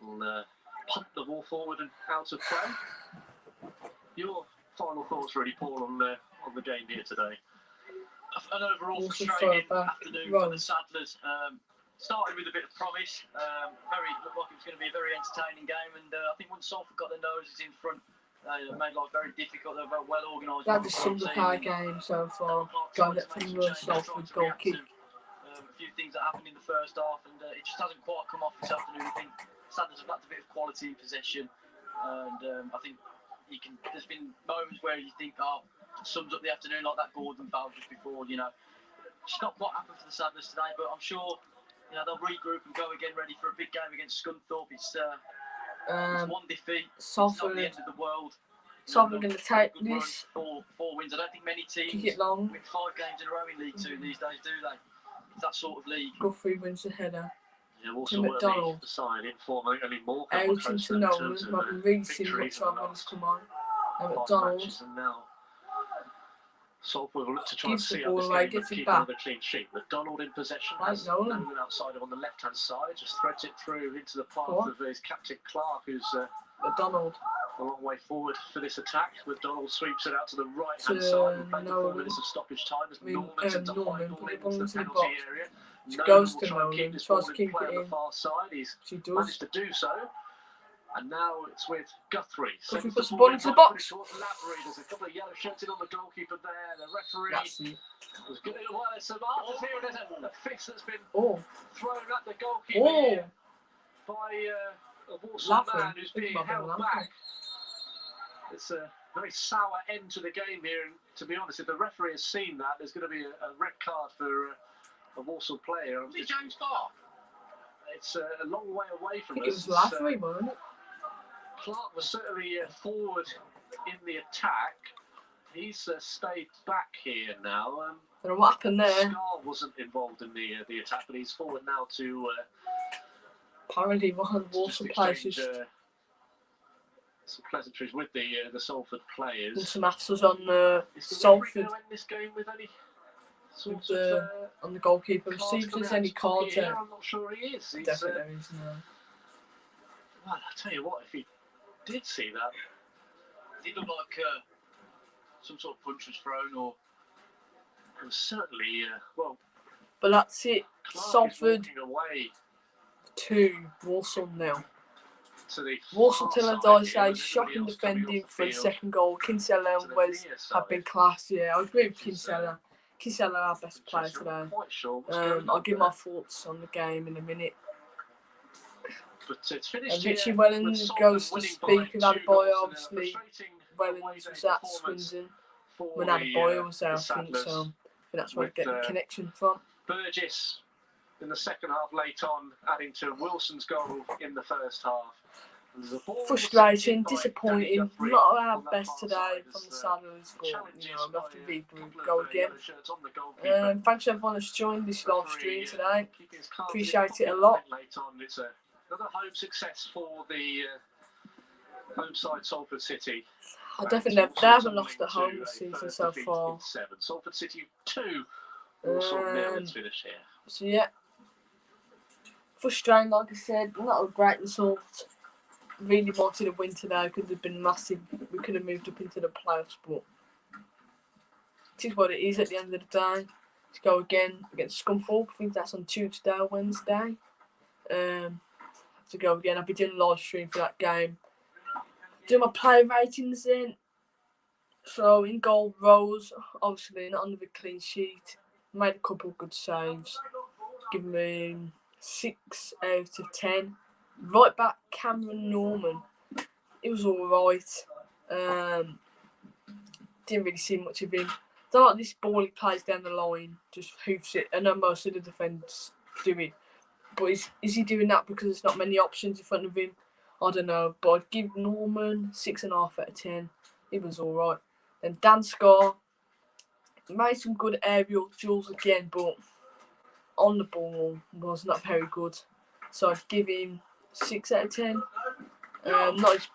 We'll punt the ball forward and out of play. Your final thoughts, really, Paul, on the game here today? An overall frustrating afternoon for the Sadlers. Started with a bit of promise. Looked like it was going to be a very entertaining game, and I think once Salford got their noses in front, they made life very difficult. They were very well organised. That just sums up our game so far. Got it from the Salford goal kick. A few things that happened in the first half, and it just hasn't quite come off this afternoon. I think Sadlers have lacked a bit of quality in possession, and I think there's been moments where you think, sums up the afternoon, like that Gordon foul just before. It's not quite happened for the Sadlers today, but I'm sure they'll regroup and go again, ready for a big game against Scunthorpe. It's 1 defeat. Salford. It's not the end of the world. Salford going to take this. 4 wins. I don't think many teams Kick it long. win 5 games in a row in League 2 these days, do they? It's that sort of league. Guthrie wins the header. Yeah, also to McDonald. The side in form, I think only more Out into Nolan. I've really seen much on when he's come on. And McDonald. And now Salford will look to try and see the ball out away, this game gets and it keep back. another clean sheet. McDonald in possession. Has Nolan outside him on the left-hand side. Just threads it through into the path of his captain Clark, who's McDonald. A long way forward for this attack. McDonald sweeps it out to the right-hand side. And playing the 4 minutes of stoppage time as Norman into high ball into the penalty area. Goes to Nolan will try and keep Nolan, this tries ball to in keep play it on the in. far side. He's managed to do so. And now it's with Guthrie. Guthrie puts the ball into the box. Lavery. There's a couple of yellow shirts in on the goalkeeper there. The referee was good. Well, there's some answers here. There's a fist that's been thrown at the goalkeeper by a Walsall man who's being held back. It's a very sour end to the game here. And to be honest, if the referee has seen that, there's going to be a red card for a Walsall player. Is it James Clark? It's a long way away from us. It was Lavery, wasn't it? Clark was certainly forward in the attack. He's stayed back here now. I don't know what happened there. Scar wasn't involved in the attack, but he's forward now to. Apparently, one Walsall players. Some pleasantries with the Salford players. And some answers on Salford. Salford. End this game with any sort of, on the goalkeeper. See if there's any cards there. I'm not sure he is. Definitely there is. No. Well, I'll tell you what, if he did see that, it did look like some sort of punch was thrown, or it was certainly well. But that's it. Clark Salford away 2, Walsall 0. To the Walsall till I say shocking defending for the second goal. Kinsella and Wes have been class. Yeah, I agree with Kinsella. Kinsella our best player today. Quite sure I'll give my thoughts on the game in a minute. But it's finished And Richie here Wellens with Salford goes to winning speak with by 2 Adebayo, goals in a obviously. frustrating Wellens away was day at performance Swindon for when the, Adebayo was there, the I think, Saddlers, so I think that's where I with, get the connection from. Burgess in the second half late on, adding to Wilson's goal in the first half. Frustrating, disappointing, not our best today from the Saddlers, but you know, we have to regroup, go again. Thanks everyone that's joined this live stream today. Appreciate it a lot. It's another home success for the home side Salford City. I definitely they haven't lost at home this season so far. Salford City 2, Walsall 0 it's finished here. So yeah, frustrating, like I said, not a great result. Really wanted a win today, could have been massive. We could have moved up into the playoffs, but it is what it is at the end of the day. Let's go again against Scunthorpe. I think that's on Tuesday or Wednesday. Have to go again. I'll be doing a live stream for that game. Do my player ratings then. So in goal, Rose, obviously not another clean sheet. Made a couple of good saves. Give me 6 out of 10. Right back, Cameron Norman. It was alright. Didn't really see much of him. Don't like this ball he plays down the line, just hoofs it. I know most of the defenders do it. But is he doing that because there's not many options in front of him? I don't know. But I'd give Norman 6.5 out of 10. It was alright. Then Dan Scar made some good aerial duels again, but on the ball was not very good. So I'd give him 6 out of 10.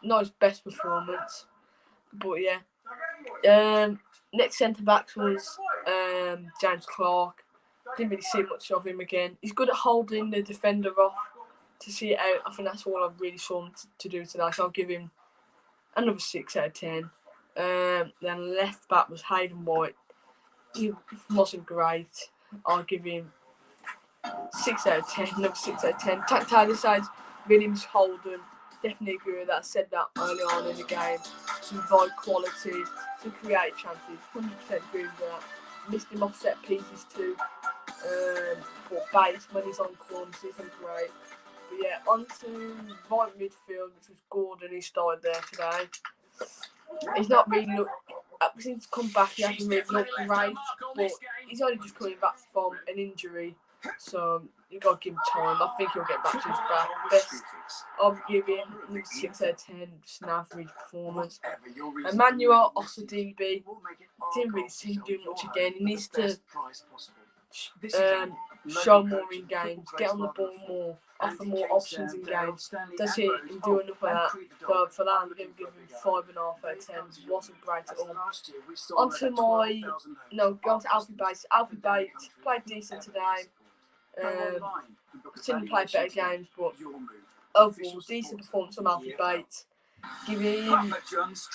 Not his best performance, but yeah. Next centre backs was James Clark. Didn't really see much of him again. He's good at holding the defender off to see it out. I think that's all I really saw him to do today. So I'll give him another 6 out of 10. Then left back was Hayden White. He wasn't great. I'll give him 6 out of 10. Another 6 out of 10. Tactile sides, Williams, Holden. Definitely agree with that. I said that early on in the game. Some void quality, some creative chances. 100% agree with that. Missed him off set pieces too. But Bates, when he's on corners, isn't great. But yeah, on to right midfield, which was Gordon, who started there today. He's not really looked, since he's come back, he hasn't really looked great, but he's only just coming back from an injury, so you've got to give him time. I think he'll get back to his best. I'll give him 6 out of 10, just an average performance. Emmanuel Osadibe didn't really see him doing much again. He needs to show more in games, get on the ball more, offer more options in games. Does he do enough of that? For that, I'm going to give him 5.5 out of 10. It wasn't great at all. On to go to Alfie Bates. Alfie Bates played decent today. Didn't play better games, but overall, decent performance from Alfie Bates. Give him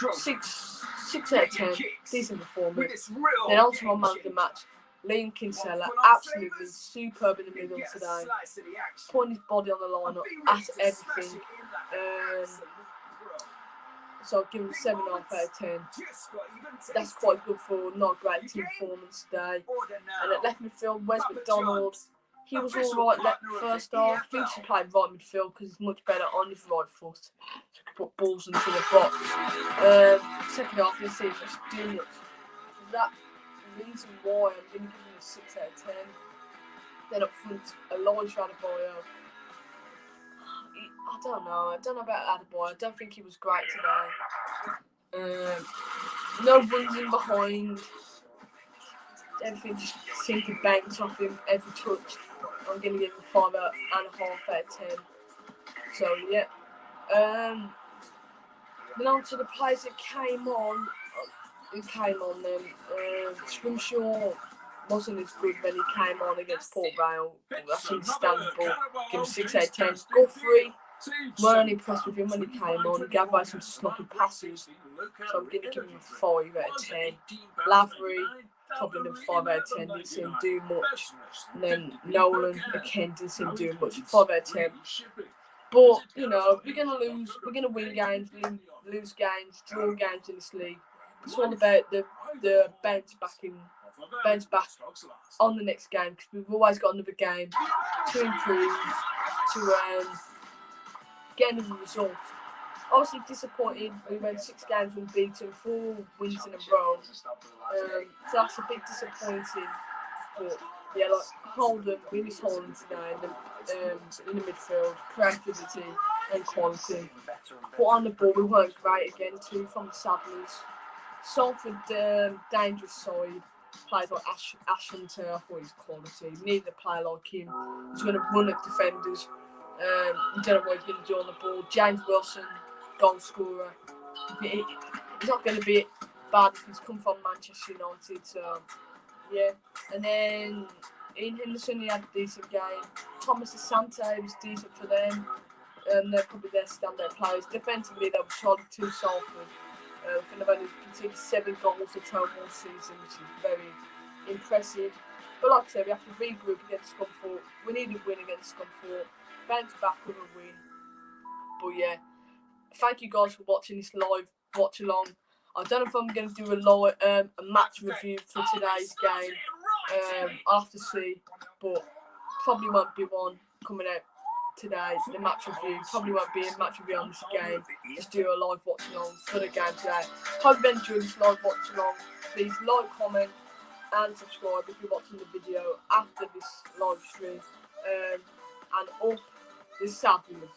6 out of 10. Decent performance. Then on to my man of the match. Liam Kinsella, absolutely superb in the middle today. Putting his body on the line at everything. So I'll give him 7.5 out of 10. That's quite good for not a great team performance today. And at left midfield, Wes McDonald. He was alright first half. I think he should play right midfield because he's much better on his right foot. So he can put balls into the box. Second half, you'll see him just doing much. That reason why I'm going to give him a 6 out of 10. Then up front, Elijah Adebayo. I don't know about Adebayo. I don't think he was great today. No runs in behind. Everything just seemed to bounce off him every touch. I'm going to give him 5.5 out of 10. So yeah. Then on to the players that came on. Scrimshaw wasn't as good when he came on against Port Vale. That's understandable. Give him 6 out of 10. Guthrie, weren't impressed with him when he came on. He gave away some sloppy passes. So I'm going to give him a 5 out of 10. Lavery, probably another 5 out of 10. Didn't see him do much. And then Nolan, again, didn't see him doing much. 5 out of 10. But, you know, we're going to lose. We're going to win games, lose games, draw games in this league. It's all about the bounce back on the next game, because we've always got another game to improve, getting the result. Obviously disappointing. We went 6 games unbeaten, 4 wins in a row. So that's a bit disappointing. But yeah, like Holden, we miss Holden today in the midfield, creativity and quality. But on the ball, we weren't great again too from the Saddlers. Salford, dangerous side, plays like Ash Hunter. I thought he's quality. We needed a player like him. He's going to run at defenders. You don't know what he's going to do on the ball. James Wilson, goal scorer. He's not going to be bad if he's come from Manchester United. So yeah, and then Ian Henderson, he had a decent game. Thomas Asante was decent for them. They're probably their standout players. Defensively, they were solid too, Salford. I think they've only conceded 7 goals a total all season, which is very impressive. But like I said, we have to regroup against Scunthorpe. We need a win against Scunthorpe. Bounce back with a win. But yeah, thank you guys for watching this live watch along. I don't know if I'm going to do a match review for today's game. I'll have to see, but probably won't be one coming out today. The match review probably won't be a match review on this game. Just do a live watch along for the game today. Hope you enjoyed this live watch along. Please like, comment, and subscribe if you're watching the video after this live stream. And up the Saddlers.